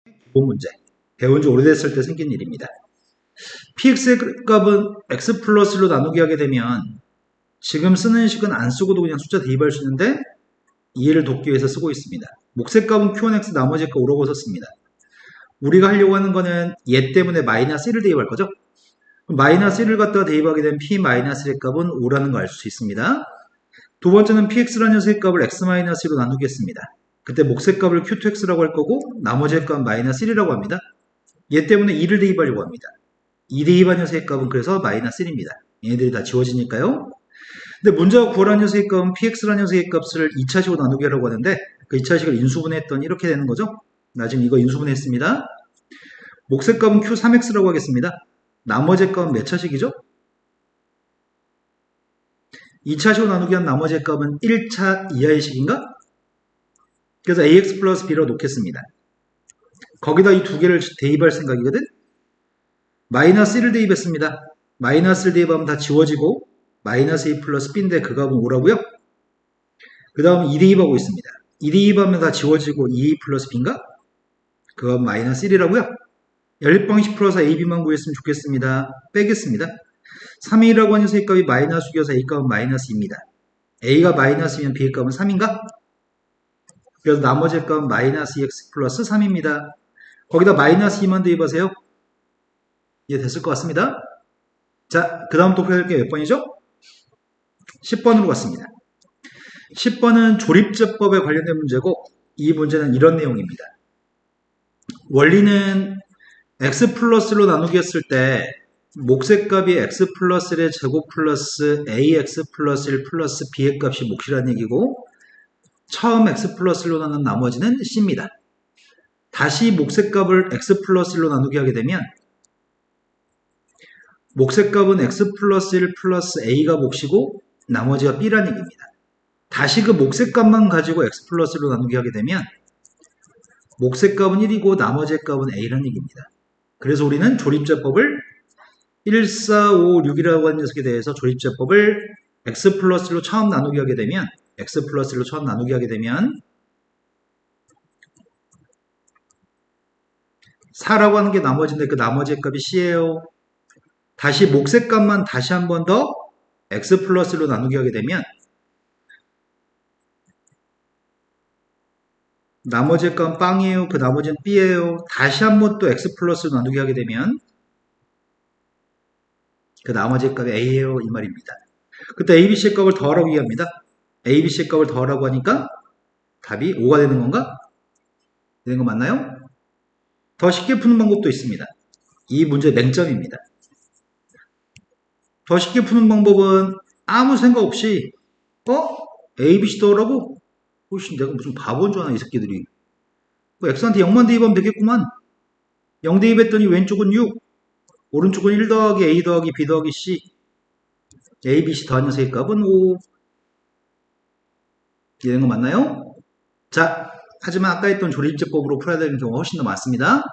기본 문제. 배운 지 오래됐을 때 생긴 일입니다. px의 값은 x 플러스로 나누기 하게 되면 지금 쓰는 식은 안 쓰고도 그냥 숫자 대입할 수 있는데 이해를 돕기 위해서 쓰고 있습니다. 몫의 값은 q1x 나머지 값 5라고 썼습니다. 우리가 하려고 하는 거는 얘 때문에 마이너스 1을 대입할 거죠. 그럼 마이너스 1을 갖다가 대입하게 되면 p-1의 값은 5라는 걸 알 수 있습니다. 두 번째는 px라는 녀석의 값을 x-1로 나누겠습니다. 그때 몫의 값을 q2x라고 할 거고 나머지의 값은 마이너스 1이라고 합니다. 얘 때문에 2를 대입하려고 합니다. 2 대입한 녀석의 값은 그래서 마이너스 1입니다. 얘네들이 다 지워지니까요. 근데 문제가 구하라는 녀석의 값은 px라는 녀석의 값을 2차식으로 나누게 하려고 하는데 그 2차식을 인수분해했더니 이렇게 되는 거죠. 나 지금 이거 인수분해했습니다. 몫의 값은 q3x라고 하겠습니다. 나머지의 값은 몇 차식이죠? 2차식으로 나누기 한 나머지의 값은 1차 이하의 식인가? 그래서 ax 플러스 b로 놓겠습니다. 거기다 이 두 개를 대입할 생각이거든? 마이너스 1을 대입했습니다. 마이너스를 대입하면 다 지워지고 마이너스 2 플러스 b인데 그 값은 5라고요? 그 다음 2 대입하고 있습니다. 2 대입하면 다 지워지고 2 플러스 b인가? 그 값은 마이너스 1이라고요? 연립방식 풀어서 a, b만 구했으면 좋겠습니다. 빼겠습니다. 3이라고 하는 녀석의 값이 마이너스 6이어서 a 값은 마이너스 2입니다. a가 마이너스면 b의 값은 3인가? 그래서 나머지 값은 마이너스 2x 플러스 3입니다. 거기다 마이너스 2만 대입하세요. 이해됐을 것 같습니다. 자, 그 다음 도표할 게 몇 번이죠? 10번으로 갔습니다. 10번은 조립제법에 관련된 문제고 이 문제는 이런 내용입니다. 원리는 x 플러스로 나누기 했을 때 몫의 값이 x 플러스 1의 제곱 플러스 ax 플러스 1 플러스 b의 값이 몫이라는 얘기고 처음 x 플러스 1로 나눈 나머지는 c입니다. 다시 몫의 값을 x 플러스 1로 나누게 하게 되면 몫의 값은 x 플러스 1 플러스 a가 몫이고 나머지가 b라는 얘기입니다. 다시 그 몫의 값만 가지고 x 플러스 1로 나누게 하게 되면 몫의 값은 1이고 나머지의 값은 a라는 얘기입니다. 그래서 우리는 조립제법을 1, 4, 5, 6이라고 하는 녀석에 대해서 조립제법을 x 플러스 1로 처음 나누게 하게 되면 x 플러스 1로 처음 나누게 하게 되면 4라고 하는 게 나머지인데 그 나머지의 값이 c예요. 다시 몫의 값만 다시 한 번 더 x 플러스 1로 나누게 하게 되면 나머지의 값은 빵이에요. 그 나머지는 b예요. 다시 한 번 또 x 플러스로 나누게 하게 되면 그 나머지의 값이 a예요. 이 말입니다. 그때 a, b, c의 값을 더하라고 얘기합니다. a, b, c의 값을 더하라고 하니까 답이 5가 되는 건가? 되는 거 맞나요? 더 쉽게 푸는 방법도 있습니다. 이 문제 맹점입니다. 더 쉽게 푸는 방법은 아무 생각 없이 a, b, c 더하라고? 혹시 내가 무슨 바보인 줄 아나 이 새끼들이. x한테 0만 대입하면 되겠구만. 0 대입했더니 왼쪽은 6, 오른쪽은 1 더하기 a 더하기 b 더하기 c. a, b, c 더한 녀석의 값은 5. 이해된 거 맞나요? 자, 하지만 아까 했던 조립제법으로 풀어야 되는 경우가 훨씬 더 많습니다.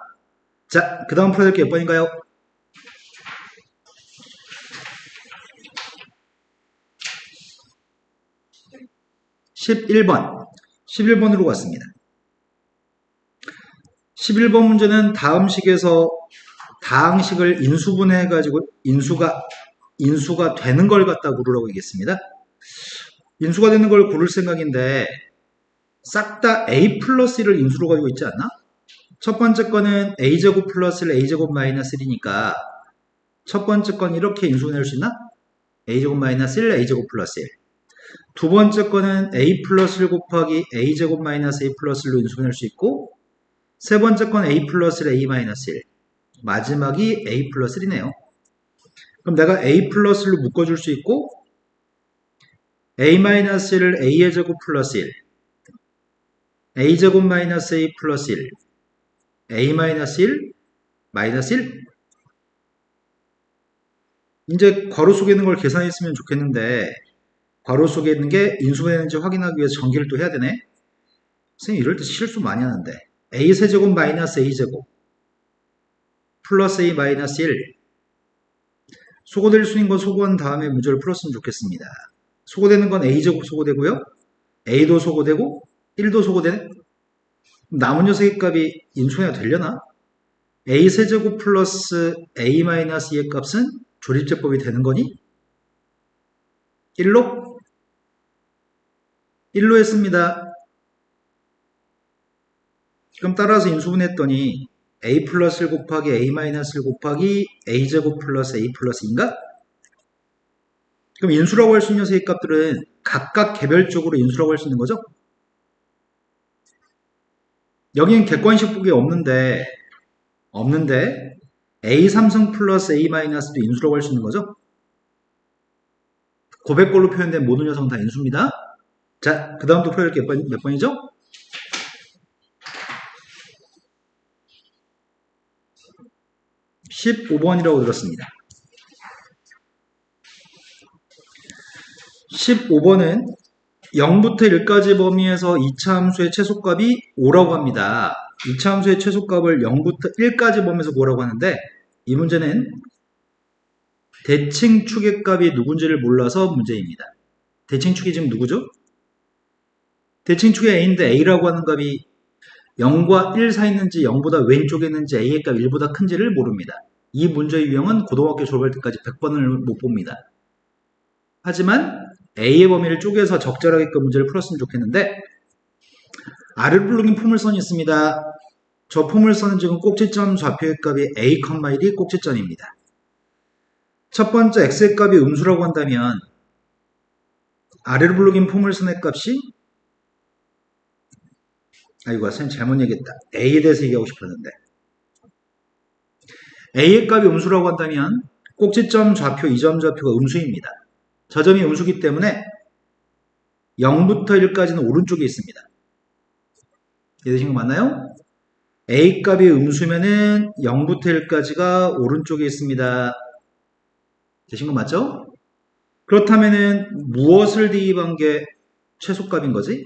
자, 그 다음 풀어야 될 게 몇 번인가요? 11번. 11번으로 갔습니다. 11번 문제는 다음 식에서 다항식을 인수분해해가지고 인수가 되는 걸 갖다 고르라고 얘기했습니다. 인수가 되는 걸 고를 생각인데 싹 다 a 플러스 1을 인수로 가지고 있지 않나? 첫 번째 거는 a제곱 플러스 1 a제곱 마이너스 1이니까 첫 번째 건 이렇게 인수분해할 수 있나? a제곱 마이너스 1 a제곱 플러스 1. 두 번째 거는 a 플러스 1 곱하기 a제곱 마이너스 a 플러스 1로 인수분해할 수 있고 세 번째 건 a 플러스 1 a 마이너스 1. 마지막이 a 플러스 1이네요. 그럼 내가 a 플러스 1로 묶어줄 수 있고 a 마이너스 1을 a의 제곱 플러스 1 a 제곱 마이너스 a 플러스 1 a 마이너스 1 마이너스 1. 이제 괄호 속에 있는 걸 계산했으면 좋겠는데 괄호 속에 있는 게 인수분해되는지 확인하기 위해서 전기를 또 해야 되네. 선생님 이럴 때 실수 많이 하는데 a 세제곱 마이너스 a 제곱 플러스 a 마이너스 1. 소거될 수 있는 건 소거한 다음에 문제를 풀었으면 좋겠습니다. 소거되는 건 a제곱 소거되고요. a도 소거되고 1도 소거되네. 남은 녀석의 값이 인수해야 되려나? a 세제곱 플러스 a 마이너스 2의 값은 조립제법이 되는 거니? 1로? 1로 했습니다. 그럼 따라서 인수분했더니 a 플러스 1 곱하기 a 마이너스 1 곱하기 a 제곱 플러스 a 플러스 2인가? 그럼 인수라고 할 수 있는 녀석의 값들은 각각 개별적으로 인수라고 할 수 있는 거죠? 여기는 객관식 보기 없는데 a 삼성 플러스 a 마이너스도 인수라고 할 수 있는 거죠? 고백꼴로 표현된 모든 녀석은 다 인수입니다. 자, 그 다음 또 표현할 게 몇 번이죠? 15번이라고 들었습니다. 15번은 0부터 1까지 범위에서 2차 함수의 최소값이 5라고 합니다. 2차 함수의 최소값을 0부터 1까지 범위에서 구하라고 하는데 이 문제는 대칭축의 값이 누군지를 몰라서 문제입니다. 대칭축이 지금 누구죠? 대칭축의 a인데 a라고 하는 값이 0과 1 사이 있는지 0보다 왼쪽에 있는지 a의 값 1보다 큰지를 모릅니다. 이 문제의 유형은 고등학교 졸업할 때까지 100번을 못 봅니다. 하지만 a의 범위를 쪼개서 적절하게끔 문제를 풀었으면 좋겠는데 아래로 불러긴 포물선이 있습니다. 저 포물선은 지금 꼭지점 좌표의 값이 a, 1이 꼭지점입니다. 첫 번째 x의 값이 음수라고 한다면 아래로 불러긴 포물선의 값이 아이고 선생님 잘못 얘기했다. a에 대해서 얘기하고 싶었는데 a의 값이 음수라고 한다면 꼭지점 좌표, 이 점 좌표가 음수입니다. 저 점이 음수기 때문에 0부터 1까지는 오른쪽에 있습니다. 이해되신 거 맞나요? a 값이 음수면은 0부터 1까지가 오른쪽에 있습니다. 되신 거 맞죠? 그렇다면은 무엇을 대입한 게 최소값인 거지?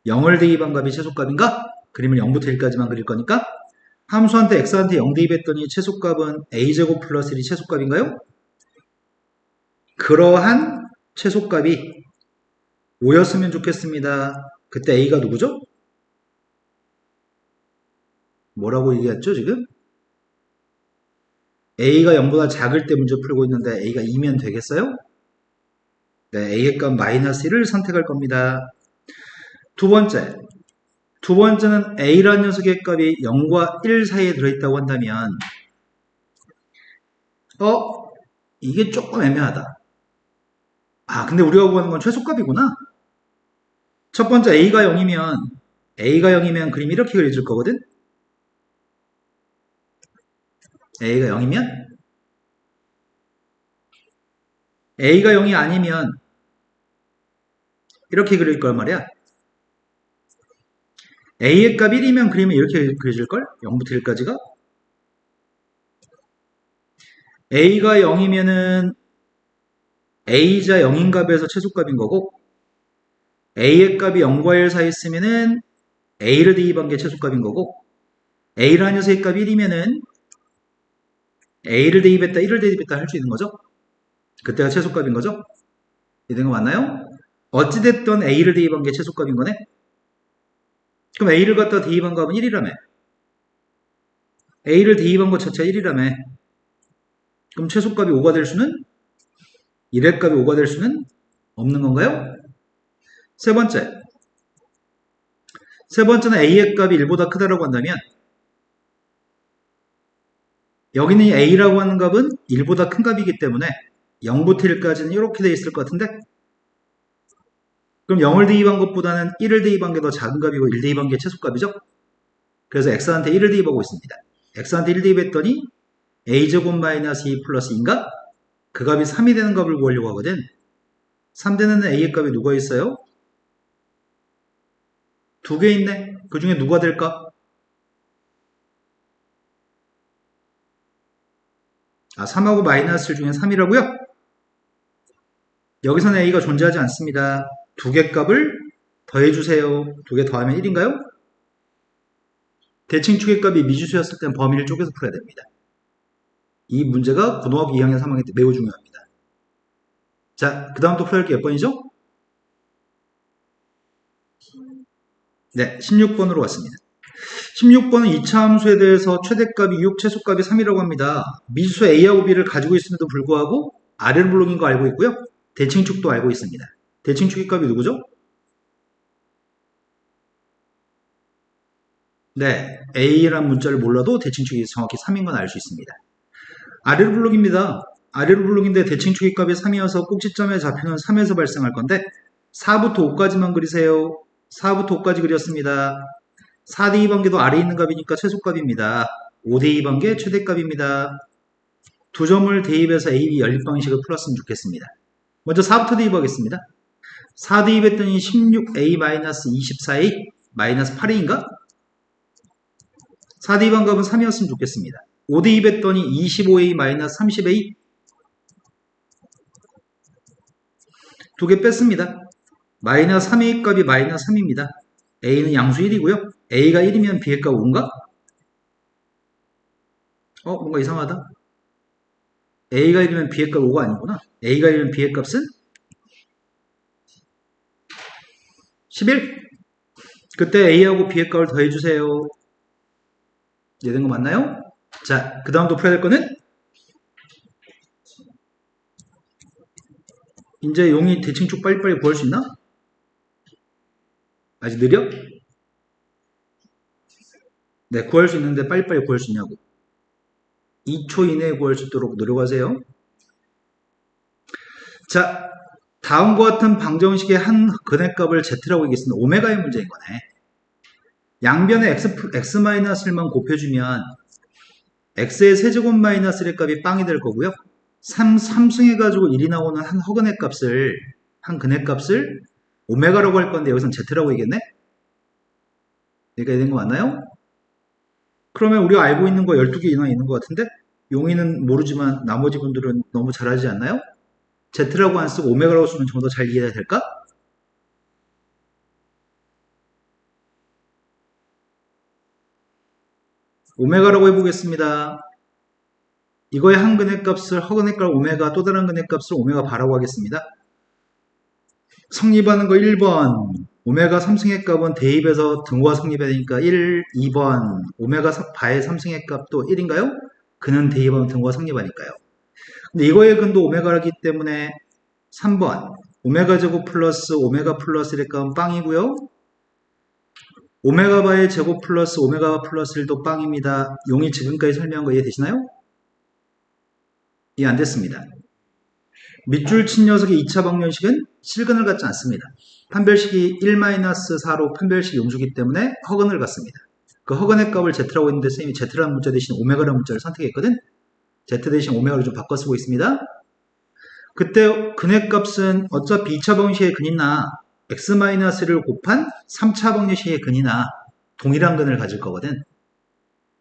0을 대입한 값이 최소값인가? 그림을 0부터 1까지만 그릴 거니까 함수한테 x한테 0 대입했더니 최소값은 a제곱 플러스 1이 최소값인가요? 그러한 최소값이 5였으면 좋겠습니다. 그때 a가 누구죠? 뭐라고 얘기했죠 지금? a가 0보다 작을 때 문제 풀고 있는데 a가 2면 되겠어요? 네, a의 값 마이너스 1을 선택할 겁니다. 두 번째는 a라는 녀석의 값이 0과 1 사이에 들어있다고 한다면 이게 조금 애매하다. 아 근데 우리가 구하는 건 최소값이구나. 첫 번째 a가 0이면 그림이 이렇게 그려질 거거든. a가 0이면 a가 0이 아니면 이렇게 그릴 걸 말이야. a의 값 1이면 그림이 이렇게 그려질걸? 0부터 1까지가 a가 0이면은 a자 0인 값에서 최소값인 거고 a의 값이 0과 1 사이 있으면은 a를 대입한 게 최소값인 거고 a라는 녀석의 값 1이면은 a를 대입했다 1을 대입했다 할 수 있는 거죠. 그때가 최소값인 거죠. 이된 거 맞나요? 어찌됐든 a를 대입한 게 최소값인 거네. 그럼 a를 갖다 대입한 값은 1이라며. a를 대입한 것 자체가 1이라며. 그럼 최소값이 5가 될 수는 1의 값이 5가 될 수는 없는 건가요? 세 번째는 a의 값이 1보다 크다라고 한다면 여기는 a라고 하는 값은 1보다 큰 값이기 때문에 0부터 1까지는 이렇게 돼 있을 것 같은데 그럼 0을 대입한 것보다는 1을 대입한 게 더 작은 값이고 1 대입한 게 최소값이죠? 그래서 x한테 1을 대입하고 있습니다. x한테 1 대입했더니 a제곱 마이너스 2 플러스 2인가? 그 값이 3이 되는 값을 구하려고 하거든. 3 되는 a의 값이 누가 있어요? 두 개 있네. 그 중에 누가 될까? 3하고 마이너스 1 중에 3이라고요? 여기서는 a가 존재하지 않습니다. 두 개 값을 더해주세요. 두 개 더하면 1인가요? 대칭축의 값이 미지수였을 땐 범위를 쪼개서 풀어야 됩니다. 이 문제가 고등학교 2학년 3학년 때 매우 중요합니다. 자, 그 다음 또 풀어야 할 게 몇 번이죠? 네, 16번으로 왔습니다. 16번은 2차 함수에 대해서 최대값이 6, 최소값이 3이라고 합니다. 미수 A하고 B를 가지고 있음에도 불구하고 아래로 블록인 거 알고 있고요. 대칭축도 알고 있습니다. 대칭축의 값이 누구죠? 네, A라는 문자를 몰라도 대칭축이 정확히 3인 건 알 수 있습니다. 아래로 블록입니다. 아래로 블록인데 대칭축의 값이 3이어서 꼭지점의 좌표는 3에서 발생할 건데 4부터 5까지만 그리세요. 4부터 5까지 그렸습니다. 4대 2번계도 아래에 있는 값이니까 최소값입니다. 5대 2번계 최대값입니다. 두 점을 대입해서 A, B 연립 방식을 풀었으면 좋겠습니다. 먼저 4부터 대입하겠습니다. 4 대입했더니 16A-24A 마이너스 8A인가? 4 대입한 값은 3이었으면 좋겠습니다. 5 대입했더니 25A-30A 두 개 뺐습니다. 마이너스 3A 값이 마이너스 3입니다. A는 양수 1이고요. A가 1이면 B의 값 5인가? 뭔가 이상하다. A가 1이면 B의 값 5가 아니구나. A가 1이면 B의 값은 11. 그때 A하고 B의 값을 더해주세요. 이해된 거 맞나요? 자, 그 다음 또 풀어야 될 거는 이제 용이 대칭축 빨리빨리 구할 수 있나? 아직 느려? 네, 구할 수 있는데 빨리빨리 구할 수 있냐고. 2초 이내에 구할 수 있도록 노력하세요. 자, 다음과 같은 방정식의 한 근해값을 Z라고 얘기했습니다. 오메가의 문제인 거네. 양변에 x-1만 곱해주면 x의 세제곱 마이너스 1의 값이 빵이 될 거고요. 3승해가지고 1이 나오는 한 허근의 값을, 한 근의 값을 오메가라고 할 건데 여기서는 Z라고 얘기했네? 여기가 된 거 맞나요? 그러면 우리가 알고 있는 거 12개 이상 있는 것 같은데 용이는 모르지만 나머지 분들은 너무 잘하지 않나요? Z라고 안 쓰고 오메가라고 쓰면 좀 더 잘 이해가 될까? 오메가라고 해보겠습니다. 이거의 한 근의 값을 허근의 값 오메가, 또 다른 근의 값을 오메가 바라고 하겠습니다. 성립하는 거 1번. 오메가 3승의 값은 대입해서 등호가 성립해야 되니까 1, 2번. 오메가 바의 3승의 값도 1인가요? 그는 대입하면 등호가 성립하니까요. 근데 이거의 근도 오메가라기 때문에 3번. 오메가 제곱 플러스 오메가 플러스 1의 값은 빵이고요. 오메가 바의 제곱 플러스 오메가 플러스 1도 빵입니다. 용이 지금까지 설명한 거 이해되시나요? 이해 안 됐습니다. 밑줄 친 녀석의 2차 방정식은 실근을 갖지 않습니다. 판별식이 1-4로 판별식 용수기 때문에 허근을 갖습니다. 그 허근의 값을 Z라고 했는데 쌤이 Z라는 문자 대신 오메가라는 문자를 선택했거든. Z 대신 오메가를 좀 바꿔 쓰고 있습니다. 그때 근의 값은 어차피 2차 방정식의 근이나 x-를 곱한 3차 방정식의 근이나 동일한 근을 가질 거거든.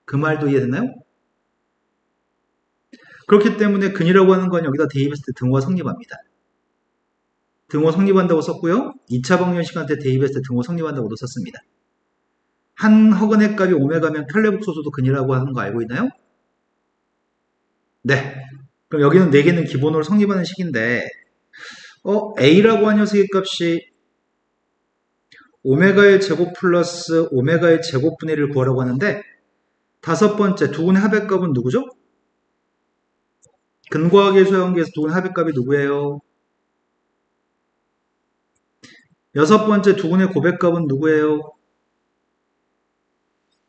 그 말도 이해됐나요? 그렇기 때문에 근이라고 하는 건 여기다 대입했을 때 등호가 성립합니다. 등호 성립한다고 썼고요. 2차 방정식한테 대입했을 때 등호 성립한다고도 썼습니다. 한 허근의 값이 오메가면 편례복소수도 근이라고 하는 거 알고 있나요? 네. 그럼 여기는 4개는 기본으로 성립하는 식인데 A라고 하는 녀석의 값이 오메가의 제곱 플러스 오메가의 제곱분의 1을 구하라고 하는데 다섯 번째 두근의 합의값은 누구죠? 근과학의 소형계에서 두근의 합의값이 누구예요? 여섯 번째 두근의 고백값은 누구예요?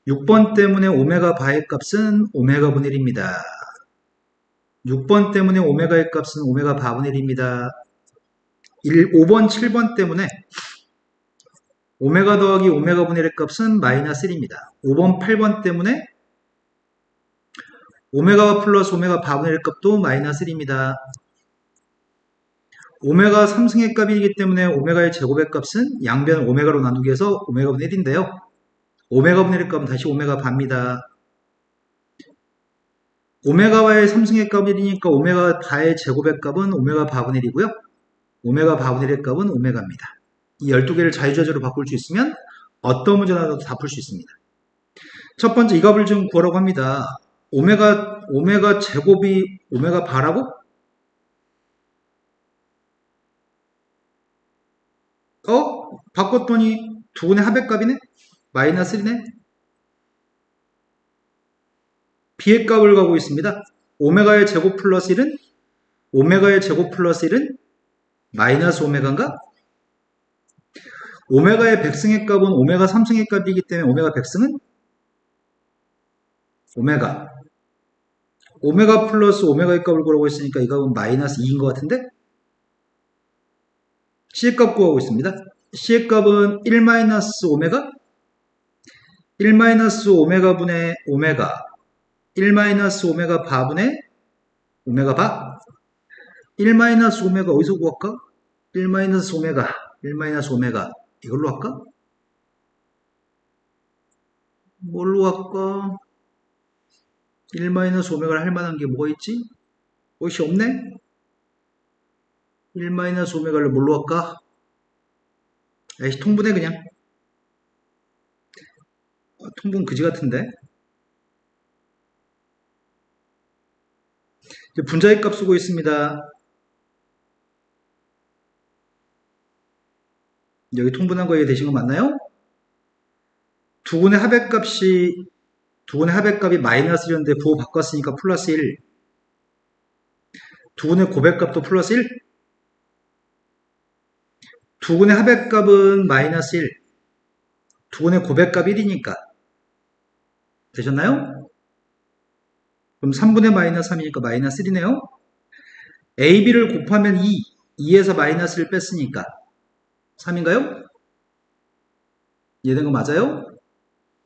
6번 때문에 오메가 바의 값은 오메가 분의 1입니다. 6번 때문에 오메가의 값은 오메가 바분의 1입니다. 5번, 7번 때문에 오메가 더하기 오메가 분의 1의 값은 마이너스 1입니다. 5번, 8번 때문에 오메가 플러스 오메가 바분의 1 값도 마이너스 1입니다. 오메가 3승의 값이기 때문에 오메가의 제곱의 값은 양변을 오메가로 나누기 해서 오메가 분의 1인데요. 오메가 분의 1 값은 다시 오메가 바입니다. 오메가와의 3승의 값 1이니까 오메가 바의 제곱의 값은 오메가 바분의 1이고요. 오메가 바분의 1의 값은 오메가입니다. 이 12개를 자유자재로 바꿀 수 있으면 어떤 문제나도 다 풀 수 있습니다. 첫 번째 이 값을 지금 구하라고 합니다. 오메가 제곱이 오메가 바라고? 바꿨더니 두근의 합의값이네? 마이너스 1이네. b의 값을 가고 있습니다. 오메가의 제곱 플러스 1은 오메가의 제곱 플러스 1은 마이너스 오메가인가? 오메가의 백승의 값은 오메가 3승의 값이기 때문에 오메가 백승은 오메가 플러스 오메가의 값을 구하고 있으니까 이 값은 마이너스 2인 것 같은데? C의 값 구하고 있습니다. C의 값은 1 마이너스 오메가 1 마이너스 오메가 분의 오메가 1 마이너스 오메가 바분의 오메가 바 1 마이너스 오메가 어디서 구할까? 1 마이너스 오메가 이걸로 할까? 뭘로 할까? 1 마이너스 오메가를 할 만한 게 뭐가 있지? 것이 없네? 1 마이너스 오메가를 뭘로 할까? 에이씨, 통분해 그냥. 통분 그지 같은데? 이제 분자의 값 쓰고 있습니다. 여기 통분한 거 이해되신 거 맞나요? 두 분의 합의값이 마이너스 1인데 부호 바꿨으니까 플러스 1. 두 분의 고백값도 플러스 1. 두 분의 합의값은 마이너스 1. 두 분의 고백값 1이니까. 되셨나요? 그럼 3분의 마이너스 3이니까 마이너스 1이네요. A, B를 곱하면 2. 2에서 마이너스를 뺐으니까 3인가요? 이해된 거 맞아요?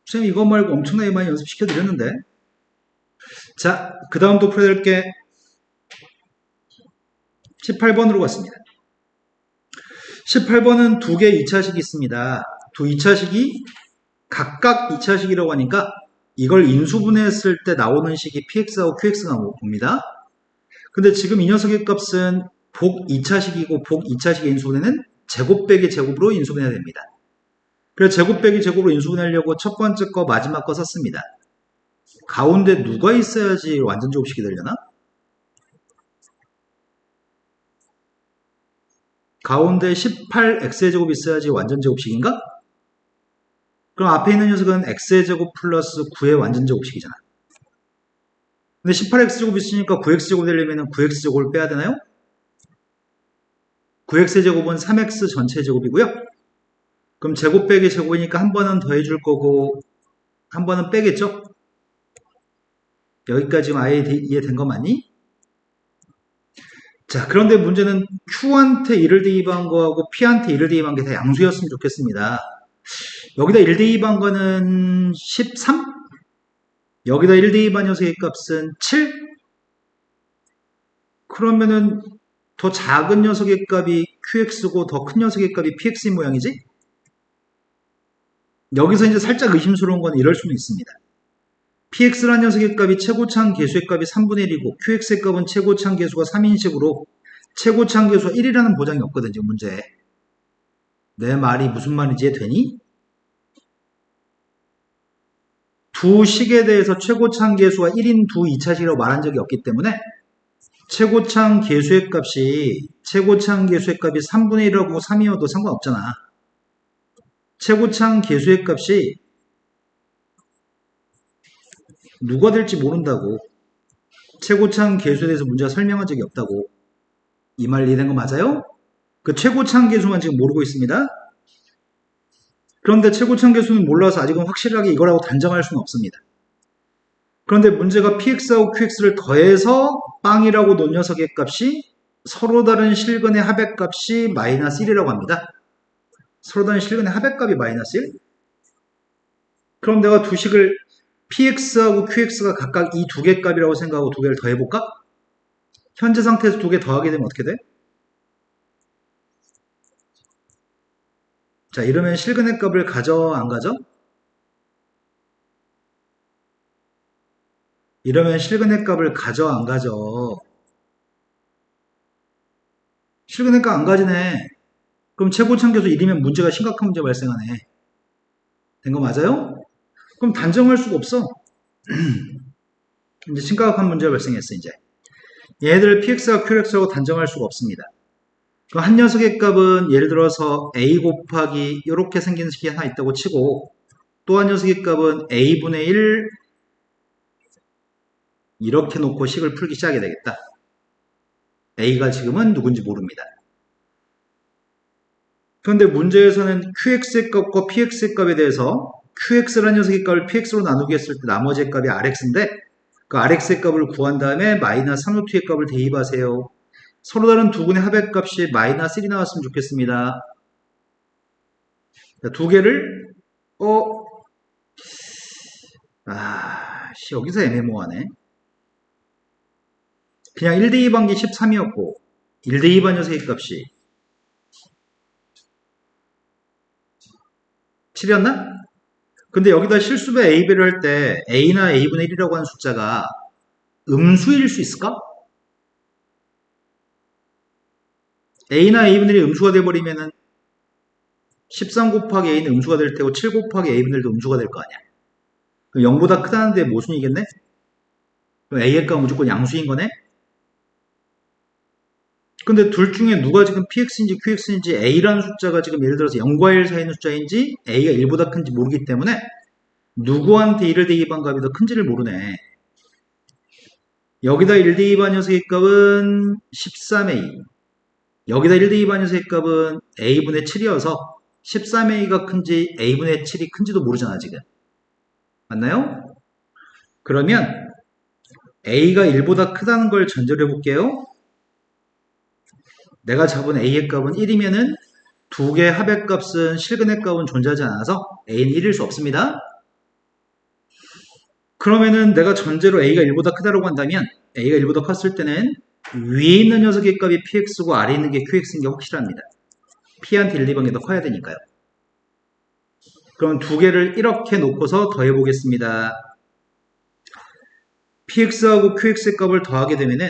선생님 이거 말고 엄청나게 많이 연습시켜 드렸는데. 자, 그 다음 또 풀어야 될 게 18번으로 갔습니다. 18번은 두 개의 2차식이 있습니다. 두 2차식이 각각 2차식이라고 하니까 이걸 인수분해했을 때 나오는 식이 px하고 qx가 봅니다. 근데 지금 이 녀석의 값은 복 2차식이고 복 2차식의 인수분해는 제곱 빼기 제곱으로 인수분해야 됩니다. 그래서 제곱 빼기 제곱으로 인수분해하려고 첫 번째 거 마지막 거 썼습니다. 가운데 누가 있어야지 완전 제곱식이 되려나? 가운데 18x의 제곱이 있어야지 완전 제곱식인가? 그럼 앞에 있는 녀석은 x의 제곱 플러스 9의 완전 제곱식이잖아. 근데 18x 제곱이 있으니까 9x 제곱 되려면 9x 제곱을 빼야 되나요? 9x의 제곱은 3x 전체 제곱이고요. 그럼 제곱 빼기 제곱이니까 한 번은 더해줄 거고 한 번은 빼겠죠? 여기까지 지금 아예 이해된 거 맞니? 자, 그런데 문제는 Q한테 1을 대입한 거하고 P한테 1을 대입한 게 다 양수였으면 좋겠습니다. 여기다 1 대입한 거는 13? 여기다 1 대입한 녀석의 값은 7? 그러면은 더 작은 녀석의 값이 QX고 더 큰 녀석의 값이 PX인 모양이지? 여기서 이제 살짝 의심스러운 건 이럴 수는 있습니다. PX라는 녀석의 값이 최고차항 계수의 값이 3분의 1이고 QX의 값은 최고차항 계수가 3인식으로 최고차항 계수가 1이라는 보장이 없거든요, 문제에. 내 말이 무슨 말인지 이해되니? 두 식에 대해서 최고차항 계수가 1인 두 2차식이라고 말한 적이 없기 때문에 최고차항 계수의 값이 3분의 1하고 3이어도 상관없잖아. 최고차항 계수의 값이 누가 될지 모른다고. 최고차항 계수에 대해서 문제가 설명한 적이 없다고. 이 말 이해된 거 맞아요? 그 최고차항 계수만 지금 모르고 있습니다. 그런데 최고차항 계수는 몰라서 아직은 확실하게 이거라고 단정할 수는 없습니다. 그런데 문제가 px하고 qx를 더해서 빵이라고 놓은 녀석의 값이 서로 다른 실근의 합의값이 마이너스 1이라고 합니다. 서로 다른 실근의 합의값이 마이너스 1? 그럼 내가 두 식을 px하고 qx가 각각 이 두 개 값이라고 생각하고 두 개를 더해볼까? 현재 상태에서 두 개 더하게 되면 어떻게 돼? 자, 이러면 실근의 값을 가져, 안 가져? 이러면 실근의 값을 가져, 안 가져? 실근의 값 안 가지네. 그럼 최고차항 계수 1이면 문제가 심각한 문제 발생하네. 된 거 맞아요? 그럼 단정할 수가 없어. 이제 심각한 문제가 발생했어, 이제. 얘들 px와 qx라고 단정할 수가 없습니다. 그럼 한 녀석의 값은 예를 들어서 a 곱하기 이렇게 생긴 식이 하나 있다고 치고 또 한 녀석의 값은 a분의 1 이렇게 놓고 식을 풀기 시작해야 되겠다. a가 지금은 누군지 모릅니다. 그런데 문제에서는 qx의 값과 px의 값에 대해서 qx라는 녀석의 값을 px로 나누기 했을 때 나머지의 값이 rx인데 그 rx의 값을 구한 다음에 마이너스 3루트의 값을 대입하세요. 서로 다른 두 군의 합의값이 마이너스 1이 나왔으면 좋겠습니다. 두 개를 여기서 애매모호하네. 그냥 1대2 반기 13이었고 1대2 반 녀석의 값이 7이었나? 근데 여기다 실수배 AB를 할 때 A나 A분의 1이라고 하는 숫자가 음수일 수 있을까? A나 A분의 1이 음수가 돼버리면은 13 곱하기 A는 음수가 될 테고 7 곱하기 A분의 1도 음수가 될 거 아니야. 그럼 0보다 크다는데 모순이겠네? 그럼 A의 값은 무조건 양수인 거네? 근데 둘 중에 누가 지금 px인지 qx인지 a라는 숫자가 지금 예를 들어서 0과 1 사이 있는 숫자인지 a가 1보다 큰지 모르기 때문에 누구한테 1을 대입한 값이 더 큰지를 모르네. 여기다 1 대입한 녀석의 값은 13a, 여기다 1 대입한 녀석의 값은 a분의 7이어서 13a가 큰지 a분의 7이 큰지도 모르잖아 지금. 맞나요? 그러면 a가 1보다 크다는 걸 전제로 해볼게요. 내가 잡은 a의 값은 1이면은 두 개의 합의 값은 실근의 값은 존재하지 않아서 a는 1일 수 없습니다. 그러면은 내가 전제로 a가 1보다 크다라고 한다면 a가 1보다 컸을 때는 위에 있는 녀석의 값이 px고 아래에 있는 게 qx인 게 확실합니다. p한테 1, 2번이 더 커야 되니까요. 그럼 두 개를 이렇게 놓고서 더해보겠습니다. px하고 qx의 값을 더하게 되면은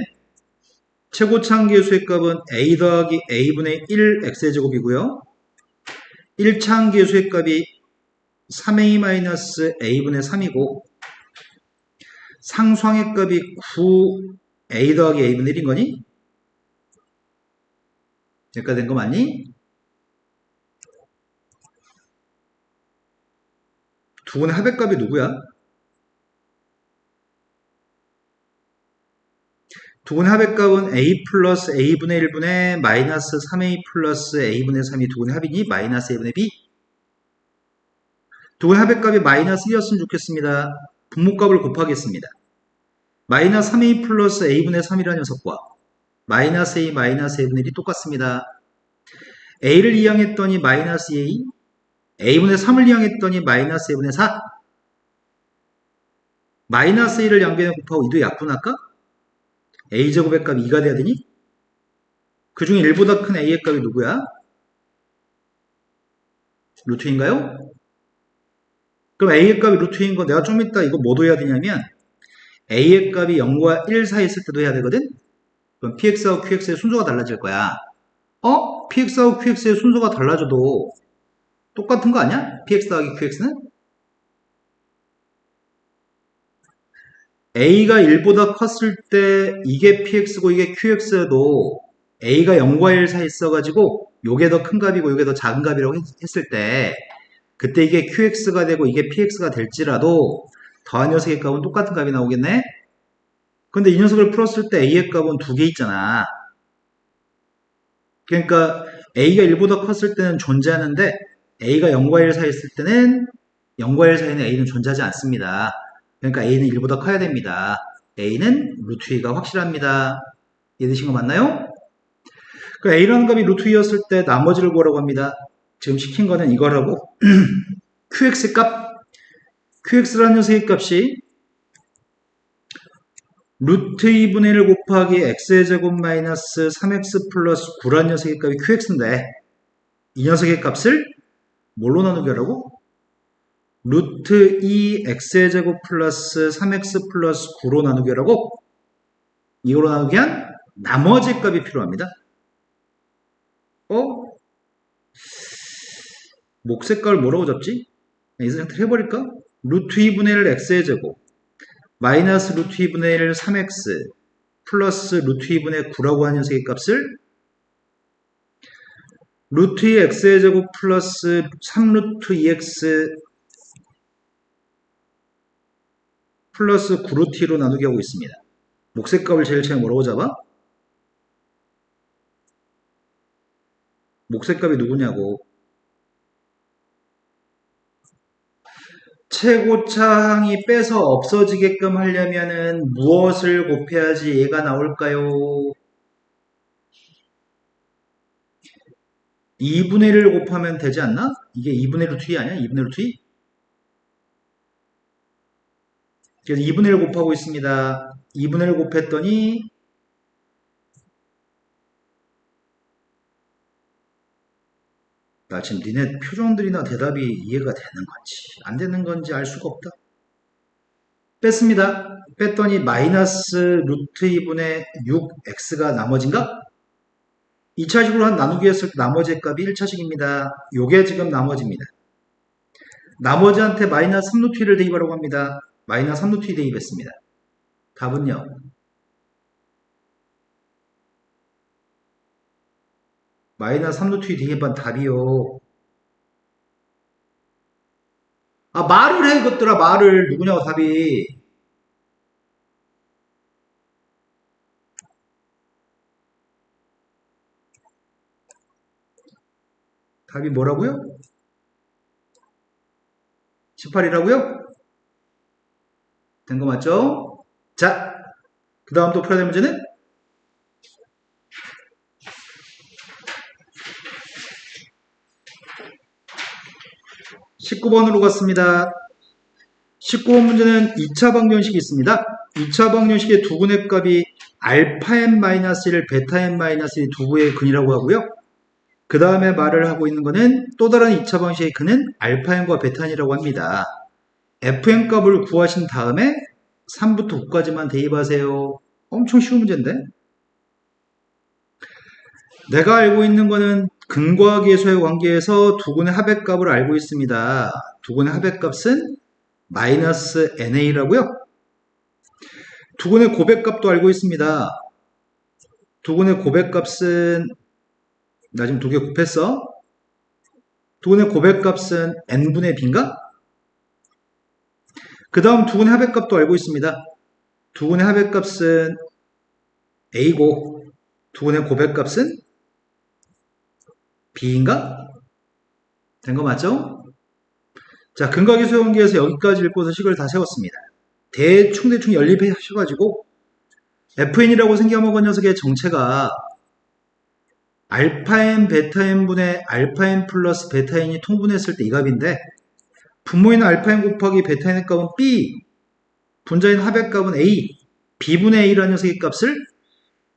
최고차항기의 수의 값은 a 더하기 a분의 1 x제곱이고요. 1차항기의 수의 값이 3a-a분의 3이고 상수항의 값이 9a 더하기 a분의 1인 거니? 여기까지 된 거 맞니? 두 분의 합의값이 누구야? 두 분의 합의값은 a 플러스 a분의 1분의 마이너스 3a 플러스 a분의 3이 두 분의 합이니 마이너스 a분의 b. 두 분의 합의값이 마이너스 1이었으면 좋겠습니다. 분모값을 곱하겠습니다. 마이너스 3a 플러스 a분의 3이라는 녀석과 마이너스 a 마이너스 a분의 1이 똑같습니다. a를 이항했더니 마이너스 a, a분의 3을 이항했더니 마이너스 a분의 4. 마이너스 a를 양변에 곱하고 2도 약분할까? a제곱의 값이 2가 돼야 되니? 그 중에 1보다 큰 a의 값이 누구야? 루트인가요? 그럼 a의 값이 루트인 거 내가 좀 이따 이거 뭐도 해야 되냐면 a의 값이 0과 1 사이 있을 때도 해야 되거든? 그럼 px하고 qx의 순서가 달라질 거야. px하고 qx의 순서가 달라져도 똑같은 거 아니야? px 더하기 qx는? a가 1보다 컸을 때 이게 px고 이게 qx여도 a가 0과 1 사이 있어가지고 요게 더 큰 값이고 요게 더 작은 값이라고 했을 때 그때 이게 qx가 되고 이게 px가 될지라도 더한 녀석의 값은 똑같은 값이 나오겠네? 근데 이 녀석을 풀었을 때 a의 값은 두 개 있잖아. 그러니까 a가 1보다 컸을 때는 존재하는데 a가 0과 1 사이 있을 때는 0과 1 사이는 a는 존재하지 않습니다. 그러니까 a는 1보다 커야 됩니다. a는 루트 2가 확실합니다. 이해되신 거 맞나요? 그 a라는 값이 루트 2였을 때 나머지를 구하라고 합니다. 지금 시킨 거는 이거라고 qx 값, qx라는 녀석의 값이 루트 2분의 1 곱하기 x의 제곱 마이너스 3x 플러스 9라는 녀석의 값이 qx인데 이 녀석의 값을 뭘로 나누게 하라고? 루트 2 x의 제곱 플러스 3x 플러스 9로 나누게 하라고? 이거로 나누게 한 나머지 값이 필요합니다. 목 색깔 뭐라고 잡지? 이 상태로 해버릴까? 루트 2분의 1 x의 제곱 마이너스 루트 2분의 1 3x 플러스 루트 2분의 9라고 하는 녀석의 값을 루트 2 x의 제곱 플러스 3루트 2x 플러스 9루트로 나누기 하고 있습니다. 목색값을 제일 처음에 뭐라고 잡아? 목색값이 누구냐고. 최고차항이 빼서 없어지게끔 하려면은 무엇을 곱해야지 얘가 나올까요? 2분의 1을 곱하면 되지 않나? 이게 2분의 루트 2 아니야? 2분의 루트 2? 그래서 2분의 1 곱하고 있습니다. 2분의 1 곱했더니 나 지금 니네 표정들이나 대답이 이해가 되는 건지 안 되는 건지 알 수가 없다. 뺐습니다. 뺐더니 마이너스 루트 2분의 6x가 나머지인가? 2차식으로 한 나누기 했을 때 나머지 값이 1차식입니다. 요게 지금 나머지입니다. 나머지한테 마이너스 3루트 2를 대입하라고 합니다. 마이너스 3루트 2 대입했습니다. 답은요. 마이너스 3루트 2 대입한 답이요. 아, 말을 해, 이것들아, 말을. 누구냐고, 답이. 답이 뭐라고요? 18이라고요? 된 거 맞죠? 자, 그 다음 또 풀어야 될 문제는? 19번으로 갔습니다. 19번 문제는 2차 방정식이 있습니다. 2차 방정식의 두근의 값이 알파 n-1, 베타 n-1 두부의 근이라고 하고요. 그 다음에 말을 하고 있는 거는 또 다른 2차 방정식의 근은 알파 n과 베타 n이라고 합니다. fn 값을 구하신 다음에 3부터 9까지만 대입하세요. 엄청 쉬운 문제인데? 내가 알고 있는 거는 근과 계수의 관계에서 두근의 합의값을 알고 있습니다. 두근의 합의값은 마이너스 NA라고요. 두근의 고백값도 알고 있습니다. 두근의 고백값은 나 지금 두 개 곱했어. 두근의 고백값은 n분의 b인가? 그 다음 두근의 합의값도 알고 있습니다. 두근의 합의값은 a고 두근의 고백값은 b인가? 된 거 맞죠? 자, 근과 계수의 관계에서 여기까지 읽고서 식을 다 세웠습니다. 대충 연립하셔가지고 fn이라고 생겨먹은 녀석의 정체가 알파 n, 베타 n분의 알파 n 플러스 베타 n이 통분했을 때 이 값인데 분모인 알파 n 곱하기 베타 n의 값은 b, 분자인 합의 값은 a, b분의 a라는 녀석의 값을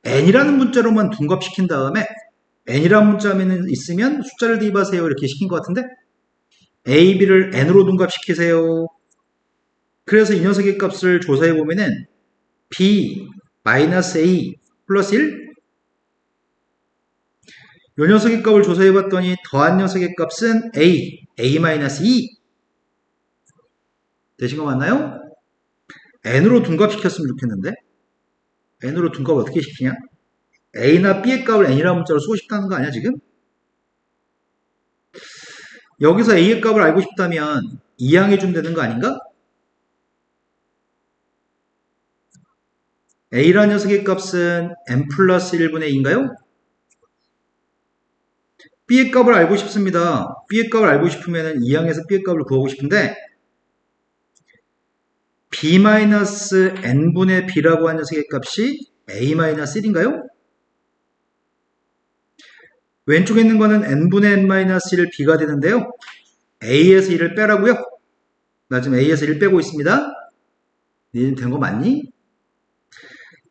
n이라는 문자로만 둔갑시킨 다음에 n이라는 문자면 있으면 숫자를 대입하세요 이렇게 시킨 것 같은데 a, b를 n으로 둔갑시키세요. 그래서 이 녀석의 값을 조사해 보면은 b 마이너스 a 플러스 1 이 녀석의 값을 조사해 봤더니 더한 녀석의 값은 a 마이너스 2 되신 거 맞나요? n으로 둔갑시켰으면 좋겠는데 n으로 둔갑 어떻게 시키냐? a나 b의 값을 n이라는 문자로 쓰고 싶다는 거 아니야 지금? 여기서 a의 값을 알고 싶다면 이항해주면 되는 거 아닌가? a라는 녀석의 값은 n 플러스 1분의 2인가요? b의 값을 알고 싶습니다. b의 값을 알고 싶으면 이항에서 b의 값을 구하고 싶은데 b-n분의 b라고 하는 녀석의 값이 a-1인가요? 왼쪽에 있는 거는 n분의 n-1 b가 되는데요. a에서 1을 빼라고요? 나 지금 a에서 1 빼고 있습니다. 니는 된 거 맞니?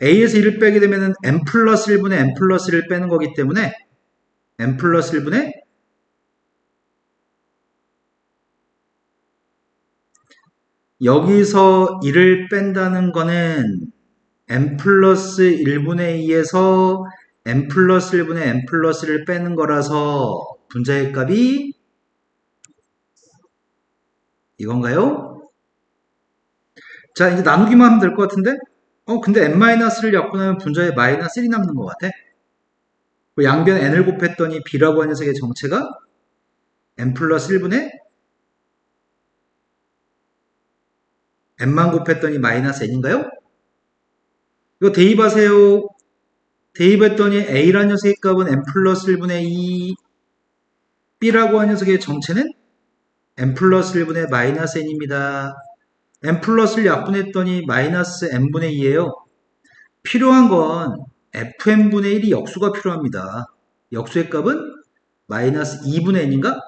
a에서 1을 빼게 되면 n 플러스 1분의 n 플러스 1을 빼는 거기 때문에 n 플러스 1분의 여기서 1을 뺀다는 거는 n 플러스 1분의 2에서 n 플러스 1분의 n 플러스 1을 빼는 거라서 분자의 값이 이건가요? 자, 이제 나누기만 하면 될 것 같은데? 근데 n-를 약분하면 분자에 마이너스 1이 남는 것 같아. 양변 n을 곱했더니 b라고 하는 녀석의 정체가 n 플러스 1분의 n만 곱했더니 마이너스 n인가요? 이거 대입하세요. 대입했더니 a라는 녀석의 값은 n 플러스 1분의 2, b라고 하는 녀석의 정체는 n 플러스 1분의 마이너스 n입니다. n 플러스 1 약분했더니 마이너스 n분의 2예요. 필요한 건 fn분의 1이 역수가 필요합니다. 역수의 값은 마이너스 2분의 n인가?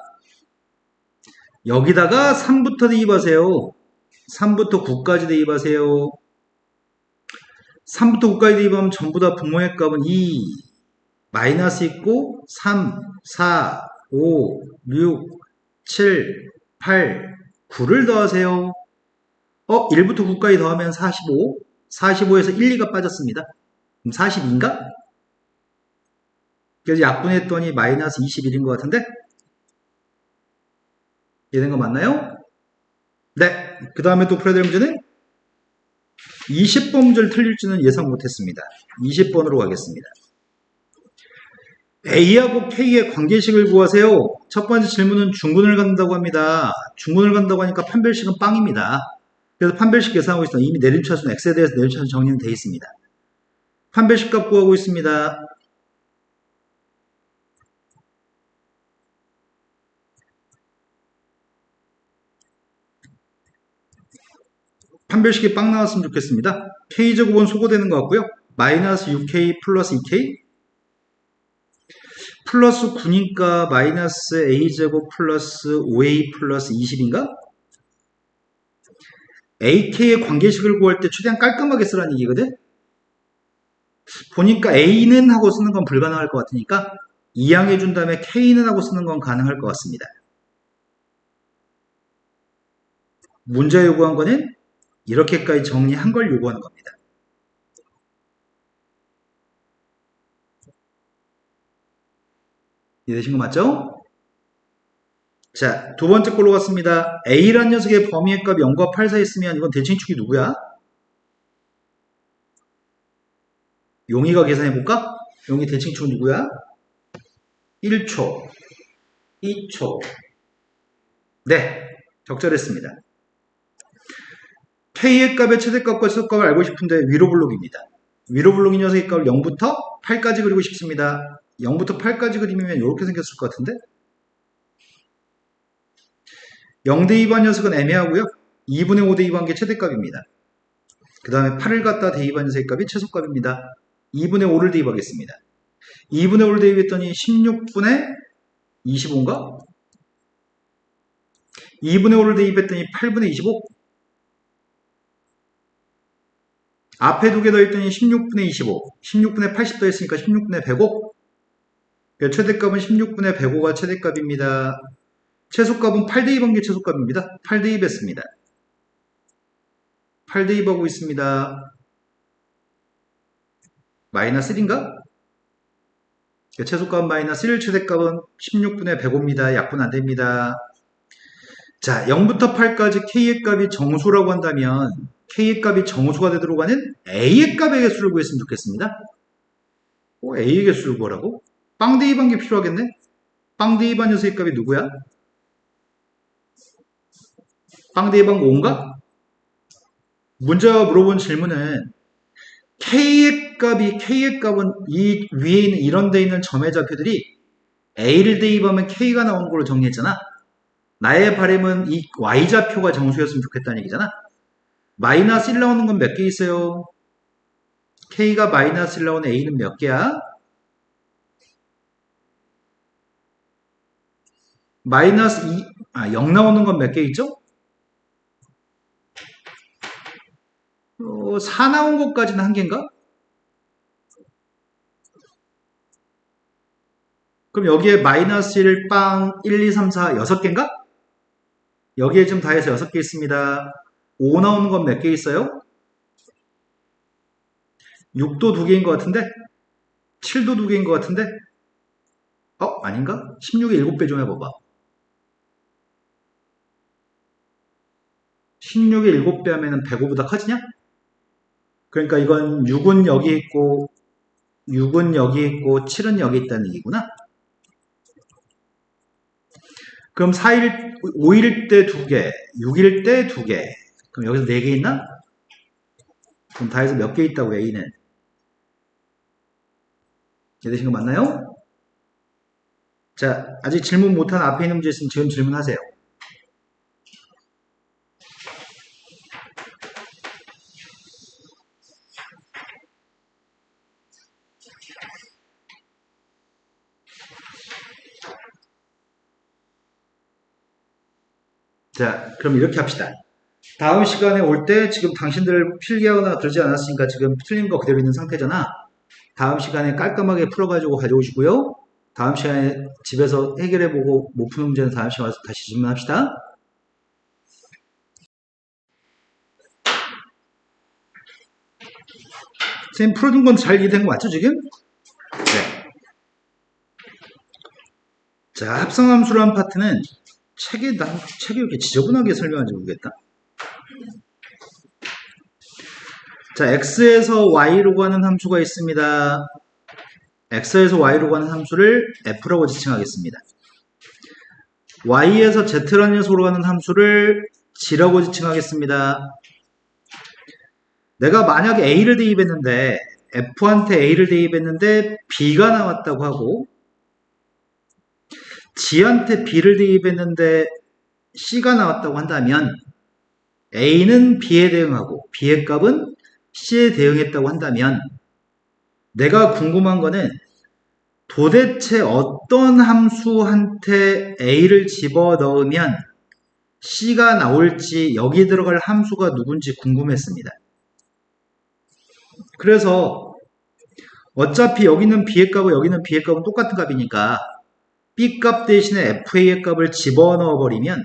여기다가 3부터 대입하세요. 3부터 9까지 대입하세요. 3부터 9까지 대입하면 전부 다 분모의 값은 2, 마이너스 있고 3, 4, 5, 6, 7, 8, 9를 더하세요. 1부터 9까지 더하면 45, 45에서 1, 2가 빠졌습니다. 그럼 42인가? 그래서 약분했더니 마이너스 21인 것 같은데? 이해된 거 맞나요? 네. 그 다음에 또 풀어야 될 문제는 20번 문제를 틀릴 줄은 예상 못했습니다. 20번으로 가겠습니다. A하고 K의 관계식을 구하세요. 첫 번째 질문은 중근을 간다고 합니다. 중근을 간다고 하니까 판별식은 빵입니다. 그래서 판별식 계산하고 있습니다. 이미 내림차순 X에 대해서 내림차순 정리는 되어 있습니다. 판별식 값 구하고 있습니다. 판별식이 빵 나왔으면 좋겠습니다. K제곱은 소거되는 것 같고요. 마이너스 6K 플러스 2K 플러스 9니까 마이너스 A제곱 플러스 5A 플러스 20인가? AK의 관계식을 구할 때 최대한 깔끔하게 쓰라는 얘기거든? 보니까 A는 하고 쓰는 건 불가능할 것 같으니까 이항해준 다음에 K는 하고 쓰는 건 가능할 것 같습니다. 문제 요구한 거는 이렇게까지 정리한 걸 요구하는 겁니다. 이해되신 거 맞죠? 자, 두 번째 걸로 갔습니다. A란 녀석의 범위의 값이 0과 8 사이에 있으면 이건 대칭축이 누구야? 용이가 계산해볼까? 용이 대칭축은 누구야? 1초, 2초. 네, 적절했습니다. K의 값의 최대값과 최소값을 알고 싶은데 위로 블록입니다. 위로 블록 이 녀석의 값을 0부터 8까지 그리고 싶습니다. 0부터 8까지 그리면 이렇게 생겼을 것 같은데 0 대입한 녀석은 애매하고요. 2분의 5 대입한 게 최대값입니다. 그 다음에 8을 갖다 대입한 녀석의 값이 최소값입니다. 2분의 5를 대입하겠습니다. 2분의 5를 대입했더니 16분의 25인가? 2분의 5를 대입했더니 8분의 25? 앞에 두 개 더했더니 16분의 25, 16분의 80 더했으니까 16분의 105. 최대값은 16분의 105가 최대값입니다. 최소값은 8 대입한 게 최소값입니다. 8 대입했습니다. 8 대입하고 있습니다. 마이너스 1인가? 최소값은 마이너스 1, 최대값은 16분의 105입니다. 약분 안됩니다. 자, 0부터 8까지 K의 값이 정수라고 한다면 K의 값이 정수가 되도록 하는 A의 값의 개수를 구했으면 좋겠습니다. A의 개수를 구하라고? 빵 대입한 게 필요하겠네? 빵 대입한 녀석의 값이 누구야? 빵 대입한 거 5인가? 문제가 물어본 질문은 K의 값은 이 위에 있는 이런 데 있는 점의 좌표들이 A를 대입하면 K가 나오는 걸로 정리했잖아. 나의 바람은 이 Y좌표가 정수였으면 좋겠다는 얘기잖아. 마이너스 1 나오는 건 몇 개 있어요? K가 마이너스 1 나오는 A는 몇 개야? 마이너스 0 나오는 건 몇 개 있죠? 4 나온 것까지는 한 개인가? 그럼 여기에 마이너스 1, 빵, 1, 2, 3, 4, 6개인가? 여기에 좀 다 해서 6개 있습니다. 5 나오는 건 몇 개 있어요? 6도 2개인 것 같은데? 7도 2개인 것 같은데? 아닌가? 16에 7배 좀 해봐봐. 16에 7배 하면 105보다 커지냐? 그러니까 이건 6은 여기 있고 6은 여기 있고 7은 여기 있다는 얘기구나. 그럼 5일 때 2개, 6일 때 2개, 그럼 여기서 4개 있나? 그럼 다 해서 몇 개 있다고 A는? 이해되신 거 맞나요? 자, 아직 질문 못한 앞에 있는 문제 있으면 지금 질문하세요. 자, 그럼 이렇게 합시다. 다음 시간에 올 때 지금 당신들 필기하거나 그러지 않았으니까 지금 틀린 거 그대로 있는 상태잖아. 다음 시간에 깔끔하게 풀어가지고 가져오시고요. 다음 시간에 집에서 해결해보고 못 푸는 문제는 다음 시간에 와서 다시 질문합시다. 선생님 풀어준 건 잘 이해된 거 맞죠 지금? 네. 자, 합성함수라는 파트는 책에 이렇게 지저분하게 설명하는지 모르겠다. 자, x에서 y로 가는 함수가 있습니다. x에서 y로 가는 함수를 f라고 지칭하겠습니다. y에서 z라는 녀석으로 가는 함수를 g라고 지칭하겠습니다. 내가 만약에 a를 대입했는데 f한테 a를 대입했는데 b가 나왔다고 하고 g한테 b를 대입했는데 c가 나왔다고 한다면 a는 b에 대응하고 b의 값은 c에 대응했다고 한다면 내가 궁금한 거는 도대체 어떤 함수한테 a를 집어넣으면 c가 나올지 여기 들어갈 함수가 누군지 궁금했습니다. 그래서 어차피 여기는 b의 값과 여기는 b의 값은 똑같은 값이니까 b 값 대신에 fa의 값을 집어넣어 버리면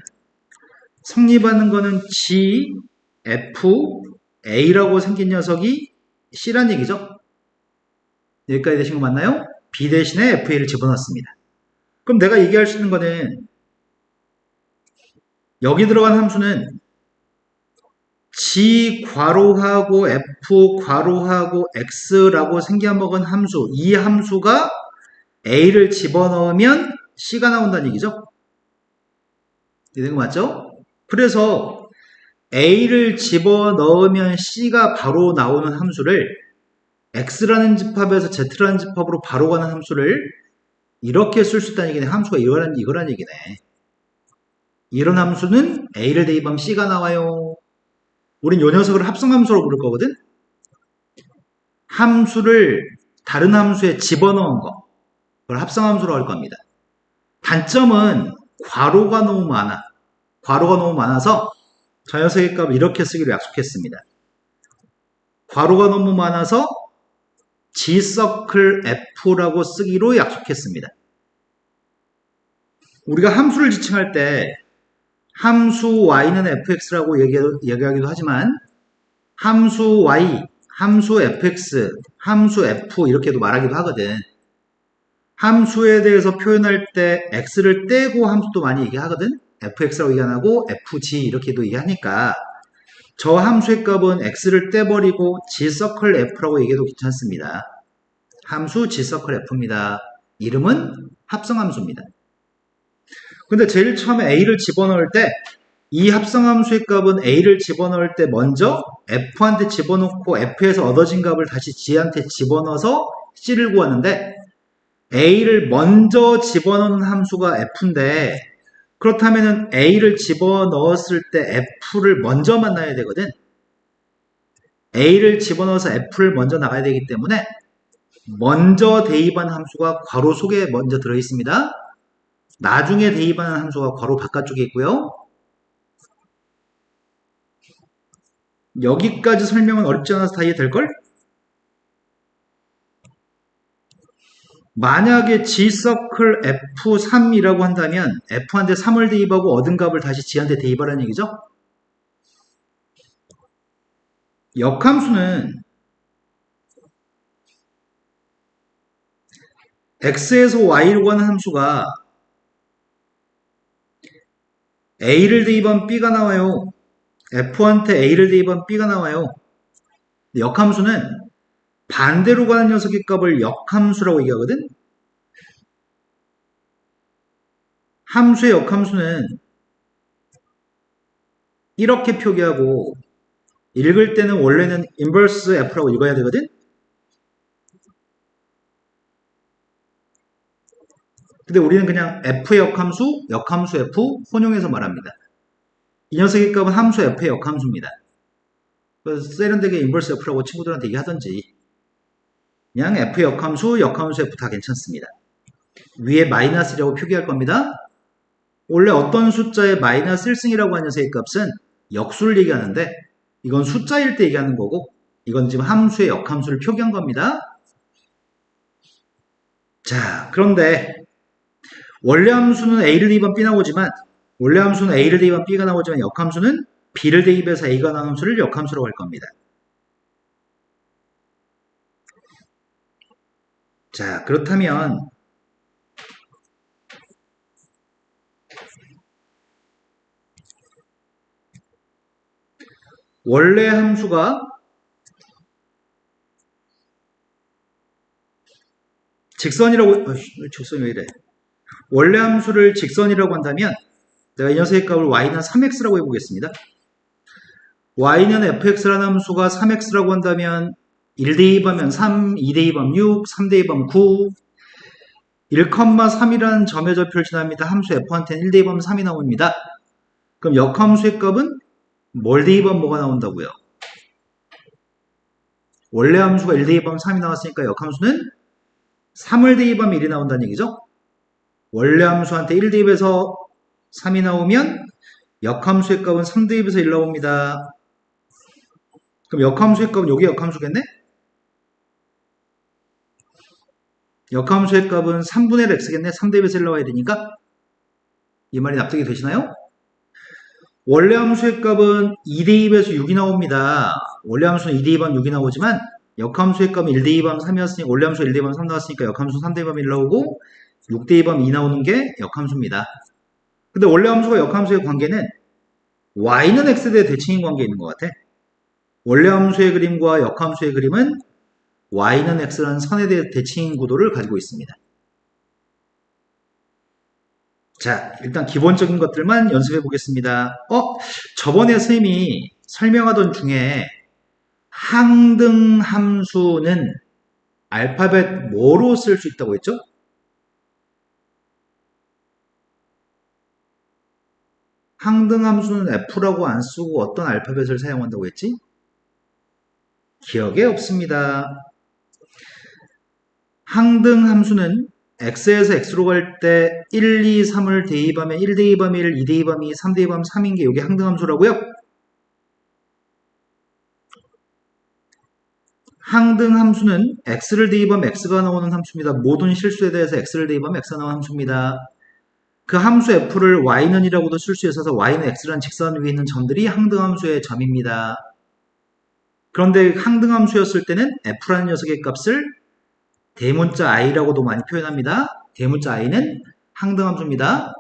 성립하는 거는 g, f, a라고 생긴 녀석이 c란 얘기죠. 여기까지 되신 거 맞나요? b 대신에 fa를 집어넣습니다. 그럼 내가 얘기할 수 있는 거는 여기 들어간 함수는 g 괄호하고 f 괄호하고 x라고 생겨먹은 함수, 이 함수가 a를 집어넣으면 c가 나온다는 얘기죠. 이해된 거 맞죠? 그래서 a를 집어넣으면 c가 바로 나오는 함수를 x라는 집합에서 z라는 집합으로 바로 가는 함수를 이렇게 쓸 수 있다는 얘기네. 함수가 이거란 얘기네. 이런 함수는 a를 대입하면 c가 나와요. 우린 요 녀석을 합성함수로 부를 거거든. 함수를 다른 함수에 집어넣은 거, 그걸 합성함수로 할 겁니다. 단점은 괄호가 너무 많아. 괄호가 너무 많아서 저 녀석의 값을 이렇게 쓰기로 약속했습니다. 괄호가 너무 많아서 g서클 f라고 쓰기로 약속했습니다. 우리가 함수를 지칭할 때 함수 y는 fx라고 얘기하기도 하지만 함수 y, 함수 fx, 함수 f 이렇게도 말하기도 하거든. 함수에 대해서 표현할 때 x를 떼고 함수도 많이 얘기하거든. fx라고 얘기 안 하고 fg 이렇게도 얘기하니까 저 함수의 값은 x를 떼버리고 g서클 f라고 얘기해도 괜찮습니다. 함수 g서클 f입니다. 이름은 합성함수입니다. 근데 제일 처음에 a를 집어넣을 때 이 합성함수의 값은 a를 집어넣을 때 먼저 f한테 집어넣고 f에서 얻어진 값을 다시 g한테 집어넣어서 c를 구하는데 a를 먼저 집어넣는 함수가 f인데 그렇다면 a를 집어넣었을 때 f를 먼저 만나야 되거든. a를 집어넣어서 f를 먼저 나가야 되기 때문에 먼저 대입한 함수가 괄호 속에 먼저 들어있습니다. 나중에 대입하는 함수가 괄호 바깥쪽에 있고요. 여기까지 설명은 어렵지 않아서 다 이해될걸? 만약에 g서클 f3이라고 한다면 f한테 3을 대입하고 얻은 값을 다시 g한테 대입하라는 얘기죠. 역함수는 x에서 y로 가는 함수가 a를 대입하면 b가 나와요. f한테 a를 대입하면 b가 나와요. 역함수는 반대로 가는 녀석의 값을 역함수라고 얘기하거든. 함수의 역함수는 이렇게 표기하고 읽을 때는 원래는 inverse f라고 읽어야 되거든. 근데 우리는 그냥 f의 역함수, 역함수 f 혼용해서 말합니다. 이 녀석의 값은 함수 f의 역함수입니다. 그래서 세련되게 inverse f라고 친구들한테 얘기하던지 그냥 f의 역함수, 역함수 f 다 괜찮습니다. 위에 마이너스라고 표기할 겁니다. 원래 어떤 숫자의 마이너스 1승이라고 하는 녀석의 값은 역수를 얘기하는데 이건 숫자일 때 얘기하는 거고 이건 지금 함수의 역함수를 표기한 겁니다. 자, 그런데 원래 함수는 A를 대입하면 B 나오지만 원래 함수는 A를 대입하면 B가 나오지만 역함수는 B를 대입해서 A가 나오는 함수를 역함수라고 할 겁니다. 자, 그렇다면 원래 함수가 직선이라고 직선이 왜 이래? 원래 함수를 직선이라고 한다면 내가 이 녀석의 값을 y는 3x라고 해보겠습니다. y는 fx라는 함수가 3x라고 한다면 1대입하면 3, 2대입하면 6, 3대입하면 9 1,3이라는 점의 좌표를 지납니다. 함수 f한테는 1대입하면 3이 나옵니다. 그럼 역함수의 값은 뭘 대입하면 뭐가 나온다고요? 원래 함수가 1 대입하면 3이 나왔으니까 역함수는 3을 대입하면 1이 나온다는 얘기죠. 원래 함수한테 1 대입해서 3이 나오면 역함수의 값은 3 대입해서 1 나옵니다. 그럼 역함수의 값은 여기 역함수겠네? 역함수의 값은 3분의 1 x겠네? 3 대입해서 1 나와야 되니까 이 말이 납득이 되시나요? 원래 함수의 값은 2 대입해서 6이 나옵니다. 원래 함수는 2 대입하면 6이 나오지만 역함수의 값은 1 대입하면 3이었으니 원래 함수가 1 대입하면 3 나왔으니까 역함수 3 대입하면 1 나오고 6 대입하면 2 나오는 게 역함수입니다. 근데 원래 함수와 역함수의 관계는 y는 x에 대해 대칭인 관계에 있는 것 같아. 원래 함수의 그림과 역함수의 그림은 y는 x라는 선에 대해 대칭 구도를 가지고 있습니다. 자, 일단 기본적인 것들만 연습해 보겠습니다. 저번에 선생님이 설명하던 중에 항등함수는 알파벳 뭐로 쓸 수 있다고 했죠? 항등함수는 F라고 안 쓰고 어떤 알파벳을 사용한다고 했지? 기억에 없습니다. 항등함수는 x에서 x로 갈 때 1, 2, 3을 대입하면 1 대입하면 1, 2 대입하면 2, 3 대입하면 3인 게 이게 항등함수라고요? 항등함수는 x를 대입하면 x가 나오는 함수입니다. 모든 실수에 대해서 x를 대입하면 x가 나오는 함수입니다. 그 함수 f를 y는이라고도 쓸 수 있어서 y는 x라는 직선 위에 있는 점들이 항등함수의 점입니다. 그런데 항등함수였을 때는 f라는 녀석의 값을 대문자 i라고도 많이 표현합니다. 대문자 i는 항등함수입니다.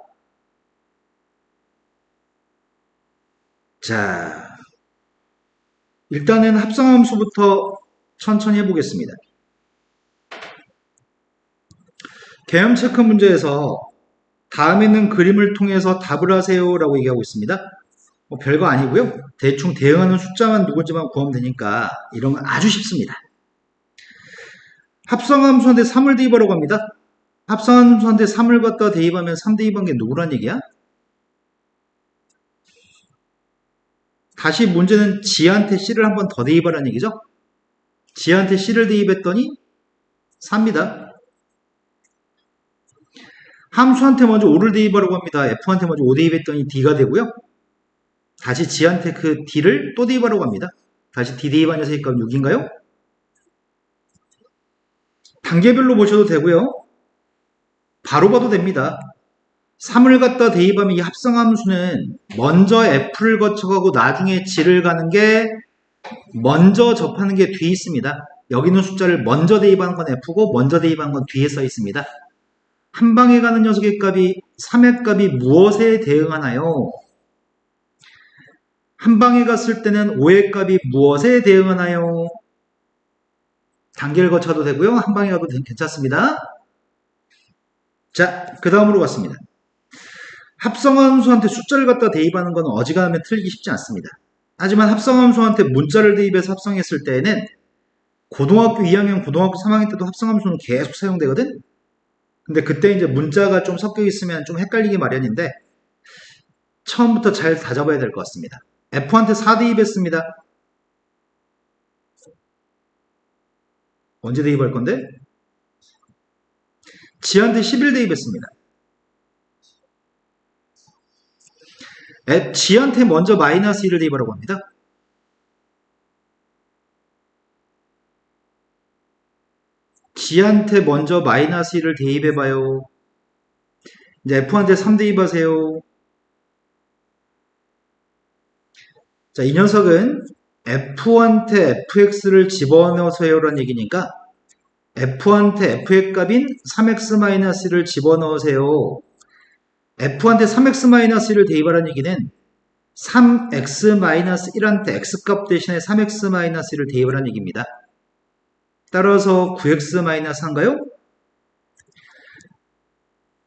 자, 일단은 합성함수부터 천천히 해보겠습니다. 개념 체크 문제에서 다음에 있는 그림을 통해서 답을 하세요 라고 얘기하고 있습니다. 별거 아니고요. 대충 대응하는 숫자만 누군지만 구하면 되니까 이런 건 아주 쉽습니다. 합성함수한테 3을 대입하라고 합니다. 합성함수한테 3을 갖다 대입하면 3 대입한 게 누구란 얘기야? 다시 문제는 G한테 C를 한 번 더 대입하라는 얘기죠. G한테 C를 대입했더니 4입니다. 함수한테 먼저 5를 대입하라고 합니다. F한테 먼저 5 대입했더니 D가 되고요. 다시 G한테 그 D를 또 대입하라고 합니다. 다시 D 대입한 녀석의 값 6인가요? 단계별로 보셔도 되고요. 바로 봐도 됩니다. 3을 갖다 대입하면 이 합성함수는 먼저 F를 거쳐가고 나중에 G를 가는 게 먼저 접하는 게 뒤에 있습니다. 여기 있는 숫자를 먼저 대입하는 건 F고 먼저 대입하는 건 뒤에 써 있습니다. 한 방에 가는 녀석의 값이 3의 값이 무엇에 대응하나요? 한 방에 갔을 때는 5의 값이 무엇에 대응하나요? 단계를 거쳐도 되고요. 한 방에 가도 괜찮습니다. 자, 그 다음으로 갔습니다. 합성함수한테 숫자를 갖다 대입하는 건 어지간하면 틀리기 쉽지 않습니다. 하지만 합성함수한테 문자를 대입해서 합성했을 때에는 고등학교 2학년, 고등학교 3학년 때도 합성함수는 계속 사용되거든? 근데 그때 이제 문자가 좀 섞여 있으면 좀 헷갈리기 마련인데 처음부터 잘 다잡아야 될 것 같습니다. F한테 4 대입했습니다. 언제 대입할 건데? G한테 11 대입했습니다. G한테 먼저 마이너스 1을 대입하라고 합니다. G한테 먼저 마이너스 1을 대입해봐요. 이제 F한테 3 대입하세요. 자, 이 녀석은 F한테 fx를 집어넣으세요라는 얘기니까 F한테 f의 값인 3x-1을 집어넣으세요. F한테 3x-1을 대입하라는 얘기는 3x-1한테 x값 대신에 3x-1을 대입하라는 얘기입니다. 따라서 9x-1인가요?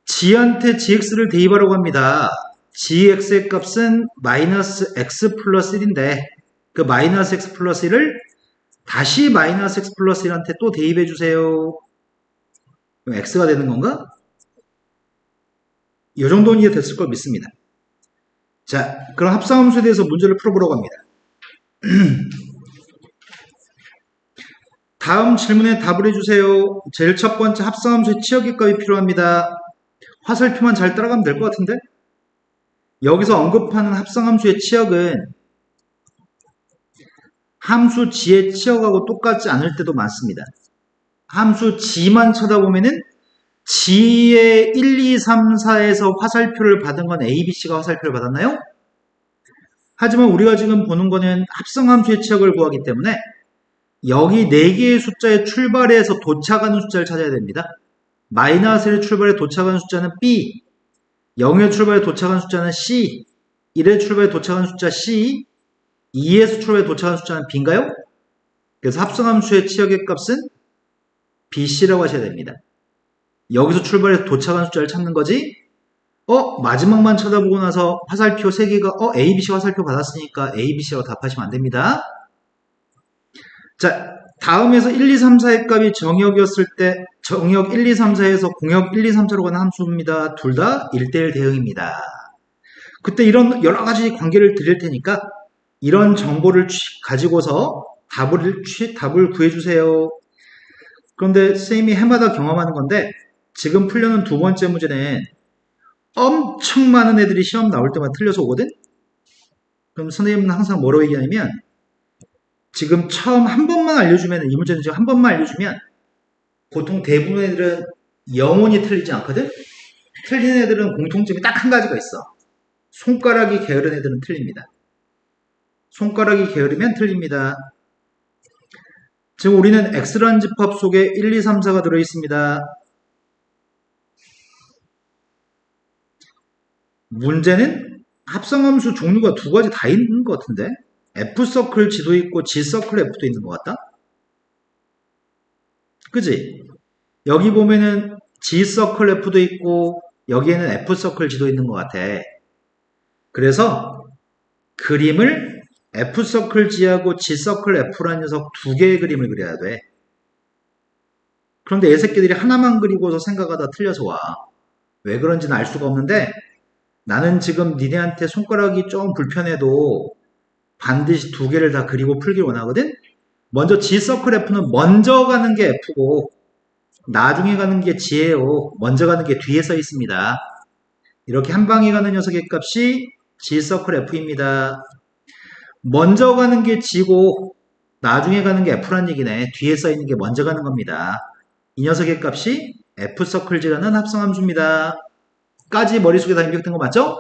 g한테 gx를 대입하라고 합니다. gx의 값은 마이너스 x 플러스 1인데 그 마이너스 x 플러스 1을 다시 마이너스 x 플러스 1한테 또 대입해 주세요. 그럼 x가 되는 건가? 이 정도는 이해됐을 걸 믿습니다. 자, 그럼 합성함수에 대해서 문제를 풀어보려고 합니다. 다음 질문에 답을 해주세요. 제일 첫 번째 합성함수의 치역의 값이 필요합니다. 화살표만 잘 따라가면 될 것 같은데? 여기서 언급하는 합성함수의 치역은 함수 g의 치역하고 똑같지 않을 때도 많습니다. 함수 g만 쳐다보면은 g의 1, 2, 3, 4에서 화살표를 받은 건 a, b, c가 화살표를 받았나요? 하지만 우리가 지금 보는 거는 합성함수의 치역을 구하기 때문에 여기 4개의 숫자의 출발에서 도착하는 숫자를 찾아야 됩니다. 마이너스 1의 출발에 도착하는 숫자는 b, 0의 출발에 도착하는 숫자는 c, 1의 출발에 도착하는 숫자 c, 2에서 출발에 도착하는 숫자는 b인가요? 그래서 합성함수의 치역의 값은 bc라고 하셔야 됩니다. 여기서 출발해서 도착하는 숫자를 찾는 거지 마지막만 쳐다보고 나서 화살표 3개가 A, B, C 화살표 받았으니까 A, B, C라고 답하시면 안됩니다. 자, 다음에서 1, 2, 3, 4의 값이 정역이었을 때 정역 1, 2, 3, 4에서 공역 1, 2, 3, 4로 가는 함수입니다. 둘 다 1대1 대응입니다. 그때 이런 여러가지 관계를 드릴 테니까 이런 정보를 가지고서 답을 구해주세요. 그런데 쌤이 해마다 경험하는 건데 지금 풀려는 두 번째 문제는 엄청 많은 애들이 시험 나올 때마다 틀려서 오거든? 그럼 선생님은 항상 뭐라고 얘기하냐면 지금 처음 한 번만 알려주면 이 문제는 지금 한 번만 알려주면 보통 대부분 애들은 영원히 틀리지 않거든? 틀리는 애들은 공통점이 딱 한 가지가 있어. 손가락이 게으른 애들은 틀립니다. 손가락이 게으르면 틀립니다. 지금 우리는 X라는 집합 속에 1, 2, 3, 4가 들어있습니다. 문제는 합성함수 종류가 두 가지 다 있는 것 같은데 F서클 G도 있고 G서클 F도 있는 것 같다? 그지? 여기 보면은 G서클 F도 있고 여기에는 F서클 G도 있는 것 같아. 그래서 그림을 F서클 G하고 G서클 F라는 녀석 두 개의 그림을 그려야 돼. 그런데 이 새끼들이 하나만 그리고서 생각하다 틀려서 와. 왜 그런지는 알 수가 없는데 나는 지금 니네한테 손가락이 좀 불편해도 반드시 두 개를 다 그리고 풀길 원하거든? 먼저 G서클 F는 먼저 가는 게 F고 나중에 가는 게 G예요. 먼저 가는 게 뒤에 써 있습니다. 이렇게 한 방에 가는 녀석의 값이 G서클 F입니다. 먼저 가는 게 G고 나중에 가는 게 F란 얘기네. 뒤에 써 있는 게 먼저 가는 겁니다. 이 녀석의 값이 F서클 G라는 합성함수입니다. 까지 머릿속에 다 입력된 거 맞죠?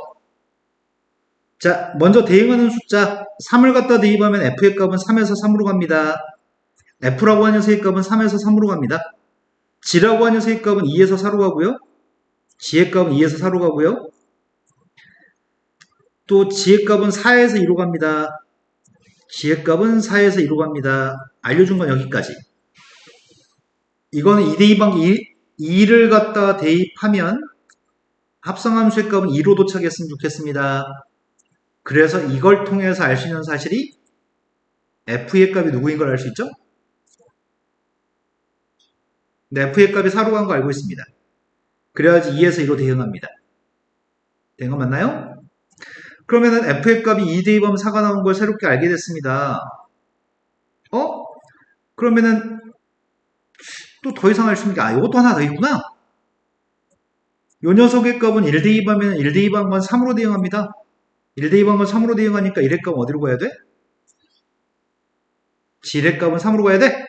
자, 먼저 대응하는 숫자 3을 갖다 대입하면 F의 값은 3에서 3으로 갑니다. F라고 하는 녀석의 값은 3에서 3으로 갑니다. G라고 하는 녀석의 값은 2에서 4로 가고요. G의 값은 2에서 4로 가고요. 또 G의 값은 4에서 2로 갑니다. G의 값은 4에서 2로 갑니다. 알려준 건 여기까지. 이거는 2 대입한 게 2를 갖다 대입하면 합성함수의 값은 2로 도착했으면 좋겠습니다. 그래서 이걸 통해서 알 수 있는 사실이 f의 값이 누구인 걸 알 수 있죠? 네, f의 값이 4로 간 거 알고 있습니다. 그래야지 2에서 2로 대응합니다. 된 거 맞나요? 그러면은 f의 값이 2 대입하면 4가 나온 걸 새롭게 알게 됐습니다. 그러면은 또 더 이상 알 수 있는 게, 이것도 하나 더 있구나. 요 녀석의 값은 1 대입하면 1 대입한 건 3으로 대응합니다. 1 대입한 건 3으로 대응하니까 1의 값은 어디로 가야 돼? 질의 값은 3으로 가야 돼?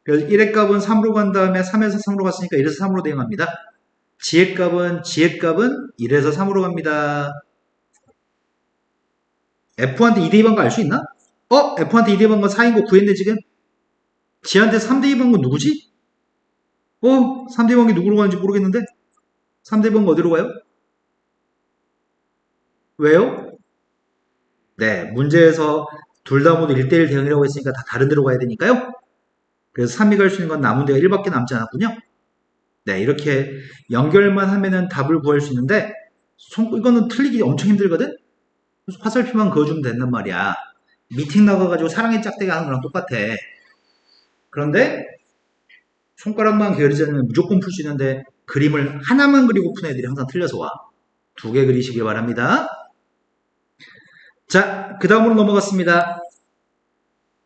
그래서 1의 값은 3으로 간 다음에 3에서 3으로 갔으니까 1에서 3으로 대응합니다. 지의 값은 1에서 3으로 갑니다. F한테 2 대입한 거 알 수 있나? F한테 2 대입한 건 4인 거 구했네 지금? 지한테 3 대입한 건 누구지? 3 대입한 게 누구로 가는지 모르겠는데? 3 대입한 거 어디로 가요? 왜요? 네, 문제에서 둘 다 모두 1대1 대응이라고 했으니까 다 다른 데로 가야 되니까요. 그래서 3이 갈 수 있는 건 남은 데가 1밖에 남지 않았군요. 네, 이렇게 연결만 하면은 답을 구할 수 있는데 이거는 틀리기 엄청 힘들거든? 화살표만 그어주면 된단 말이야. 미팅 나가가지고 사랑의 짝대기 하는 거랑 똑같아. 그런데 손가락만 게으르지 않으면 무조건 풀 수 있는데 그림을 하나만 그리고 푸는 애들이 항상 틀려서 와. 2개 그리시길 바랍니다. 자, 그 다음으로 넘어갔습니다.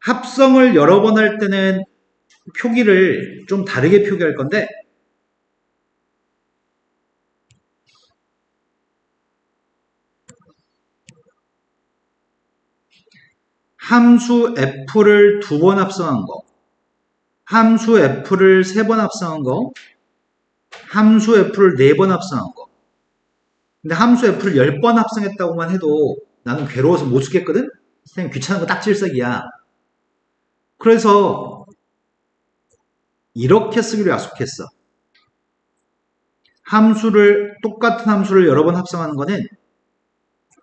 합성을 여러 번 할 때는 표기를 좀 다르게 표기할 건데 함수 f를 2번 합성한 거, 함수 f를 3번 합성한 거, 함수 f를 4번 합성한 거. 근데 함수 f를 10번 합성했다고만 해도 나는 괴로워서 못 쓰겠거든? 선생님 귀찮은 거 딱 질색이야. 그래서 이렇게 쓰기로 약속했어. 똑같은 함수를 여러 번 합성하는 거는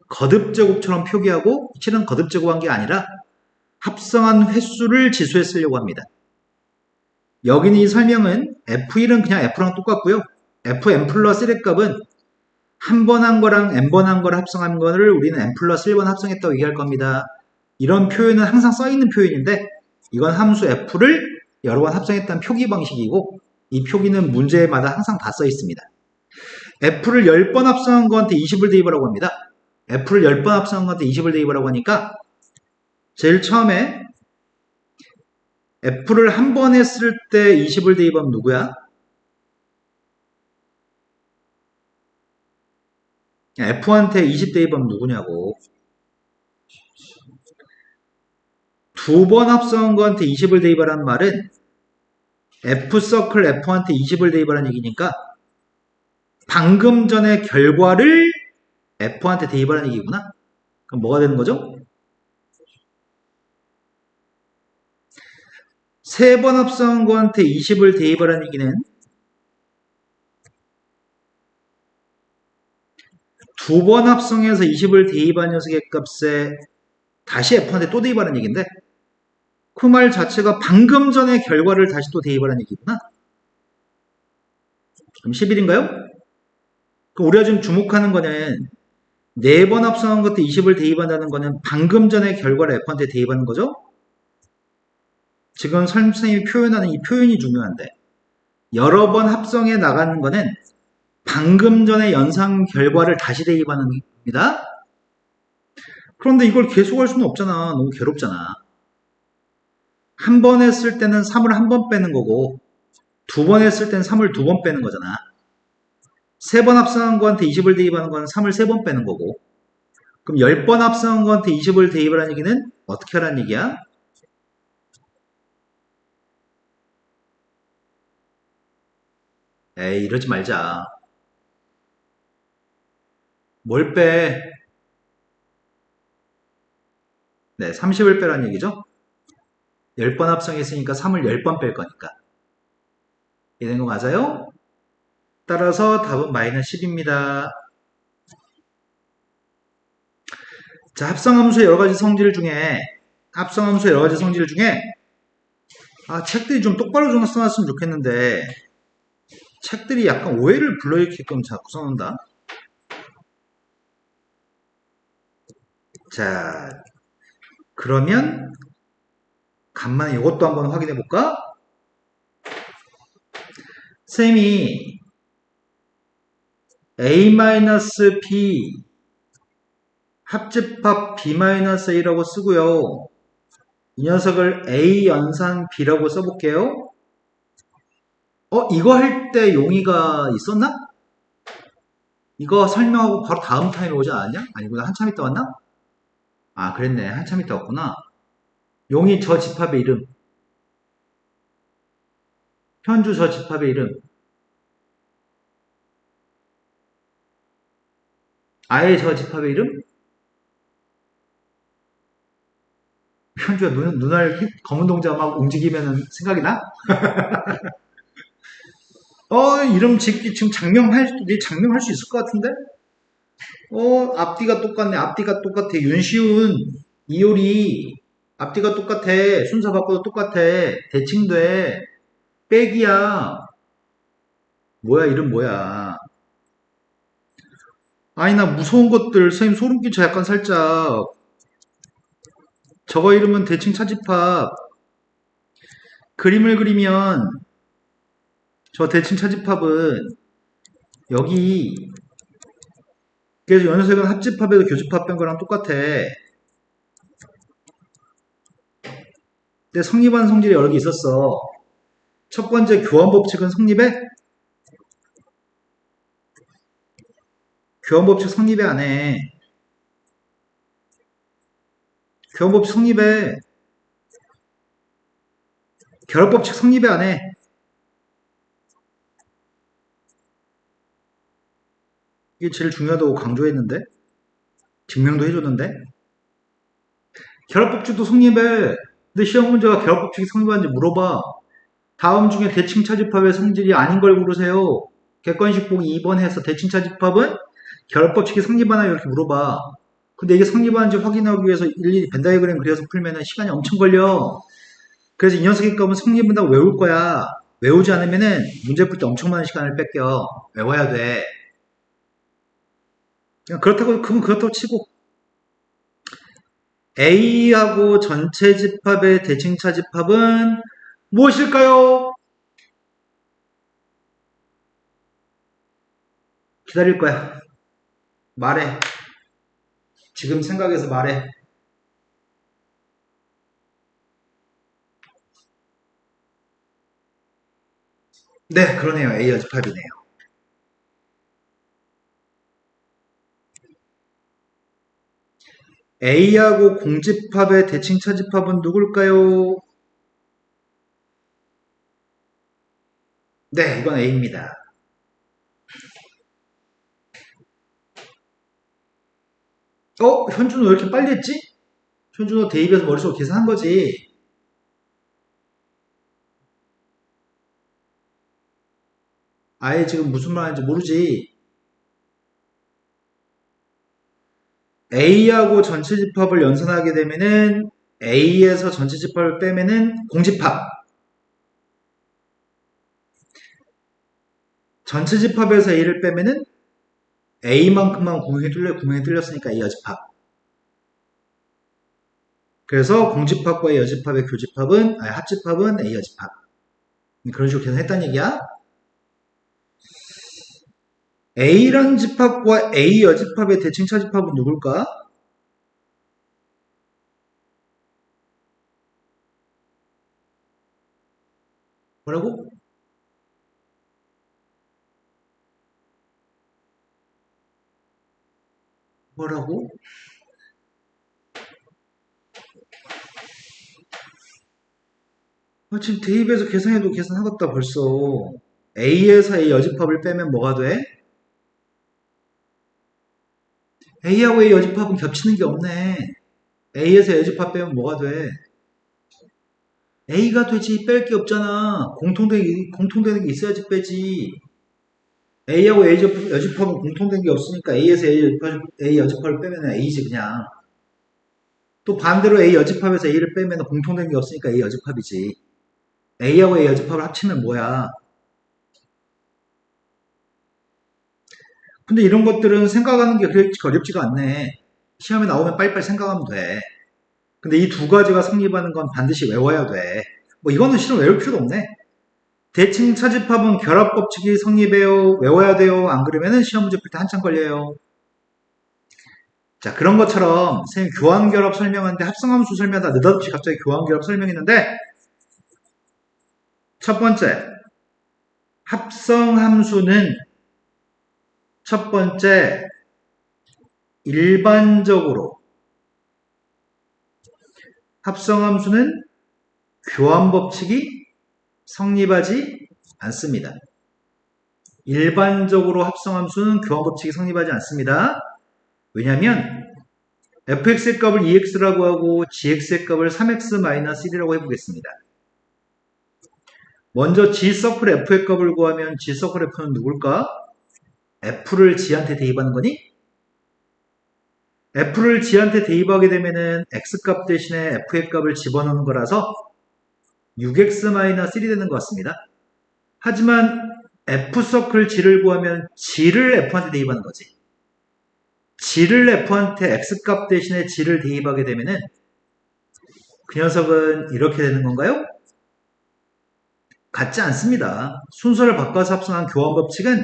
거듭제곱처럼 표기하고, 실은 거듭제곱한 게 아니라 합성한 횟수를 지수에 쓰려고 합니다. 여기는 이 설명은 F1은 그냥 F랑 똑같고요. Fn 플러스 1의 값은 한 번 한 거랑 n번 한 거를 합성한 거를 우리는 n 플러스 1번 합성했다고 얘기할 겁니다. 이런 표현은 항상 써있는 표현인데 이건 함수 F를 여러 번 합성했다는 표기 방식이고 이 표기는 문제마다 항상 다 써있습니다. F를 10번 합성한 거한테 20을 대입하라고 합니다. F를 10번 합성한 거한테 20을 대입하라고 하니까 제일 처음에 F를 한 번 했을 때 20을 대입하면 누구야? F한테 20 대입하면 누구냐고. 2번 합성한 거한테 20을 대입하라는 말은 F서클 F한테 20을 대입하라는 얘기니까 방금 전에 결과를 F한테 대입하라는 얘기구나. 그럼 뭐가 되는 거죠? 3번 합성한 거한테 20을 대입하라는 얘기는 2번 합성해서 20을 대입한 녀석의 값에 다시 F한테 또 대입하라는 얘기인데 그 말 자체가 방금 전에 결과를 다시 또 대입하라는 얘기구나. 그럼 11인가요? 그럼 우리가 지금 주목하는 거는 4번 합성한 것도 20을 대입한다는 거는 방금 전에 결과를 F한테 대입하는 거죠? 지금 선생님이 표현하는 이 표현이 중요한데 여러 번 합성해 나가는 거는 방금 전에 연상 결과를 다시 대입하는 겁니다. 그런데 이걸 계속 할 수는 없잖아. 너무 괴롭잖아. 한 번 했을 때는 3을 한 번 빼는 거고 2번 했을 때는 3을 2번 빼는 거잖아. 3번 합성한 거한테 20을 대입하는 건 3을 3번 빼는 거고 그럼 10번 합성한 거한테 20을 대입하라는 얘기는 어떻게 하라는 얘기야? 에이 이러지 말자. 뭘 빼? 네, 30을 빼라는 얘기죠? 10번 합성했으니까 3을 10번 뺄 거니까. 이해된 거 맞아요? 따라서 답은 마이너스 10입니다. 자, 합성함수의 여러 가지 성질 중에 책들이 좀 똑바로 좀 써놨으면 좋겠는데 책들이 약간 오해를 불러일으키게끔 자꾸 써놓는다. 자, 그러면 간만에 이것도 한번 확인해 볼까? 쌤이 A-B 합집합 B-A라고 쓰고요. 이 녀석을 A 연산 B라고 써볼게요. 이거 할 때 용의가 있었나? 이거 설명하고 바로 다음 타임에 오지 않았냐? 아니구나. 한참 있다 왔나? 아, 그랬네. 한참 있다 왔구나. 용의 저 집합의 이름. 현주 저 집합의 이름. 아예 저 집합의 이름? 현주야, 눈알 검은 동자 막 움직이면 생각이 나? 이름 짓기 지금 장명할 수 있을 것 같은데? 앞뒤가 똑같네. 앞뒤가 똑같아. 윤시훈, 이효리, 앞뒤가 똑같아. 순서 바꿔도 똑같아. 대칭돼. 백이야. 뭐야, 이름 뭐야. 아니, 나 무서운 것들, 선생님 소름 끼쳐 약간 살짝. 저거 이름은 대칭 차집합. 그림을 그리면, 저 대칭 차집합은, 여기, 그래서 연속은 합집합에도 교집합 뺀 거랑 똑같아. 근데 성립한 성질이 여러 개 있었어. 첫 번째 교환 법칙은 성립해? 교환 법칙 성립해 안 해? 교환 법칙 성립해. 결합 법칙 성립해 안 해? 이게 제일 중요하다고 강조했는데? 증명도 해줬는데? 결합 법칙도 성립해. 근데 시험 문제가 결합 법칙이 성립하는지 물어봐. 다음 중에 대칭 차집합의 성질이 아닌 걸 고르세요. 객관식 보기 2번 해서 대칭 차집합은 결합 법칙이 성립하나요? 이렇게 물어봐. 근데 이게 성립하는지 확인하기 위해서 일일이 벤 다이어그램 그려서 풀면 시간이 엄청 걸려. 그래서 이 녀석의 값은 성립한다고 외울 거야. 외우지 않으면은 문제 풀 때 엄청 많은 시간을 뺏겨. 외워야 돼. 그럼 그렇다고 치고 A하고 전체 집합의 대칭차 집합은 무엇일까요? 기다릴 거야. 말해. 지금 생각해서 말해. 네, 그러네요. A와 집합이네요. A하고 공집합의 대칭차 집합은 누굴까요? 네, 이건 A입니다. 현준호 왜 이렇게 빨리 했지? 현준호 대입해서 머릿속으로 계산한 거지. 아예 지금 무슨 말 하는지 모르지. A하고 전체 집합을 연산하게 되면은 A에서 전체 집합을 빼면은 공집합. 전체 집합에서 A를 빼면은 A만큼만 구멍이 뚫렸으니까 A 여집합. 그래서 공집합과 A 여집합의 교집합은, 합집합은 A 여집합. 그런 식으로 계산했다는 얘기야. A란 집합과 A 여집합의 대칭차 집합은 누굴까? 뭐라고? 뭐라고? 지금 대입해서 계산해도 계산하겠다 벌써. A에서 A 여집합을 빼면 뭐가 돼? A하고 A 여집합은 겹치는 게 없네. A에서 A 여집합 빼면 뭐가 돼? A가 되지. 뺄 게 없잖아. 공통되는 게 있어야지 빼지. A하고 A 여집합은 공통된 게 없으니까 A에서 A 여집합을 빼면 A지 그냥. 또 반대로 A 여집합에서 A를 빼면 공통된 게 없으니까 A 여집합이지. A하고 A 여집합을 합치면 뭐야? 근데 이런 것들은 생각하는 게 그렇게 어렵지가 않네. 시험에 나오면 빨리빨리 생각하면 돼. 근데 이 두 가지가 성립하는 건 반드시 외워야 돼. 뭐 이거는 실은 외울 필요도 없네. 대칭 차집합은 결합 법칙이 성립해요. 외워야 돼요. 안 그러면은 시험 문제 풀 때 한참 걸려요. 자, 그런 것처럼 선생님 교환결합 설명하는데 합성함수 설명하다 느닷없이 갑자기 교환결합 설명했는데 첫 번째, 합성함수는 첫 번째 일반적으로 합성함수는 교환법칙이 성립하지 않습니다. 일반적으로 합성함수는 교환법칙이 성립하지 않습니다. 왜냐하면 fx의 값을 2x라고 하고 gx의 값을 3x-1이라고 해보겠습니다. 먼저 g서클 f의 값을 구하면 g서클 f는 누굴까? f를 g한테 대입하는 거니? f를 g한테 대입하게 되면은 x값 대신에 f의 값을 집어넣는 거라서 6x-1이 되는 것 같습니다. 하지만 f서클 g를 구하면 g를 f한테 대입하는 거지. g를 f한테 x값 대신에 g를 대입하게 되면은 그 녀석은 이렇게 되는 건가요? 같지 않습니다. 순서를 바꿔서 합성한 교환법칙은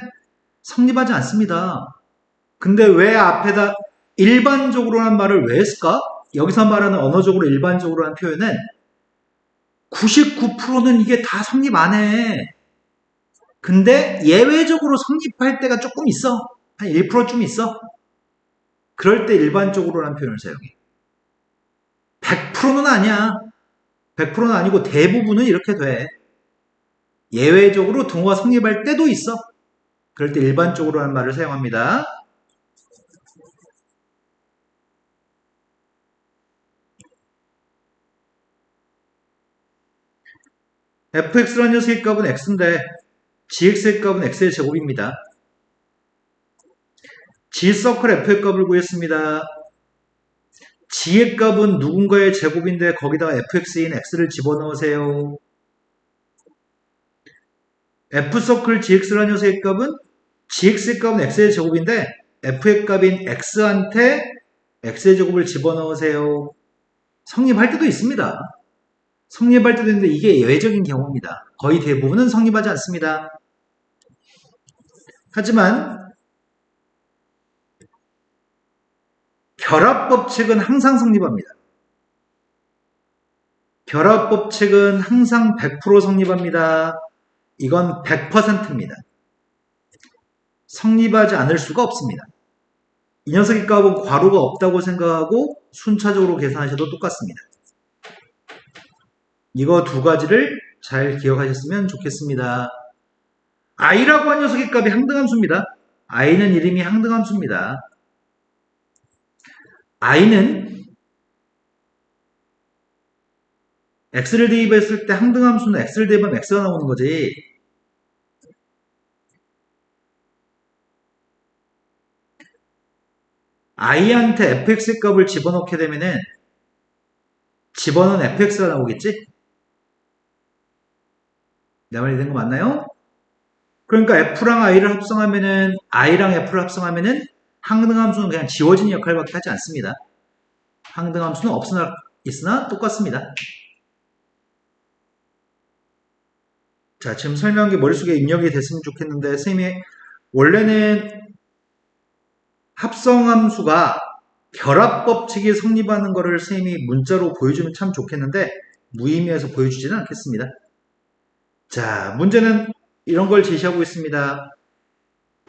성립하지 않습니다. 근데 왜 앞에다 일반적으로라는 말을 왜 했을까? 여기서 말하는 언어적으로 일반적으로라는 표현은 99%는 이게 다 성립 안 해. 근데 예외적으로 성립할 때가 조금 있어. 한 1%쯤 있어. 그럴 때 일반적으로라는 표현을 사용해. 100%는 아니야. 100%는 아니고 대부분은 이렇게 돼. 예외적으로 동어가 성립할 때도 있어. 그럴 때 일반적으로라는 말을 사용합니다. fx라는 녀석의 값은 x인데 gx의 값은 x의 제곱입니다. g서클 f의 값을 구했습니다. g의 값은 누군가의 제곱인데 거기다가 fx인 x를 집어넣으세요. f서클 gx라는 녀석의 값은 gx의 값은 x의 제곱인데 f의 값인 x한테 x의 제곱을 집어넣으세요. 성립할 때도 있습니다. 성립할 때도 있는데 이게 예외적인 경우입니다. 거의 대부분은 성립하지 않습니다. 하지만 결합법칙은 항상 성립합니다. 결합법칙은 항상 100% 성립합니다. 이건 100%입니다. 성립하지 않을 수가 없습니다. 이 녀석의 값은 괄호가 없다고 생각하고 순차적으로 계산하셔도 똑같습니다. 이거 두 가지를 잘 기억하셨으면 좋겠습니다. i라고 한 녀석의 값이 항등함수입니다. i는 이름이 항등함수입니다. i는 x를 대입했을 때 항등함수는 x를 대입하면 x가 나오는 거지. i한테 fx의 값을 집어넣게 되면은 집어넣은 fx가 나오겠지? 내 말이 된 거 맞나요? 그러니까 f랑 i를 합성하면은 i랑 f를 합성하면은 항등함수는 그냥 지워진 역할밖에 하지 않습니다. 항등함수는 없으나 있으나 똑같습니다. 자, 지금 설명한 게 머릿속에 입력이 됐으면 좋겠는데 선생님이 원래는 합성함수가 결합법칙이 성립하는 것을 선생님이 문자로 보여주면 참 좋겠는데 무의미해서 보여주지는 않겠습니다. 자, 문제는 이런 걸 제시하고 있습니다.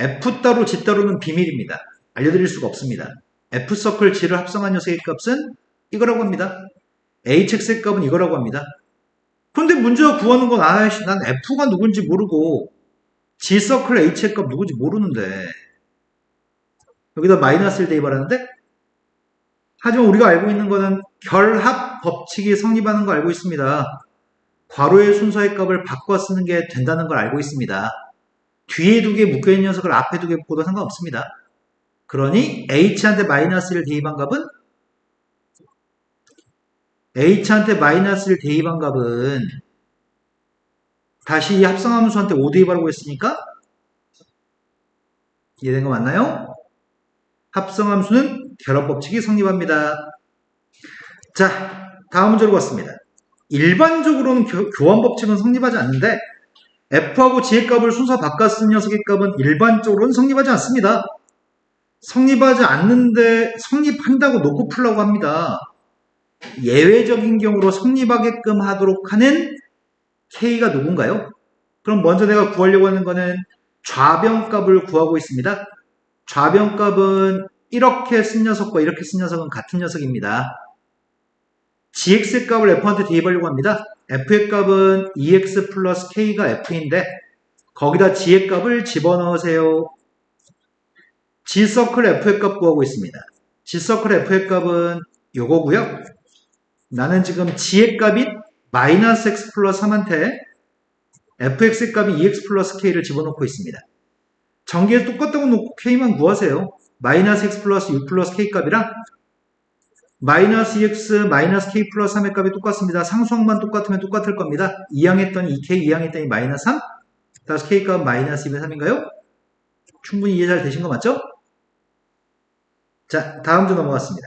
F 따로 G 따로는 비밀입니다. 알려드릴 수가 없습니다. F서클 G를 합성한 녀석의 값은 이거라고 합니다. HX의 값은 이거라고 합니다. 그런데 문제가 구하는 건 아이씨 난 F가 누군지 모르고 G서클 H의 값 누군지 모르는데 여기다 마이너스를 대입하라는데 하지만 우리가 알고 있는 거는 결합 법칙이 성립하는 거 알고 있습니다. 괄호의 순서의 값을 바꿔 쓰는 게 된다는 걸 알고 있습니다. 뒤에 두 개 묶여있는 녀석을 앞에 두 개 묶어도 상관없습니다. 그러니 h한테 마이너스를 대입한 값은 h한테 마이너스를 대입한 값은 다시 이 합성함수한테 5 대입하라고 했으니까 이해된 거 맞나요? 합성함수는 결합 법칙이 성립합니다. 자, 다음 문제로 갔습니다. 일반적으로는 교환 법칙은 성립하지 않는데 f하고 g의 값을 순서 바꿔 쓴 녀석의 값은 일반적으로는 성립하지 않습니다. 성립하지 않는데 성립한다고 놓고 풀라고 합니다. 예외적인 경우로 성립하게끔 하도록 하는 k가 누군가요? 그럼 먼저 내가 구하려고 하는 거는 좌변값을 구하고 있습니다. 좌변값은 이렇게 쓴 녀석과 이렇게 쓴 녀석은 같은 녀석입니다. gx의 값을 f한테 대입하려고 합니다. f의 값은 ex 플러스 k가 f인데 거기다 g의 값을 집어넣으세요. g서클 f의 값 구하고 있습니다. g서클 f의 값은 요거고요. 나는 지금 g의 값인 마이너스 x 플러스 3한테 fx의 값인 ex 플러스 k를 집어넣고 있습니다. 전개에 똑같다고 놓고 k만 구하세요. 마이너스 x 플러스 6 플러스 k 값이랑 마이너스 2x 마이너스 k 플러스 3의 값이 똑같습니다. 상수항만 똑같으면 똑같을 겁니다. 2항 했더니 2k, 2항 했더니 마이너스 3, 따라서 k 값 마이너스 2분의 3인가요? 충분히 이해 잘 되신 거 맞죠? 자, 다음 주 넘어갔습니다.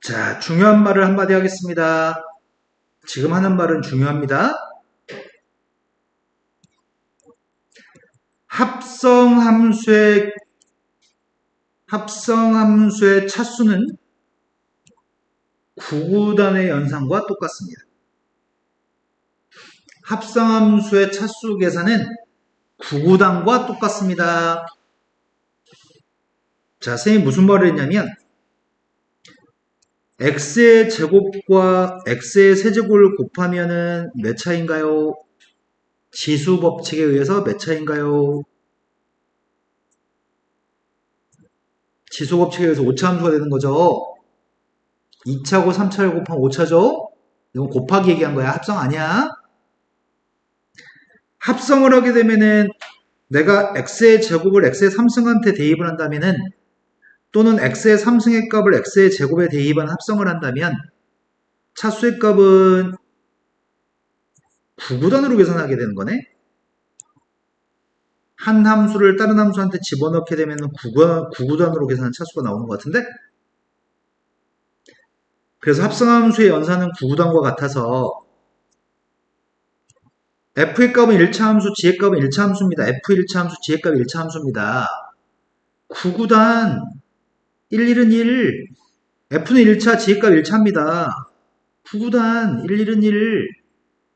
자, 중요한 말을 한마디 하겠습니다. 지금 하는 말은 중요합니다. 합성함수의 차수는 구구단의 연산과 똑같습니다. 합성함수의 차수 계산은 구구단과 똑같습니다. 자, 선생님이 무슨 말을 했냐면 x의 제곱과 x의 세제곱을 곱하면은 몇 차인가요? 지수 법칙에 의해서 몇 차인가요? 지수 법칙에 의해서 5차 함수가 되는 거죠. 2차고 3차를 곱하면 5차죠? 이건 곱하기 얘기한 거야. 합성 아니야. 합성을 하게 되면은 내가 x의 제곱을 x의 3승한테 대입을 한다면은 또는 x의 3승의 값을 x의 제곱에 대입한 합성을 한다면 차수의 값은 구구단으로 계산하게 되는 거네. 한 함수를 다른 함수한테 집어넣게 되면 구구단으로 계산한 차수가 나오는 것 같은데, 그래서 합성함수의 연산은 구구단과 같아서 f의 값은 1차 함수, g의 값은 1차 함수입니다. f 1차 함수, g의 값이 1차 함수입니다. 구구단 1, 1은 1, f는 1차, g의 값 1차입니다. 구구단 1, 1은 1,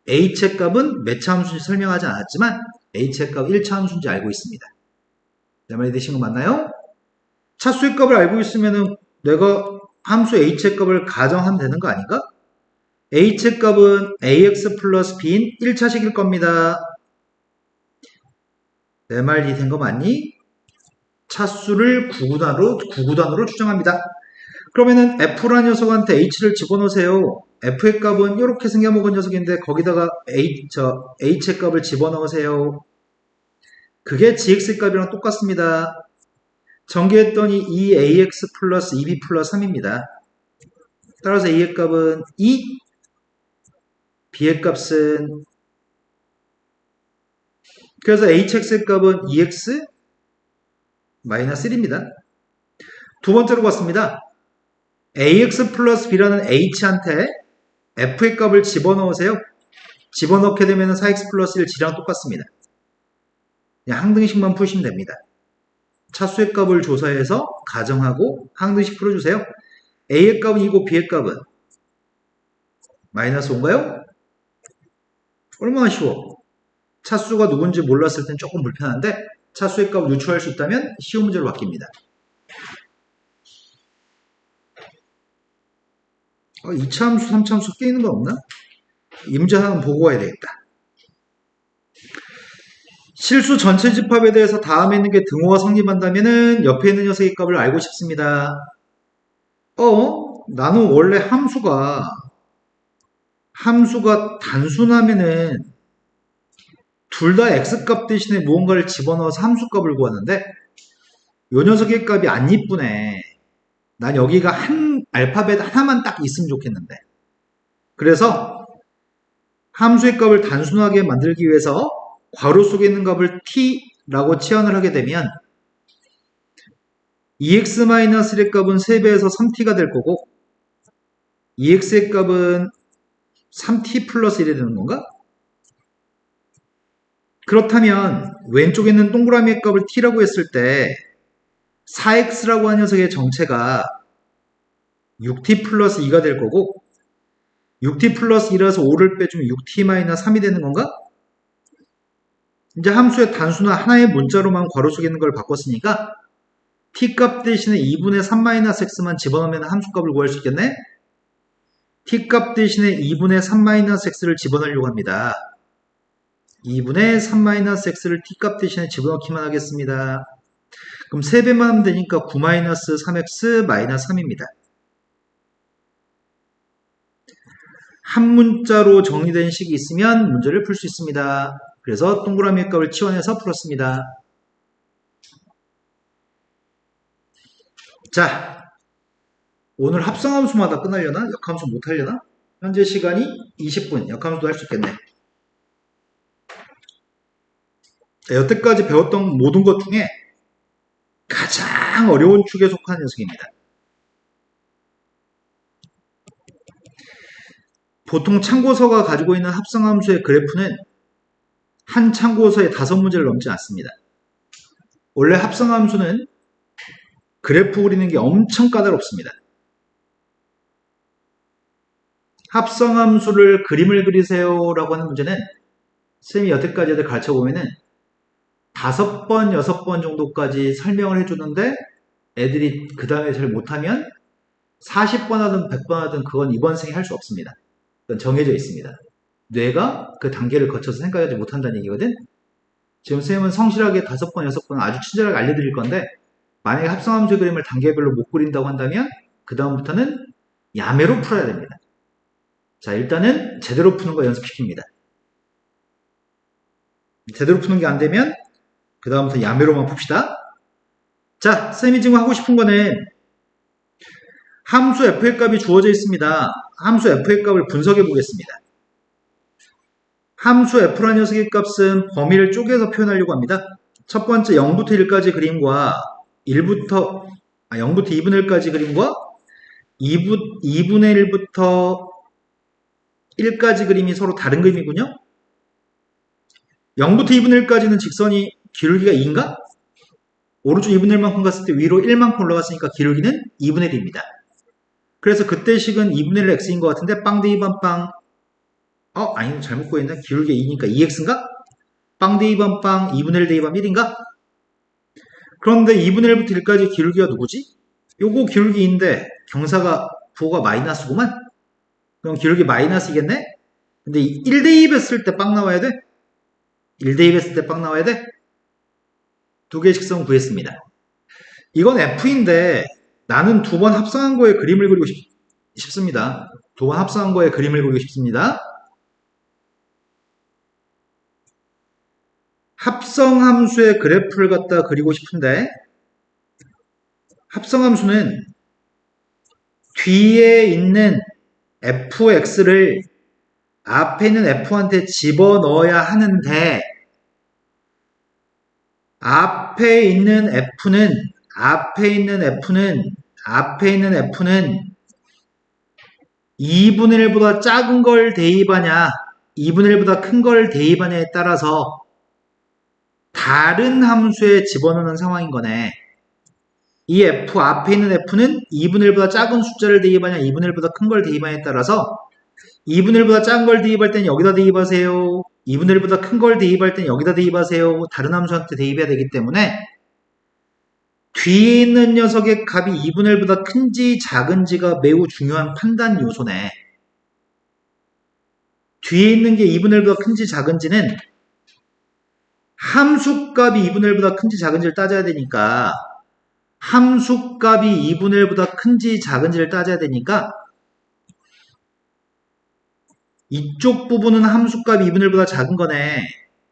h의 값은 몇 차 함수인지 설명하지 않았지만 h의 값 1차 함수인지 알고 있습니다. 내 말이 되신 거 맞나요? 차수의 값을 알고 있으면 내가 함수 h의 값을 가정하면 되는 거 아닌가? h의 값은 ax 플러스 b인 1차식일 겁니다. 내 말이 된 거 맞니? 차수를 구구단으로 추정합니다. 그러면은 f라는 녀석한테 h를 집어넣으세요. f의 값은 이렇게 생겨먹은 녀석인데 거기다가 h의 값을 집어넣으세요. 그게 gx의 값이랑 똑같습니다. 전개했더니 2ax 플러스 2b 플러스 3입니다. 따라서 a의 값은 2, b의 값은 그래서 hx의 값은 2x 마이너스 1입니다. 두 번째로 봤습니다. ax 플러스 b라는 h한테 f의 값을 집어넣으세요. 집어넣게 되면 4x 플러스 1 g랑 똑같습니다. 그냥 항등식만 푸시면 됩니다. 차수의 값을 조사해서 가정하고 항등식 풀어주세요. a의 값은 2고 b의 값은 마이너스 5인가요? 얼마나 쉬워. 차수가 누군지 몰랐을 땐 조금 불편한데 차수의 값을 유추할 수 있다면 쉬운 문제로 바뀝니다. 2차 함수, 3차 함수 깨있는 거 없나? 이 문제 하나 보고 가야 되겠다. 실수 전체 집합에 대해서 다음에 있는 게 등호가 성립한다면은 옆에 있는 녀석의 값을 알고 싶습니다. 나는 원래 함수가 단순하면은 둘 다 x값 대신에 무언가를 집어넣어서 함수값을 구하는데 요 녀석의 값이 안 이쁘네. 난 여기가 한 알파벳 하나만 딱 있으면 좋겠는데. 그래서 함수의 값을 단순하게 만들기 위해서 괄호 속에 있는 값을 t라고 치환을 하게 되면 EX-1의 값은 3배에서 3t가 될 거고 EX의 값은 3t 플러스 1이 되는 건가? 그렇다면 왼쪽에 있는 동그라미의 값을 t라고 했을 때 4x라고 하는 녀석의 정체가 6t 플러스 2가 될 거고 6t 플러스 2라서 5를 빼주면 6t-3이 되는 건가? 이제 함수의 단수나 하나의 문자로만 괄호 속에 있는 걸 바꿨으니까 t값 대신에 2분의 3-x만 집어넣으면 함수값을 구할 수 있겠네? t값 대신에 2분의 3-x를 집어넣으려고 합니다. 2분의 3-x를 t값 대신에 집어넣기만 하겠습니다. 그럼 3배만 하면 되니까 9-3x-3입니다. 한 문자로 정리된 식이 있으면 문제를 풀 수 있습니다. 그래서 동그라미 값을 치환해서 풀었습니다. 자, 오늘 합성함수마다 끝나려나? 역함수 못하려나? 현재 시간이 20분, 역함수도 할 수 있겠네. 자, 여태까지 배웠던 모든 것 중에 가장 어려운 축에 속한 녀석입니다. 보통 참고서가 가지고 있는 합성함수의 그래프는 한 참고서에 5문제를 넘지 않습니다. 원래 합성함수는 그래프 그리는 게 엄청 까다롭습니다. 합성함수를 그림을 그리세요 라고 하는 문제는 쌤이 여태까지 애들 가르쳐 보면은 5번, 6번 정도까지 설명을 해주는데 애들이 그 다음에 잘 못하면 40번 하든 100번 하든 그건 이번 생에 할 수 없습니다. 그건 정해져 있습니다. 뇌가 그 단계를 거쳐서 생각하지 못한다는 얘기거든. 지금 쌤은 성실하게 5번, 6번 아주 친절하게 알려드릴 건데 만약에 합성함수 그림을 단계별로 못 그린다고 한다면 그 다음부터는 야매로 풀어야 됩니다. 자, 일단은 제대로 푸는 거 연습시킵니다. 제대로 푸는 게 안 되면 그 다음부터 야매로만 풉시다. 자, 쌤이 지금 하고 싶은 거는 함수 f의 값이 주어져 있습니다. 함수 f의 값을 분석해 보겠습니다. 함수 f라는 녀석의 값은 범위를 쪼개서 표현하려고 합니다. 첫 번째 0부터 1까지 그림과 0부터 2분의 1까지 그림과 2분의 1부터 1까지 그림이 서로 다른 그림이군요. 0부터 2분의 1까지는 직선이 기울기가 2인가? 오른쪽 2분의 1만큼 갔을 때 위로 1만큼 올라갔으니까 기울기는 2분의 1입니다. 그래서 그때 식은 2분의 1 x인 것 같은데 빵 대입한 빵 아니 잘못 구했네. 기울기 2니까 2x인가? 빵 대입한 빵 2분의 1 대입한 1인가? 그런데 2분의 1부터 1까지 기울기가 누구지? 요거 기울기 2인데 경사가 부호가 마이너스구만? 그럼 기울기 마이너스이겠네? 근데 1 대입했을 때 빵 나와야 돼? 1 대입했을 때 빵 나와야 돼? 두 개의 직선 구했습니다. 이건 f인데 나는 2번 합성한 거에 그림을 그리고 싶습니다. 2번 합성한 거에 그림을 그리고 싶습니다. 합성함수의 그래프를 갖다 그리고 싶은데 합성함수는 뒤에 있는 fx를 앞에 있는 f한테 집어넣어야 하는데 앞에 있는 f는 2분의 1보다 작은 걸 대입하냐 2분의 1보다 큰 걸 대입하냐에 따라서 다른 함수에 집어넣는 상황인 거네. 이 f 앞에 있는 f는 2분의 1보다 작은 숫자를 대입하냐 2분의 1보다 큰 걸 대입하냐에 따라서 2분의 1보다 작은 걸 대입할 때는 여기다 대입하세요. 2분의 1보다 큰 걸 대입할 때는 여기다 대입하세요. 다른 함수한테 대입해야 되기 때문에 뒤에 있는 녀석의 값이 2분의 1보다 큰지 작은지가 매우 중요한 판단 요소네. 뒤에 있는 게 2분의 1보다 큰지 작은지는 함수값이 2분의 1보다 큰지 작은지를 따져야 되니까 함수값이 2분의 1보다 큰지 작은지를 따져야 되니까 이쪽 부분은 함수값이 2분의 1보다 작은 거네.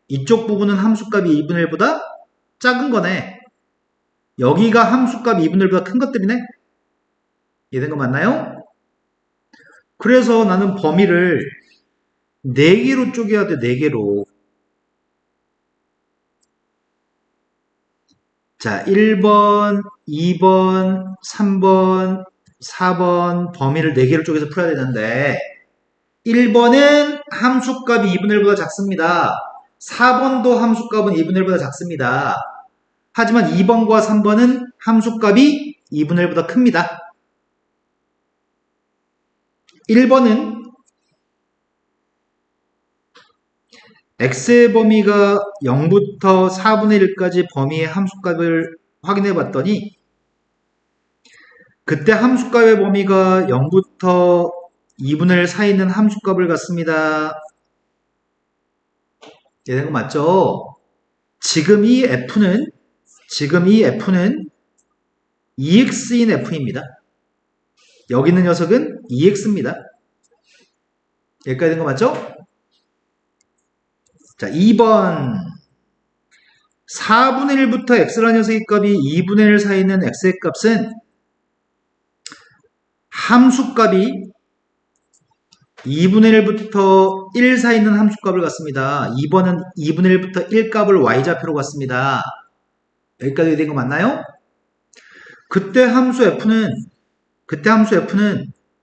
이쪽 부분은 함수값이 2분의 1보다 작은 거네. 여기가 함수값이 2분의 1보다 큰 것들이네. 이해된 거 맞나요? 그래서 나는 범위를 4개로 쪼개야 돼. 4개로. 자, 1번, 2번, 3번, 4번 범위를 4개로 쪼개서 풀어야 되는데 1번은 함수값이 2분의 1보다 작습니다. 4번도 함수값은 2분의 1보다 작습니다. 하지만 2번과 3번은 함수값이 2분의 1보다 큽니다. 1번은 x의 범위가 0부터 4분의 1까지 범위의 함수값을 확인해 봤더니 그때 함수값의 범위가 0부터 2분의 1 사이에 있는 함수값을 갖습니다. 되는 거 맞죠? 지금 이 f는 2x인 f입니다. 여기 있는 녀석은 2x입니다. 여기까지 된 거 맞죠? 자, 2번 4분의 1부터 x라는 녀석의 값이 2분의 1 사이에 있는 x의 값은 함수값이 2분의 1부터 1 사이에 있는 함수값을 갖습니다. 2번은 2분의 1부터 1 값을 y좌표로 갖습니다. 여기까지 된 거 맞나요? 그때 함수 f는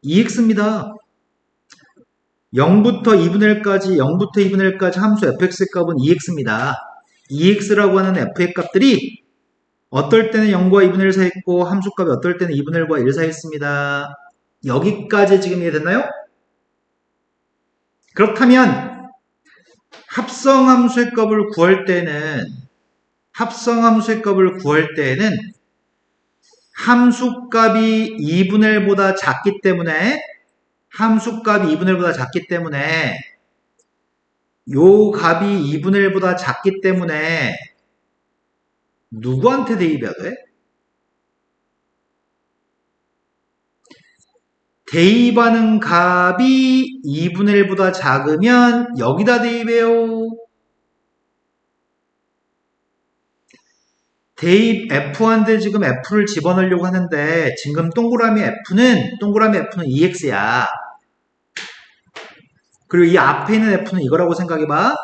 2x입니다. 0부터 2분의 1까지 함수 fx의 값은 2x입니다. 2x라고 하는 f의 값들이 어떨 때는 0과 2분의 1 사이에 있고 함수값이 어떨 때는 2분의 1과 1 사이에 있습니다. 여기까지 지금 이해됐나요? 그렇다면 합성함수의 값을 구할 때는 함수값이 2분의 1보다 작기 때문에 요 값이 2분의 1보다 작기 때문에 누구한테 대입해야 돼? 대입하는 값이 2분의 1보다 작으면 여기다 대입해요. 대입 F한테 지금 F를 집어넣으려고 하는데 지금 동그라미 F는 2x야. 그리고 이 앞에 있는 F는 이거라고 생각해봐.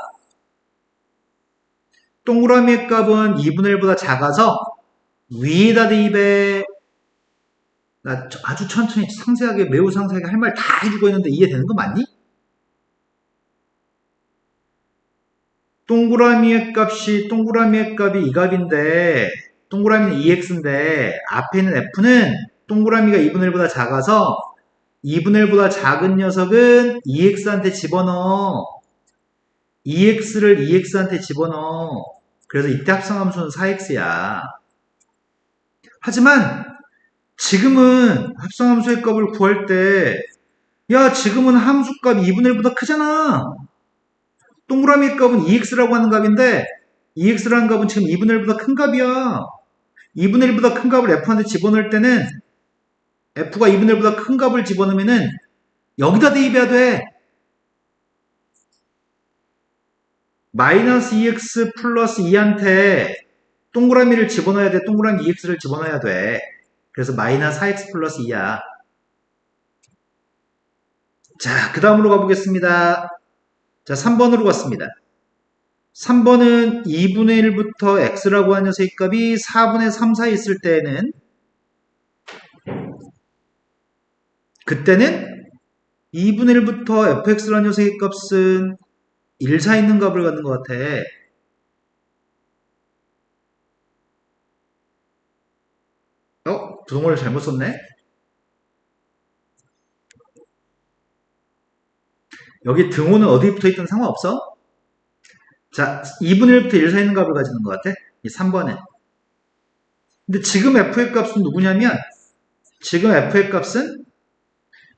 동그라미의 값은 2분의 1보다 작아서 위에다 대입해. 나 아주 천천히 상세하게 매우 상세하게 할 말 다 해주고 있는데 이해되는 거 맞니? 동그라미의 값이 이 값인데 동그라미는 2x인데 앞에 있는 f는 동그라미가 2분의 1보다 작아서 2분의 1보다 작은 녀석은 2x한테 집어넣어. 2x를 2x한테 집어넣어. 그래서 이때 합성함수는 4x야. 하지만 지금은 합성함수의 값을 구할 때 지금은 함수값 2분의 1보다 크잖아. 동그라미의 값은 2x라고 하는 값인데 2x라는 값은 지금 2분의 1보다 큰 값이야. 2분의 1보다 큰 값을 f한테 집어넣을 때는 f가 2분의 1보다 큰 값을 집어넣으면은 여기다 대입해야 돼. 마이너스 2x 플러스 2한테 동그라미를 집어넣어야 돼. 동그라미 2x를 집어넣어야 돼. 그래서 마이너스 4x 플러스 2야. 자, 그 다음으로 가보겠습니다. 자, 3번으로 갔습니다. 3번은 2분의 1부터 x라고 하는 녀석의 값이 4분의 3 사이에 있을 때에는 그때는 2분의 1부터 fx라는 녀석의 값은 1 사이에 있는 값을 갖는 것 같아. 부동호를 잘못 썼네. 여기 등호는 어디 붙어있든 상관없어. 자, 2분의 1부터 1 사이에 있는 값을 가지는 것 같아. 이 3번은. 근데 지금 f의 값은 누구냐면 지금 f의 값은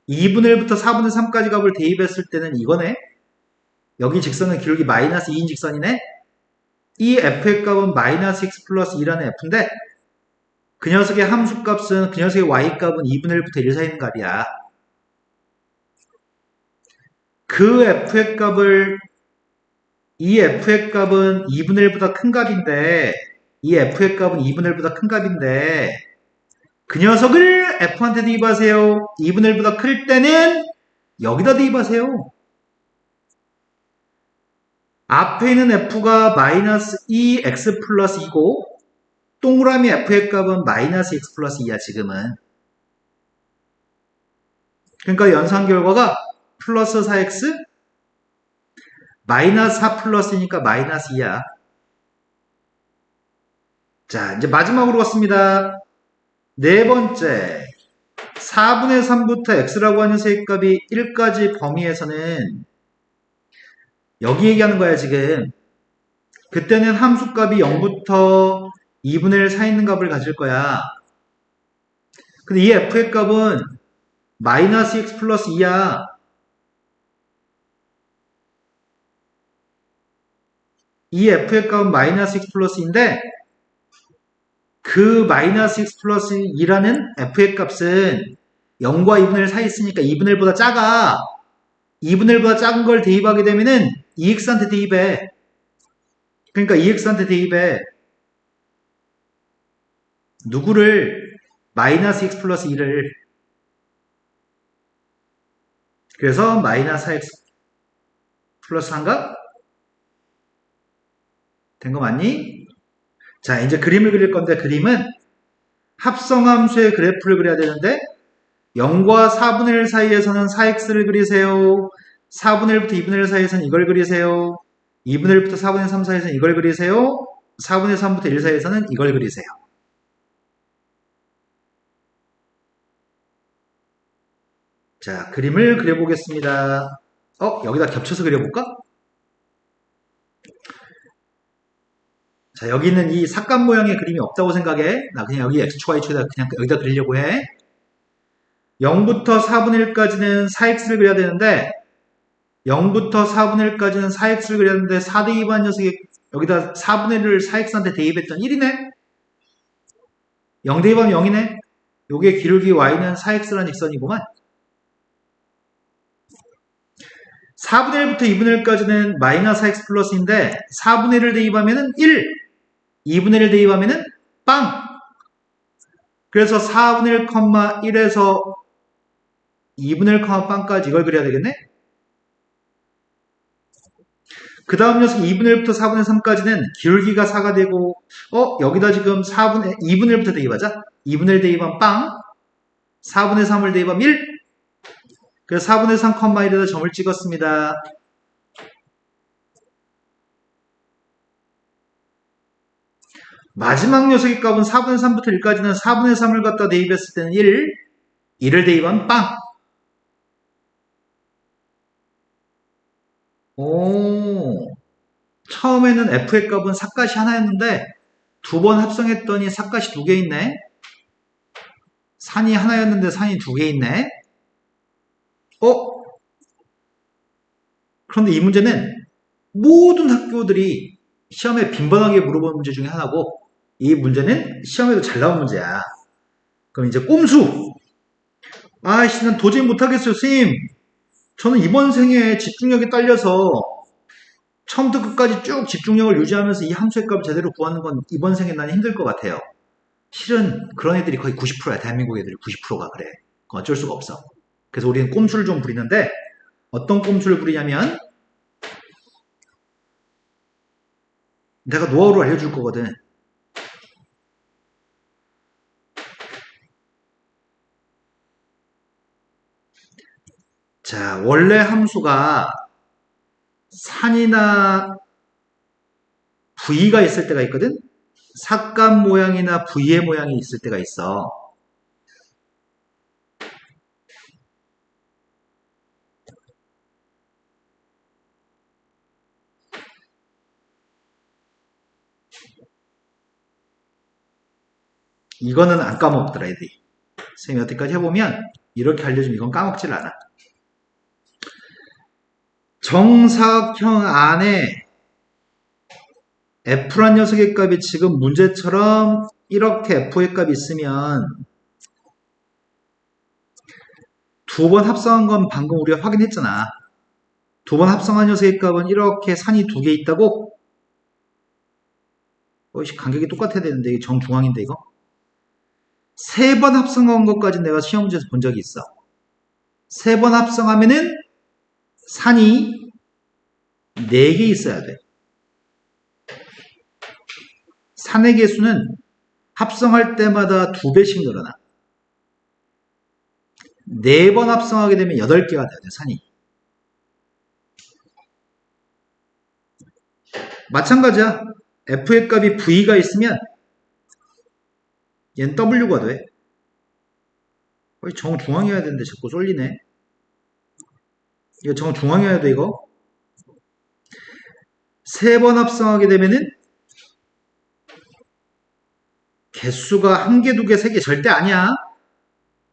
2분의 1부터 4분의 3까지 값을 대입했을 때는 이거네. 여기 직선은 기울기 마이너스 2인 직선이네. 이 f의 값은 마이너스 x 플러스 2라는 f인데 그 녀석의 함수값은 그 녀석의 y값은 2분의 1부터 1 사이에 있는 값이야. 그 f의 값을 이 f의 값은 2분의 1보다 큰 값인데 이 f의 값은 2분의 1보다 큰 값인데 그 녀석을 f한테 대입하세요. 2분의 1보다 클 때는 여기다 대입하세요. 앞에 있는 f가 마이너스 2x 플러스 2고 동그라미 f의 값은 마이너스 x 플러스 2야 지금은. 그러니까 연산 결과가 플러스 4x 마이너스 4 플러스니까 마이너스 2야. 자, 이제 마지막으로 갔습니다. 네 번째, 4분의 3부터 x라고 하는 세값이 1까지 범위에서는 여기 얘기하는 거야 지금. 그때는 함수값이 0부터 2분의 1 사이 있는 값을 가질 거야. 근데 이 f의 값은 마이너스 x 플러스 2야. 이 f의 값은 마이너스 x 플러스 2인데 그 마이너스 x 플러스 2라는 f의 값은 0과 2분의 1 사이 있으니까 2분의 1보다 작아. 2분의 1보다 작은 걸 대입하게 되면은 2x한테 대입해. 그러니까 2x한테 대입해. 누구를? 마이너스 x 플러스 2를. 그래서 마이너스 x 플러스 3가 된 거 맞니? 자, 이제 그림을 그릴 건데 그림은 합성함수의 그래프를 그려야 되는데 0과 4분의 1 사이에서는 4x를 그리세요. 4분의 1부터 2분의 1 사이에서는 이걸 그리세요. 2분의 1부터 4분의 3 사이에서는 이걸 그리세요. 4분의 3부터 1 사이에서는 이걸 그리세요. 자, 그림을 그려보겠습니다. 여기다 겹쳐서 그려볼까? 자, 여기 있는 이 삭감 모양의 그림이 없다고 생각해. 나 그냥 여기 x, y축에다 그냥 여기다 그리려고 해. 0부터 4분의 1까지는 4x를 그려야 되는데 0부터 4분의 1까지는 4x를 그려야 되는데 4 대입한 녀석이 여기다 4분의 1을 4x한테 대입했던 1이네? 0 대입하면 0이네? 요게 기울기 y는 4x라는 직선이구만. 4분의 1부터 2분의 1까지는 마이너스 x 플러스인데 4분의 1을 대입하면은 1, 2분의 1 대입하면은 빵! 그래서 4분의 1, 1에서 2분의 1, 빵까지 이걸 그려야 되겠네? 그 다음 녀석 2분의 1부터 4분의 3까지는 기울기가 4가 되고 여기다 지금 2분의 1부터 대입하자. 2분의 1 대입하면 빵. 4분의 3을 대입하면 1. 그래서 4분의 3, 1에다 점을 찍었습니다. 마지막 녀석의 값은 4분의 3부터 1까지는 4분의 3을 갖다 대입했을 때는 1. 1을 대입하면 빵. 처음에는 f의 값은 삭갓이 하나였는데 두 번 합성했더니 삭갓이 두 개 있네. 산이 하나였는데 산이 두 개 있네. 그런데 이 문제는 모든 학교들이 시험에 빈번하게 물어보는 문제 중에 하나고 이 문제는 시험에도 잘 나온 문제야. 그럼 이제 꼼수. 아이씨, 난 도저히 못하겠어요, 선생님. 저는 이번 생에 집중력이 딸려서 처음부터 끝까지 쭉 집중력을 유지하면서 이 함수의 값을 제대로 구하는 건 이번 생에 난 힘들 것 같아요. 실은 그런 애들이 거의 90%야. 대한민국 애들이 90%가 그래. 그건 어쩔 수가 없어. 그래서 우리는 꼼수를 좀 부리는데 어떤 꼼수를 부리냐면 내가 노하우를 알려줄 거거든. 자, 원래 함수가 산이나 V가 있을 때가 있거든? 삭감 모양이나 V의 모양이 있을 때가 있어. 이거는 안 까먹더라, 애들이. 선생님이 여태까지 해보면 이렇게 알려주면 이건 까먹질 않아. 정사각형 안에 F란 녀석의 값이 지금 문제처럼 이렇게 F의 값이 있으면 두 번 합성한 건 방금 우리가 확인했잖아. 두 번 합성한 녀석의 값은 이렇게 산이 두 개 있다고? 간격이 똑같아야 되는데 이게 정중앙인데 이거? 세 번 합성한 것까지 내가 시험 문제에서 본 적이 있어. 세 번 합성하면은 산이 4개 있어야 돼. 산의 개수는 합성할 때마다 2배씩 늘어나. 4번 합성하게 되면 8개가 돼야 돼, 산이. 마찬가지야. F의 값이 V가 있으면 얘는 W가 돼. 거의 정중앙이어야 되는데 자꾸 쏠리네. 이거 정중앙이어야 돼, 이거. 3번 합성하게 되면은 개수가 1개, 2개, 3개 절대 아니야.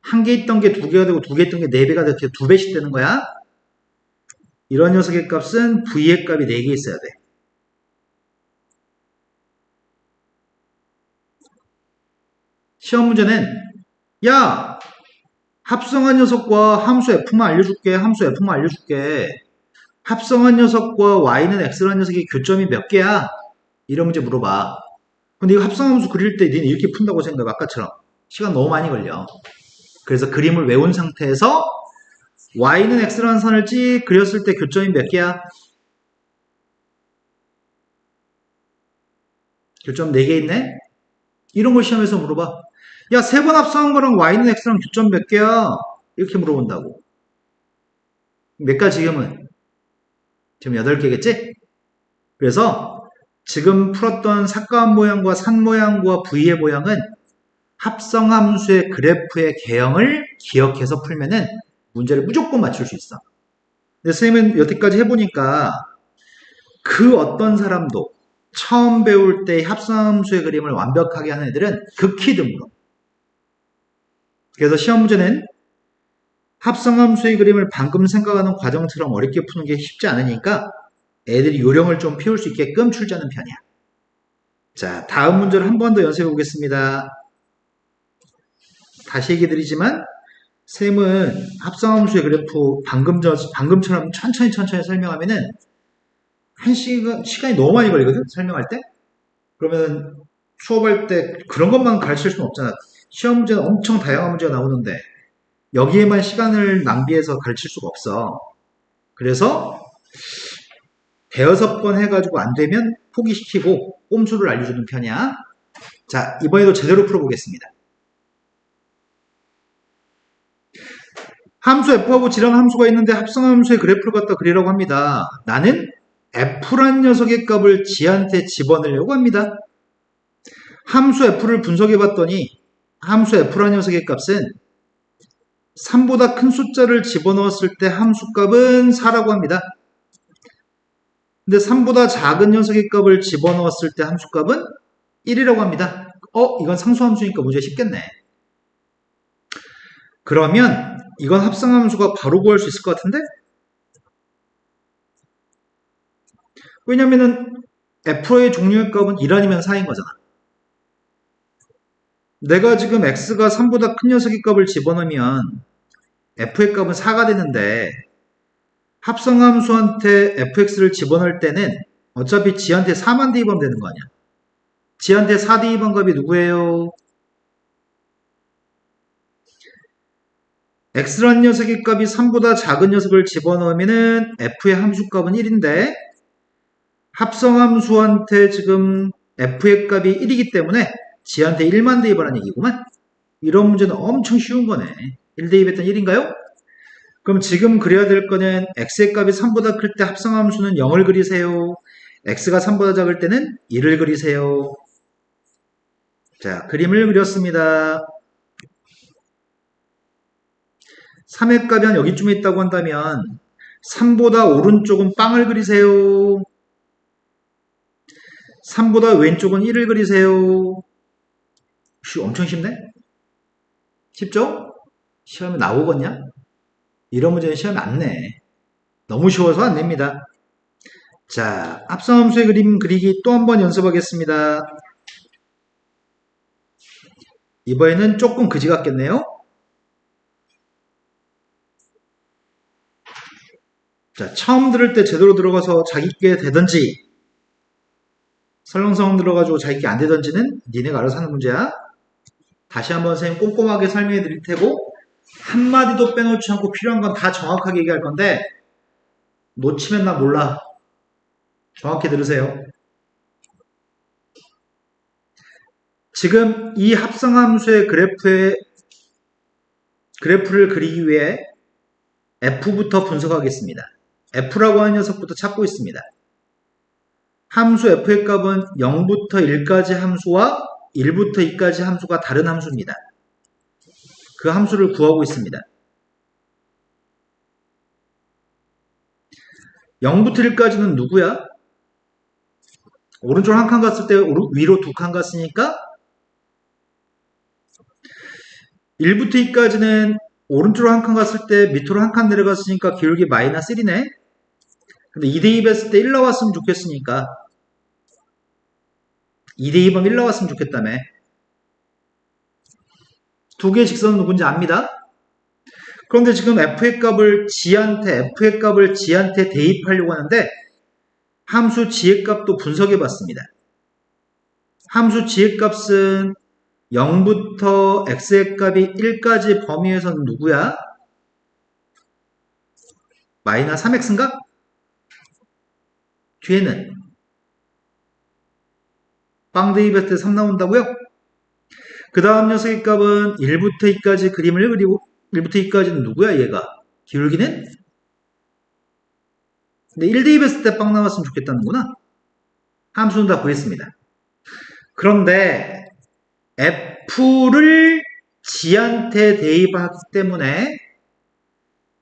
1개 있던 게 2개가 되고 2개 있던 게 4배가 되고 2배씩 되는 거야. 이런 녀석의 값은 V의 값이 4개 있어야 돼. 시험 문제는 야, 합성한 녀석과 함수 F만 알려줄게. 함수 F만 알려줄게. 합성한 녀석과 Y는 X라는 녀석의 교점이 몇 개야? 이런 문제 물어봐. 근데 이거 합성함수 그릴 때 니는 이렇게 푼다고 생각해. 아까처럼. 시간 너무 많이 걸려. 그래서 그림을 외운 상태에서 Y는 X라는 선을 찍 그렸을 때 교점이 몇 개야? 교점 4개 있네? 이런 걸 시험에서 물어봐. 야, 3번 합성한 거랑 Y는 X랑 교점 몇 개야? 이렇게 물어본다고. 몇 가지 지금은? 지금 8개겠지? 그래서 지금 풀었던 삭감 모양과 산 모양과 V의 모양은 합성함수의 그래프의 개형을 기억해서 풀면은 문제를 무조건 맞출 수 있어. 근데 선생님은 여태까지 해보니까 그 어떤 사람도 처음 배울 때 합성함수의 그림을 완벽하게 하는 애들은 극히 드물어. 그래서 시험 문제는 합성함수의 그림을 방금 생각하는 과정처럼 어렵게 푸는 게 쉽지 않으니까 애들이 요령을 좀 피울 수 있게끔 출제하는 편이야. 자, 다음 문제를 한 번 더 연습해 보겠습니다. 다시 얘기 드리지만 쌤은 합성함수의 그래프 방금처럼 천천히 설명하면은 시간이 너무 많이 걸리거든? 설명할 때? 그러면 수업할 때 그런 것만 가르칠 수는 없잖아. 시험 문제는 엄청 다양한 문제가 나오는데 여기에만 시간을 낭비해서 가르칠 수가 없어. 그래서 대여섯 번 해가지고 안 되면 포기시키고 꼼수를 알려주는 편이야. 자, 이번에도 제대로 풀어보겠습니다. 함수 F하고 G라는 함수가 있는데 합성함수의 그래프를 갖다 그리라고 합니다. 나는 F란 녀석의 값을 G한테 집어넣으려고 합니다. 함수 F를 분석해 봤더니 함수 F란 녀석의 값은 3보다 큰 숫자를 집어넣었을 때 함수값은 4라고 합니다. 근데 3보다 작은 녀석의 값을 집어넣었을 때 함수값은 1이라고 합니다. 이건 상수함수니까 문제 쉽겠네. 그러면 이건 합성함수가 바로 구할 수 있을 것 같은데? 왜냐면은 F의 종류의 값은 1 아니면 4인 거잖아. 내가 지금 X가 3보다 큰 녀석의 값을 집어넣으면 F의 값은 4가 되는데 합성함수한테 fx를 집어넣을 때는 어차피 g한테 4만 대입하면 되는 거 아니야. g한테 4 대입한 값이 누구예요? x라는 녀석의 값이 3보다 작은 녀석을 집어넣으면은 f의 함수값은 1인데 합성함수한테 지금 f의 값이 1이기 때문에 g한테 1만 대입하라는 얘기구만. 이런 문제는 엄청 쉬운 거네. 1 대입했던 1인가요? 그럼 지금 그려야 될 거는 x의 값이 3보다 클 때 합성함수는 0을 그리세요. x가 3보다 작을 때는 1을 그리세요. 자, 그림을 그렸습니다. 3의 값이 한 여기쯤에 있다고 한다면 3보다 오른쪽은 빵을 그리세요. 3보다 왼쪽은 1을 그리세요. 엄청 쉽네? 쉽죠? 시험에 나오겠냐? 이런 문제는 시험에 안 내. 너무 쉬워서 안 냅니다. 자, 합성함수의 그림 그리기 또 한 번 연습하겠습니다. 이번에는 조금 그지 같겠네요. 자, 처음 들을 때 제대로 들어가서 자기께 되든지 설렁설렁 들어가지고 자기께 안 되든지는 니네가 알아서 하는 문제야. 다시 한번 선생님 꼼꼼하게 설명해 드릴 테고 한마디도 빼놓지 않고 필요한 건 다 정확하게 얘기할 건데 놓치면 나 몰라. 정확히 들으세요. 지금 이 합성함수의 그래프를 그리기 위해 f부터 분석하겠습니다. f라고 하는 녀석부터 찾고 있습니다. 함수 f의 값은 0부터 1까지 함수와 1부터 2까지 함수가 다른 함수입니다. 그 함수를 구하고 있습니다. 0부터 1까지는 누구야? 오른쪽 한 칸 갔을 때 위로 두 칸 갔으니까 1부터 2까지는 오른쪽으로 한 칸 갔을 때 밑으로 한 칸 내려갔으니까 기울기 마이너스 1이네. 근데 2대2 했을 때 1 나왔으면 좋겠으니까 2대2번 1 나왔으면 좋겠다며. 두 개의 직선은 누군지 압니다. 그런데 지금 f의 값을 g한테 대입하려고 하는데 함수 g의 값도 분석해 봤습니다. 함수 g의 값은 0부터 x의 값이 1까지 범위에서는 누구야? 마이너스 3x인가? 뒤에는 빵 대입했을 때 3 나온다고요? 그 다음 녀석의 값은 1부터 2까지 그림을 그리고 1부터 2까지는 누구야 얘가? 기울기는? 근데 1 대입했을 때 빵 나왔으면 좋겠다는구나. 함수는 다 구했습니다. 그런데 f를 g한테 대입하기 때문에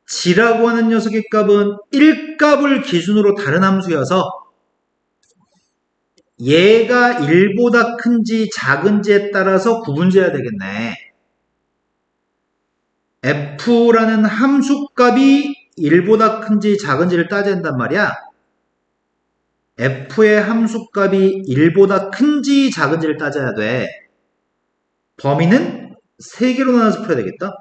g라고 하는 녀석의 값은 1값을 기준으로 다른 함수여서 얘가 1보다 큰지 작은지에 따라서 구분져야 되겠네. f라는 함수값이 1보다 큰지 작은지를 따져야 한단 말이야. f의 함수값이 1보다 큰지 작은지를 따져야 돼. 범위는 3개로 나눠서 풀어야 되겠다.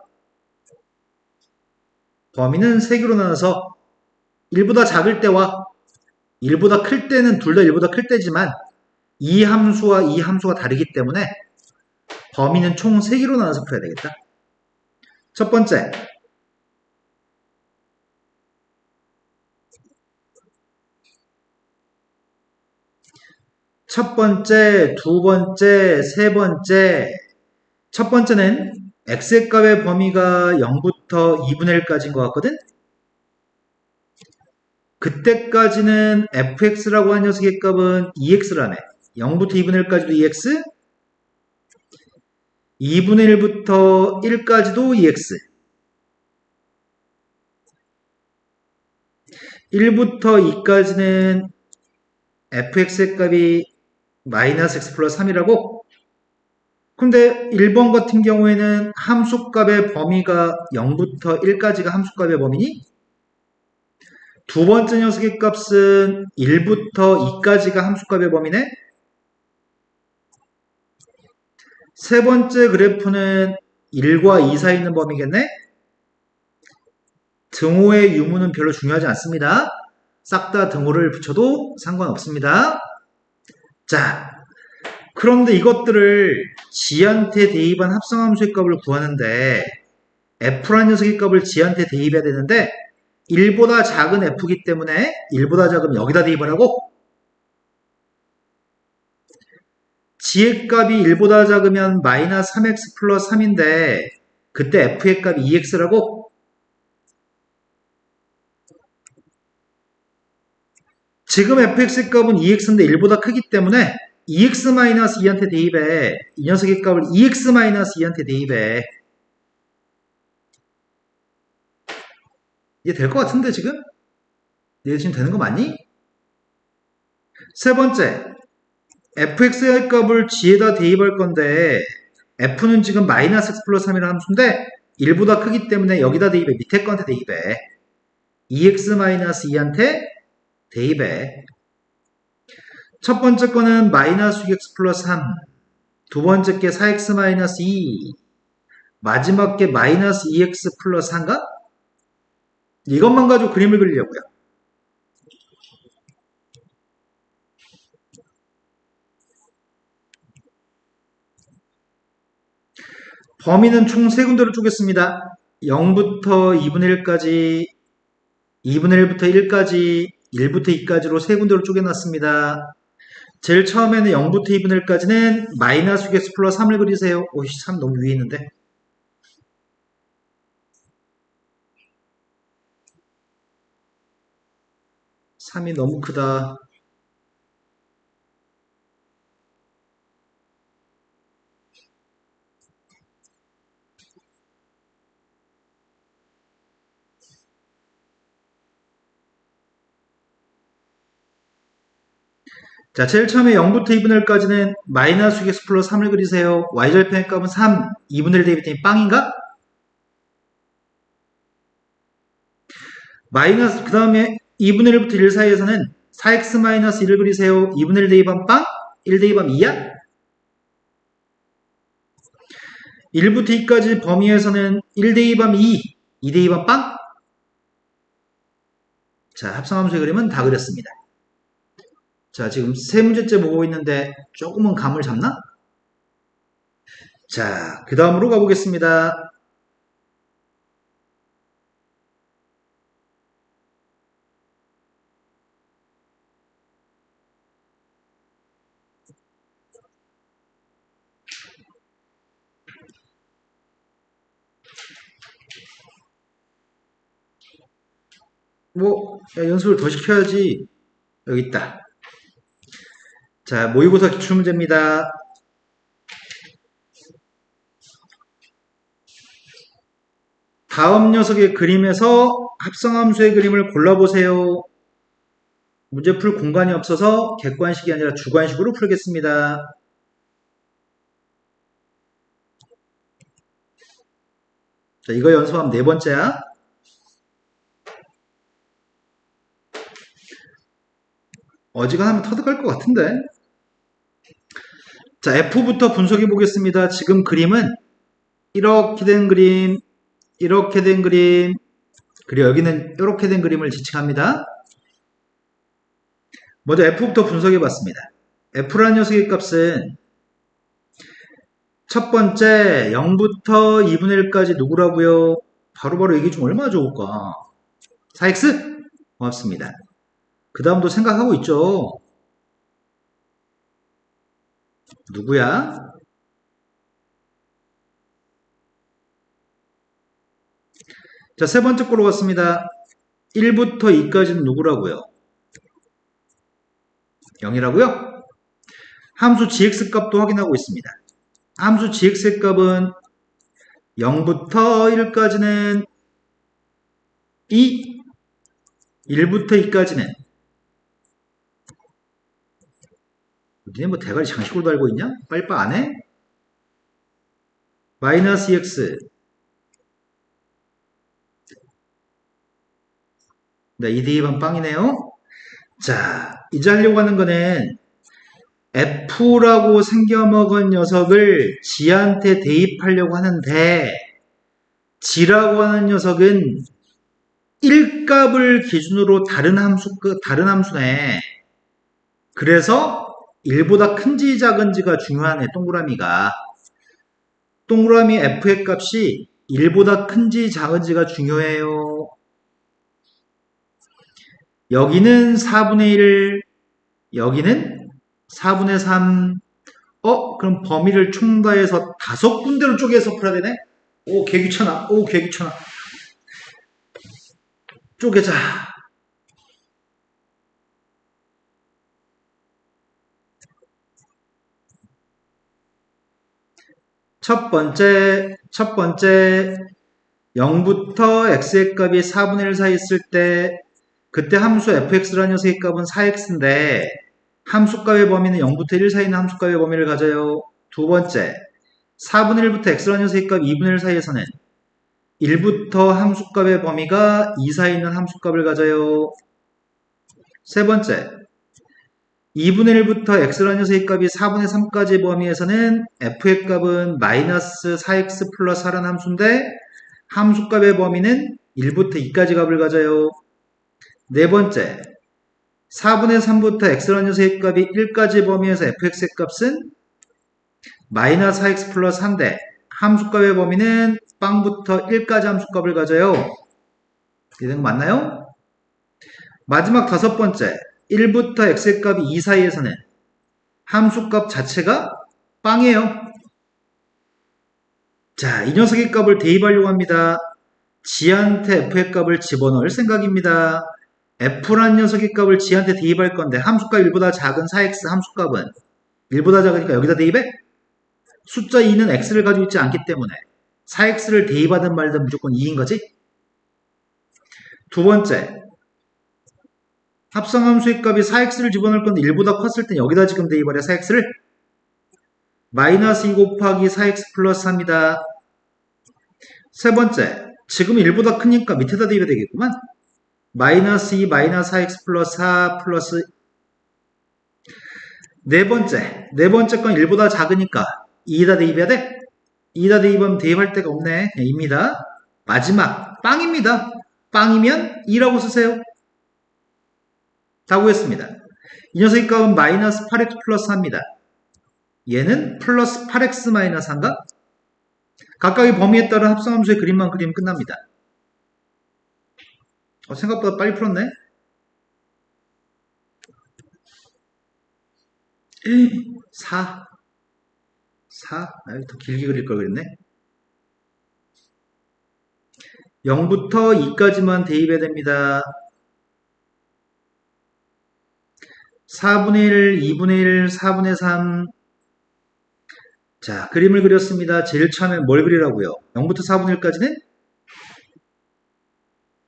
범위는 3개로 나눠서 1보다 작을 때와 1보다 클 때는 둘 다 1보다 클 때지만 이 함수와 이 함수가 다르기 때문에 범위는 총 3개로 나눠서 풀어야 되겠다. 첫 번째, 두 번째, 세 번째. 첫 번째는 x의 값의 범위가 0부터 2분의 1까지인 것 같거든? 그때까지는 fx라고 한 녀석의 값은 2x라네. 0부터 2분의 1까지도 2x, 2분의 1부터 1까지도 2x, 1부터 2까지는 fx의 값이 마이너스 x 플러스 3이라고? 근데 1번 같은 경우에는 함수값의 범위가 0부터 1까지가 함수값의 범위니? 두 번째 녀석의 값은 1부터 2까지가 함수값의 범위네? 세 번째 그래프는 1과 2 사이에 있는 범위겠네? 등호의 유무는 별로 중요하지 않습니다. 싹 다 등호를 붙여도 상관없습니다. 자, 그런데 이것들을 g한테 대입한 합성함수의 값을 구하는데 f라는 녀석의 값을 g한테 대입해야 되는데 1보다 작은 f이기 때문에 1보다 작으면 여기다 대입하라고? g의 값이 1보다 작으면 마이너스 3x 플러스 3인데 그때 f의 값이 2x라고? 지금 fx의 값은 2x인데 1보다 크기 때문에 2x-2한테 대입해. 이 녀석의 값을 2x-2한테 대입해. 이게 될 것 같은데 지금? 이게 지금 되는 거 맞니? 세 번째, fx의 값을 g에다 대입할 건데 f는 지금 마이너스 x 플러스 3이라는 함수인데 1보다 크기 때문에 여기다 대입해. 밑에 거한테 대입해. 2x-2한테 대입해. 첫 번째 거는 마이너스 6x 플러스 3, 두 번째 게 4x 마이너스 2, 마지막 게 마이너스 2x 플러스 4인가? 이것만 가지고 그림을 그리려고요. 범위는 총 3군데로 쪼갰습니다. 0부터 2분의 1까지, 2분의 1부터 1까지, 1부터 2까지로 3군데로 쪼개놨습니다. 제일 처음에는 0부터 2분의 1까지는 마이너스 6x 플러스 3을 그리세요. 오씨, 3 너무 위에 있는데. 삼이 너무 크다. 자, 제일 처음에 0부터 2분의 1까지는 마이너스 6x 플러스 3을 그리세요. y절편의 값은 3, 2분의 1 대입했더니 빵인가? 마이너스, 그 다음에 2분의 1부터 1 사이에서는 4x 마이너스 1을 그리세요. 2분의 1 대입하면 빵? 1 대입하면 2야? 1부터 2까지 범위에서는 1 대입하면 2, 2 대입하면 빵? 자, 합성함수의 그림은 다 그렸습니다. 자, 지금 세 문제째 보고 있는데 조금은 감을 잡나? 자, 그 다음으로 가보겠습니다. 야, 연습을 더 시켜야지. 여기 있다. 자, 모의고사 기출문제입니다. 다음 녀석의 그림에서 합성함수의 그림을 골라보세요. 문제 풀 공간이 없어서 객관식이 아니라 주관식으로 풀겠습니다. 자, 이거 연습하면 네 번째야. 어지간하면 터득할 것 같은데. 자, F부터 분석해 보겠습니다. 지금 그림은 이렇게 된 그림, 이렇게 된 그림, 그리고 여기는 이렇게 된 그림을 지칭합니다. 먼저 F부터 분석해 봤습니다. F라는 녀석의 값은 첫 번째 0부터 2분의 1까지 누구라고요? 바로바로 얘기 좀 얼마나 좋을까? 4x? 고맙습니다. 그 다음도 생각하고 있죠? 누구야? 자, 세 번째 거로 갔습니다. 1부터 2까지는 누구라고요? 0이라고요? 함수 gx 값도 확인하고 있습니다. 함수 gx의 값은 0부터 1까지는 2, 1부터 2까지는 니네 뭐 대가리 장식으로 달고 있냐? 빨리빨리 안 해? 마이너스 2x. 네, 2D2번 빵이네요. 자, 이제 하려고 하는 거는 F라고 생겨먹은 녀석을 G한테 대입하려고 하는데 G라고 하는 녀석은 1값을 기준으로 다른 함수네. 그래서 1보다 큰지 작은지가 중요하네, 동그라미가. 동그라미 F의 값이 1보다 큰지 작은지가 중요해요. 여기는 4분의 1, 여기는 4분의 3. 그럼 범위를 총 더해서 5군데로 쪼개서 풀어야 되네? 오, 개 귀찮아. 쪼개자. 첫 번째 0부터 x의 값이 4분의 1 사이 있을 때 그때 함수 fx라는 녀석의 값은 4x인데 함수값의 범위는 0부터 1 사이 있는 함수값의 범위를 가져요. 두 번째 4분의 1부터 x라는 녀석의 값 2분의 1 사이에서는 1부터 함수값의 범위가 2 사이 있는 함수값을 가져요. 세 번째 2분의 1부터 x라는 녀석의 값이 4분의 3까지의 범위에서는 f의 값은 마이너스 4x 플러스 4라는 함수인데 함수값의 범위는 1부터 2까지 값을 가져요. 네 번째 4분의 3부터 x라는 녀석의 값이 1까지 범위에서 fx의 값은 마이너스 4x 플러스 4인데 함수값의 범위는 빵부터 1까지 함수값을 가져요. 이런 거 맞나요? 마지막 다섯 번째 1부터 x의 값이 2 사이에서는 함수값 자체가 빵이에요. 자, 이 녀석의 값을 대입하려고 합니다. g한테 f의 값을 집어넣을 생각입니다. f란 녀석의 값을 g한테 대입할 건데 함수값 1보다 작은 4x 함수값은 1보다 작으니까 여기다 대입해? 숫자 2는 x를 가지고 있지 않기 때문에 4x를 대입하든 말든 무조건 2인 거지? 두 번째, 합성함수의 값이 4x를 집어넣을 건데 1보다 컸을 땐 여기다 지금 대입하래 4x를 마이너스 2 곱하기 4x 플러스 3이다. 세 번째, 지금 1보다 크니까 밑에다 대입해야 되겠구만. 마이너스 2 마이너스 4x 플러스 4 플러스 네 번째 건 1보다 작으니까 2에다 대입해야 돼? 2에다 대입하면 대입할 데가 없네. 2입니다. 마지막 빵입니다. 빵이면 2라고 쓰세요. 다 구했습니다. 이 녀석의 값은 마이너스 8x 플러스 4입니다. 얘는 플러스 8x 마이너스 4인가? 각각의 범위에 따른 합성함수의 그림만 그리면 끝납니다. 생각보다 빨리 풀었네. 4 더 길게 그릴 걸 그랬네. 0부터 2까지만 대입해야 됩니다. 4분의 1, 2분의 1, 4분의 3. 자, 그림을 그렸습니다. 제일 처음에 뭘 그리라고요? 0부터 4분의 1까지는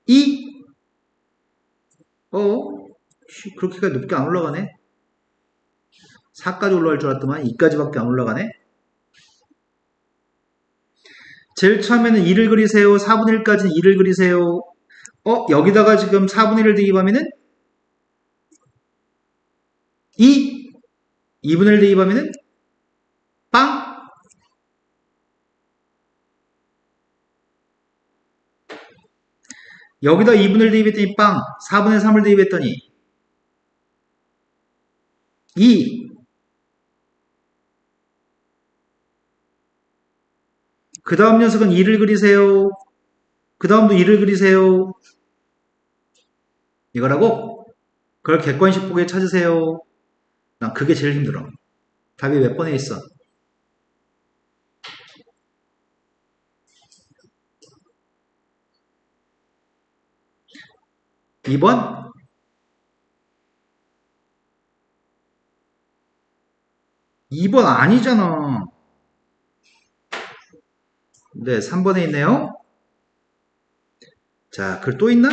2. 그렇게까지 높게 안 올라가네. 4까지 올라갈 줄 알았더만 2까지밖에 안 올라가네. 제일 처음에는 2를 그리세요. 4분의 1까지는 2를 그리세요. 여기다가 지금 4분의 1을 대입하면은 2분의 1 대입하면은 빵. 여기다 2분의 1 대입했더니 빵. 4분의 3을 대입했더니 2. 그 다음 녀석은 2를 그리세요. 그 다음도 2를 그리세요. 이거라고? 그걸 객관식 보기에 찾으세요. 난 그게 제일 힘들어. 답이 몇 번에 있어? 2번? (2번) 아니잖아. 네, 3번에 있네요. 자, 글 또 있나?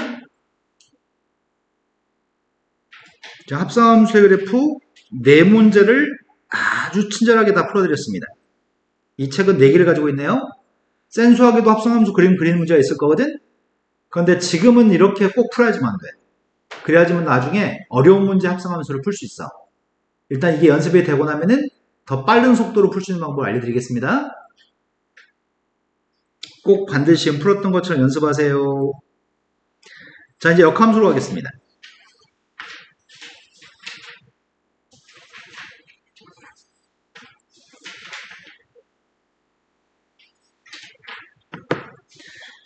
자, 합성함수의 그래프 4문제를 아주 친절하게 다 풀어드렸습니다. 이 책은 4개를 가지고 있네요. 센수학에도 합성함수 그림 그리는 문제가 있을 거거든? 그런데 지금은 이렇게 꼭 풀어야지만 돼. 그래야지만 나중에 어려운 문제 합성함수를 풀 수 있어. 일단 이게 연습이 되고 나면은 더 빠른 속도로 풀 수 있는 방법을 알려드리겠습니다. 꼭 반드시 지금 풀었던 것처럼 연습하세요. 자, 이제 역함수로 가겠습니다.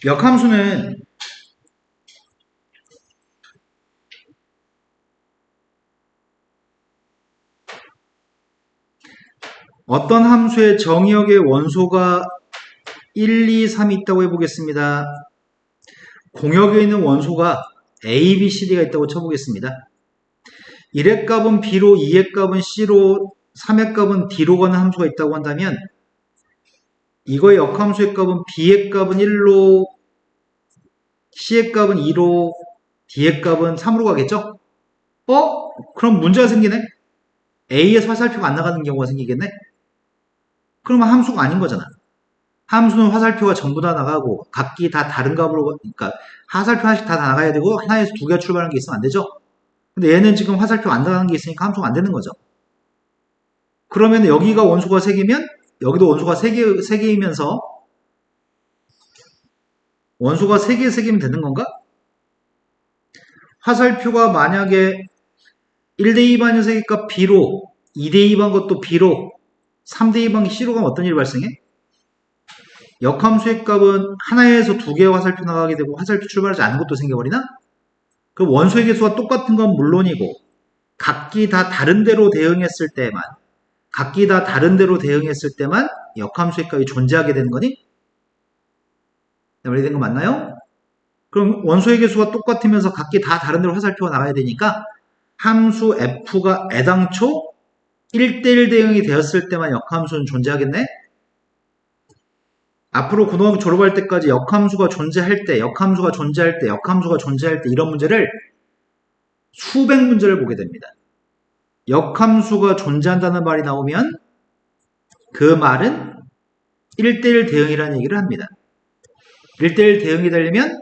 역함수는 어떤 함수의 정의역의 원소가 1, 2, 3이 있다고 해보겠습니다. 공역에 있는 원소가 A, B, C, D가 있다고 쳐보겠습니다. 1의 값은 B로, 2의 값은 C로, 3의 값은 D로 가는 함수가 있다고 한다면 이거의 역함수의 값은 B의 값은 1로, C의 값은 2로, D의 값은 3으로 가겠죠? 그럼 문제가 생기네? A에서 화살표가 안 나가는 경우가 생기겠네? 그러면 함수가 아닌 거잖아. 함수는 화살표가 전부 다 나가고 각기 다 다른 값으로, 그러니까 화살표 하나씩 다 나가야 되고 하나에서 두 개가 출발하는 게 있으면 안 되죠? 근데 얘는 지금 화살표 안 나가는 게 있으니까 함수가 안 되는 거죠. 그러면 여기가 원소가 3개면 여기도 원소가 3개이면서 원소가 3개, 3개면 되는 건가? 화살표가 만약에 1대2반 녀석이니까 B로, 2대2반 것도 B로, 3대2반 C로 가면 어떤 일이 발생해? 역함수의 값은 하나에서 두 개의 화살표 나가게 되고 화살표 출발하지 않은 것도 생겨버리나? 그럼 원소의 개수가 똑같은 건 물론이고 각기 다 다른 데로 대응했을 때만 각기 다 다른 데로 대응했을 때만 역함수의 값이 존재하게 되는 거니? 이해된 거 맞나요? 그럼 원소의 개수가 똑같으면서 각기 다 다른 데로 화살표가 나가야 되니까 함수 f가 애당초 1대1 대응이 되었을 때만 역함수는 존재하겠네? 앞으로 고등학교 졸업할 때까지 역함수가 존재할 때, 역함수가 존재할 때, 역함수가 존재할 때 이런 문제를 수백 문제를 보게 됩니다. 역함수가 존재한다는 말이 나오면 그 말은 1대1 대응이라는 얘기를 합니다. 1대1 대응이 되려면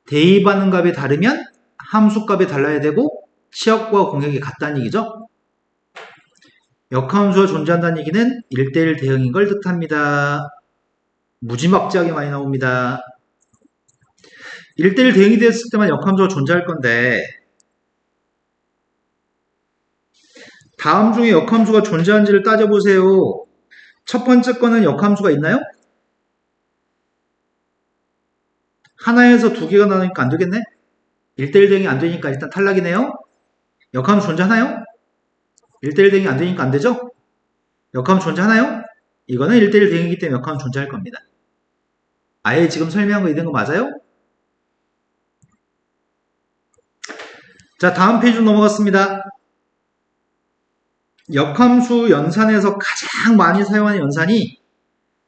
대입하는 값이 다르면 함수 값이 달라야 되고 치역과 공역이 같다는 얘기죠. 역함수가 존재한다는 얘기는 1대1 대응인 걸 뜻합니다. 무지막지하게 많이 나옵니다. 1대1 대응이 됐을 때만 역함수가 존재할 건데 다음 중에 역함수가 존재하는지를 따져보세요. 첫 번째 거는 역함수가 있나요? 하나에서 두 개가 나오니까 안 되겠네? 1대1 대응이 안 되니까 일단 탈락이네요. 역함수 존재하나요? 1대1 대응이 안 되니까 안 되죠? 역함수 존재하나요? 이거는 1대1 대응이기 때문에 역함수 존재할 겁니다. 아예 지금 설명한 거 있는 거 맞아요? 자, 다음 페이지로 넘어갔습니다. 역함수 연산에서 가장 많이 사용하는 연산이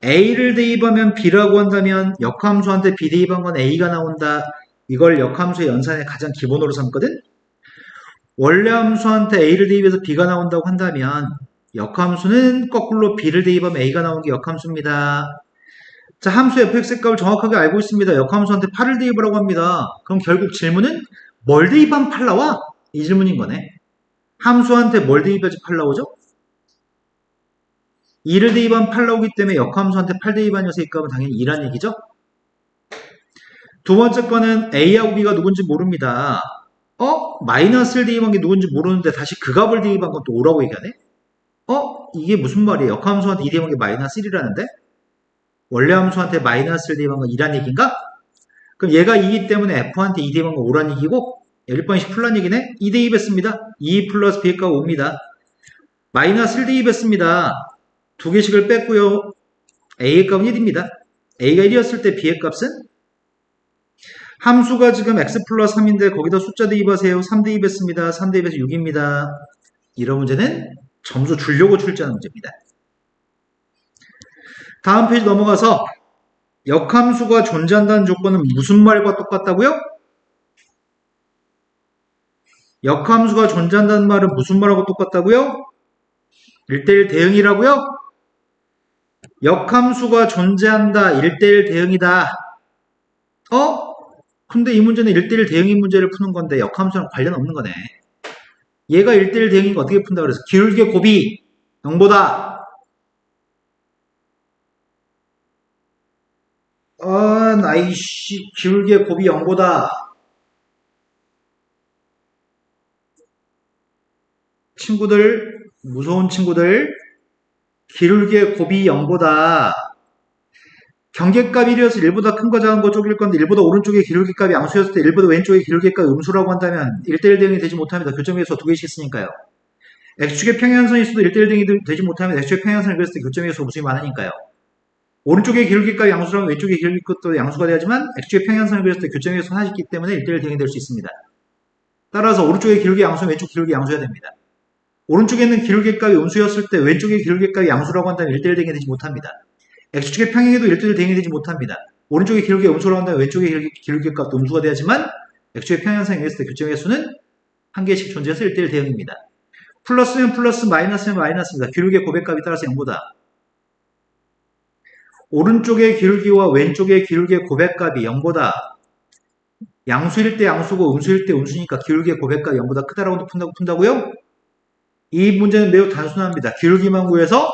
A를 대입하면 B라고 한다면 역함수한테 B 대입한 건 A가 나온다. 이걸 역함수의 연산의 가장 기본으로 삼거든? 원래 함수한테 A를 대입해서 B가 나온다고 한다면 역함수는 거꾸로 B를 대입하면 A가 나오는 게 역함수입니다. 자, 함수 fx의 값을 정확하게 알고 있습니다. 역함수한테 8을 대입하라고 합니다. 그럼 결국 질문은 뭘 대입하면 8 나와? 이 질문인 거네. 함수한테 뭘 대입해야지 8 나오죠? 2를 대입하면 8 나오기 때문에 역함수한테 8 대입한 녀석의 값은 당연히 2란 얘기죠? 두 번째 거는 A하고 B가 누군지 모릅니다. 마이너스를 대입한 게 누군지 모르는데 다시 그 값을 대입한 건 또 5라고 얘기하네? 이게 무슨 말이에요? 역함수한테 2 대입한 게 마이너스 1이라는데? 원래 함수한테 마이너스를 대입한 건 2란 얘기인가? 그럼 얘가 2이기 때문에 F한테 2 대입한 건 5란 얘기고 1번씩 풀란 얘기네? 2 대입했습니다. 2 플러스 B의 값 5입니다. 마이너스 1 대입했습니다. 두 개씩을 뺐고요. A의 값은 1입니다. A가 1이었을 때 B의 값은? 함수가 지금 X 플러스 3인데 거기다 숫자 대입하세요. 3 대입했습니다. 3 대입해서 6입니다. 이런 문제는 점수 주려고 출제하는 문제입니다. 다음 페이지 넘어가서 역함수가 존재한다는 조건은 무슨 말과 똑같다고요? 역함수가 존재한다는 말은 무슨 말하고 똑같다고요? 1대1 대응이라고요? 역함수가 존재한다. 1대1 대응이다. 근데 이 문제는 1대1 대응인 문제를 푸는 건데 역함수랑 관련 없는 거네. 얘가 1대1 대응인 거 어떻게 푼다 그래서 기울기의 곱이 0보다 나이씨 기울기의 곱이 0보다 친구들 무서운 친구들 기울기의 곱이 0보다 경계값 1이어서 1보다 큰 거 작은 거 쪼갤 건데 1보다 오른쪽에 기울기 값이 양수였을 때 1보다 왼쪽에 기울기 값이 음수라고 한다면 1대1 대응이 되지 못합니다. 교점에서 두 개씩 있으니까요. X축의 평행선이 있어도 1대1 대응이 되지 못하면 X축의 평행선을 그렸을 때 교점에서 음수가 많으니까요. 오른쪽에 기울기 값이 양수라면 왼쪽에 기울기 값도 양수가 되지만 X축의 평행선을 그렸을 때 교점에서 하나씩 있기 때문에 1대1 대응이 될 수 있습니다. 따라서 오른쪽에 기울기 양수면 왼쪽 기울기 양수여야 됩니다. 오른쪽에 있는 기울기 값이 음수였을 때 왼쪽에 기울기 값이 양수라고 한다면 1대1 대응이 되지 못합니다. X축의 평행에도 1대1 대응이 되지 못합니다. 오른쪽에 기울기가 음수라고 한다면 왼쪽에 기울기 값도 음수가 되지만 X축의 평행선에 있을 때 교점의 수는 한 개씩 존재해서 1대1 대응입니다. 플러스면 플러스, 마이너스면 마이너스입니다. 기울기의 고백값이 따라서 0보다. 오른쪽의 기울기와 왼쪽의 기울기의 고백값이 0보다 양수일 때 양수고 음수일 때 음수니까 기울기의 고백값이 0보다 크다라고 푼다고요? 이 문제는 매우 단순합니다. 기울기만 구해서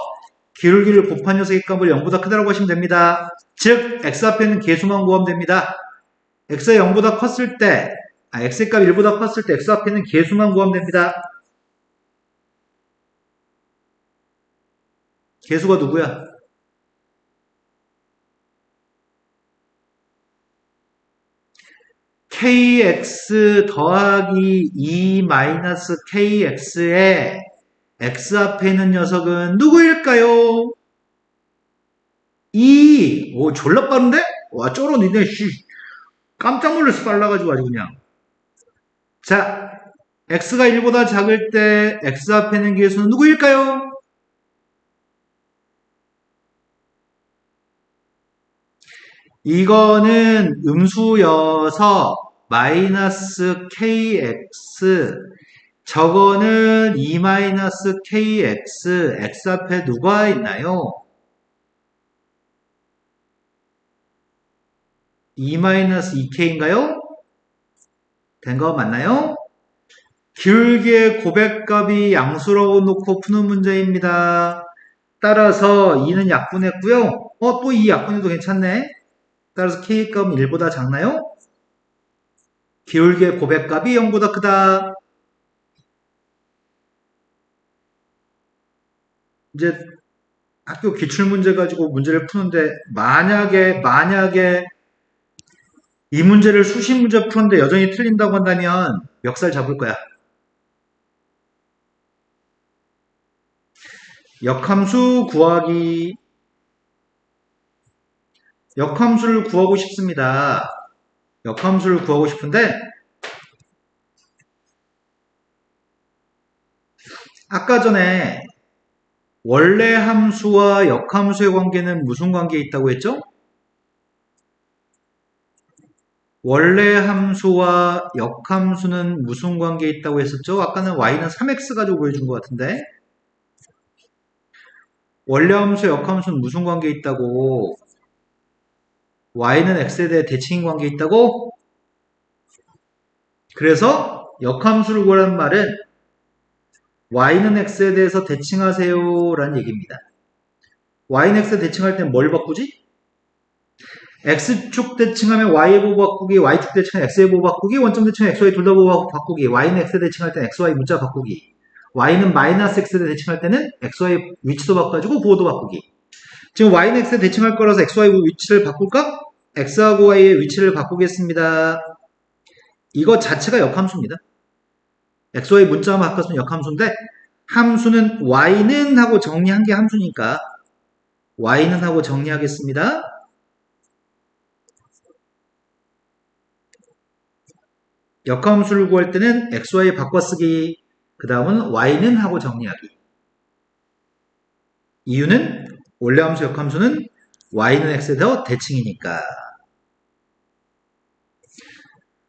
기울기를 곱한 녀석의 값을 0보다 크다라고 하시면 됩니다. 즉 x 앞에 있는 계수만 구하면 됩니다. x가 0보다 컸을 때 x의 값이 1보다 컸을 때 x 앞에 있는 계수만 구하면 됩니다. 계수가 누구야? kx 더하기 2 마이너스 kx에 x 앞에 있는 녀석은 누구일까요? 2. 오, 졸라 빠른데? 와, 쩔어, 니네, 씨. 깜짝 놀라서 빨라가지고 아주 그냥. 자, x가 1보다 작을 때 x 앞에 있는 기회수는 누구일까요? 이거는 음수여서 마이너스 kx, 저거는 2 마이너스 kx, x 앞에 누가 있나요? 2 마이너스 2k인가요? 된 거 맞나요? 기울기의 고백값이 양수로 놓고 푸는 문제입니다. 따라서 2는 약분했고요. 또 2 약분해도 괜찮네. 따라서 k값은 1보다 작나요? 기울기의 고백값이 0보다 크다. 이제 학교 기출문제 가지고 문제를 푸는데 만약에 이 문제를 수십 문제 푸는데 여전히 틀린다고 한다면 멱살 잡을 거야. 역함수 구하기. 역함수를 구하고 싶습니다. 역함수를 구하고 싶은데 아까 전에 원래 함수와 역함수의 관계는 무슨 관계에 있다고 했죠? 원래 함수와 역함수는 무슨 관계에 있다고 했었죠? 아까는 y는 3x 가지고 보여준 것 같은데 원래 함수, 역함수는 무슨 관계에 있다고? y는 x에 대해 대칭인 관계에 있다고? 그래서 역함수를 구하라는 말은 y는 x에 대해서 대칭하세요 라는 얘기입니다. y는 x에 대칭할 때는 뭘 바꾸지? x축 대칭하면 y의 보호 바꾸기, y축 대칭하면 x의 보호 바꾸기, 원점 대칭하면 xy 둘 다 보호 바꾸기, y는 x에 대칭할 때는 xy 문자 바꾸기, y는 마이너스 x에 대칭할 때는 xy 위치도 바꿔주고 보호도 바꾸기. 지금 y는 x에 대칭할 거라서 xy 위치를 바꿀까? x하고 y의 위치를 바꾸겠습니다. 이거 자체가 역함수입니다. xy 문자만 바꿨으면 역함수인데 함수는 y는 하고 정리한 게 함수니까 y는 하고 정리하겠습니다. 역함수를 구할 때는 xy 바꿔쓰기, 그 다음은 y는 하고 정리하기. 이유는 원래 함수 역함수는 y는 x에 더 대칭이니까.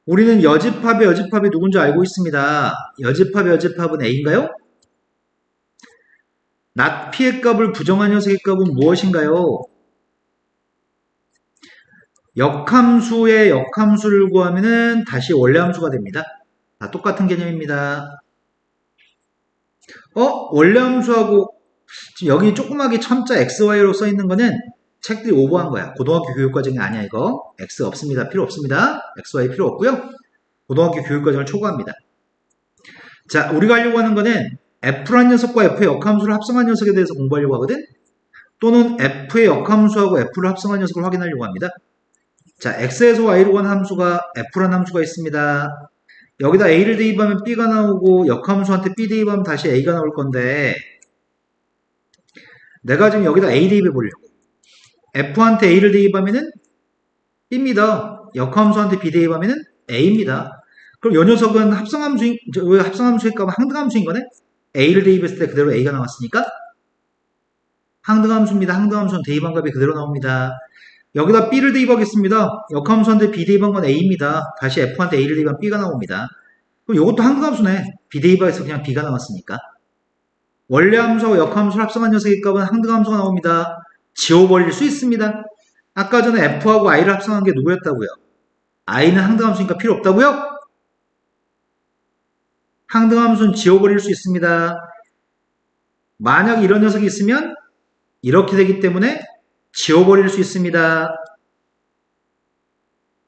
우리는 여집합이 누군지 알고 있습니다. 여집합은 a인가요? 낫 p의 값을 부정한 녀석의 값은 무엇인가요? 역함수의 역함수를 구하면은 다시 원래 함수가 됩니다. 다 똑같은 개념입니다. 원래 함수하고 지금 여기 조그맣게 첨자 xy로 써 있는 거는 책들이 오버한 거야. 고등학교 교육과정이 아니야 이거. x 없습니다. 필요 없습니다. xy 필요 없고요. 고등학교 교육과정을 초과합니다. 자, 우리가 하려고 하는 거는 f란 녀석과 f의 역함수를 합성한 녀석에 대해서 공부하려고 하거든. 또는 f의 역함수하고 f를 합성한 녀석을 확인하려고 합니다. 자, x에서 y로 간 함수가 f란 함수가 있습니다. 여기다 a를 대입하면 b가 나오고 역함수한테 b 대입하면 다시 a가 나올 건데 내가 지금 여기다 a 대입해 보려고. f한테 a를 대입하면은 b입니다. 역함수한테 b 대입하면은 a입니다. 그럼 이 녀석은 합성함수의 값은 항등함수인 거네? a를 대입했을 때 그대로 a가 나왔으니까 항등함수입니다. 항등함수는 대입한 값이 그대로 나옵니다. 여기다 b를 대입하겠습니다. 역함수한테 b 대입한 건 a입니다. 다시 f한테 a를 대입하면 b가 나옵니다. 그럼 이것도 항등함수네. b 대입해서 그냥 b가 나왔으니까. 원래 함수와 역함수를 합성한 녀석의 값은 항등함수가 나옵니다. 지워버릴 수 있습니다. 아까 전에 f하고 i를 합성한 게 누구였다고요? i는 항등함수니까 필요 없다고요? 항등함수는 지워버릴 수 있습니다. 만약 이런 녀석이 있으면 이렇게 되기 때문에 지워버릴 수 있습니다.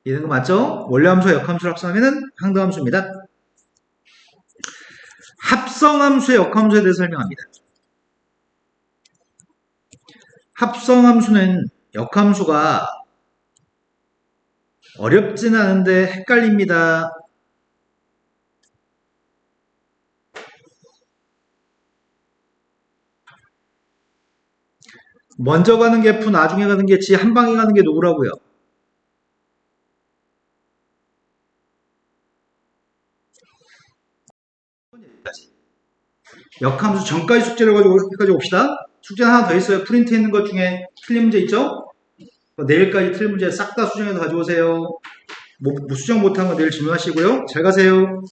이런 거 맞죠? 원래 함수와 역함수를 합성하면 항등함수입니다. 합성함수의 역함수에 대해서 설명합니다. 합성함수는 역함수가 어렵지는 않은데 헷갈립니다. 먼저 가는 게 F, 나중에 가는 게 G, 한 방에 가는 게 누구라고요? 역함수 전까지 숙제를 가지고 여기까지 옵시다. 숙제 하나 더 있어요. 프린트 있는 것 중에 틀린 문제 있죠? 내일까지 틀린 문제 싹 다 수정해서 가져오세요. 수정 못한 거 내일 질문하시고요. 잘 가세요.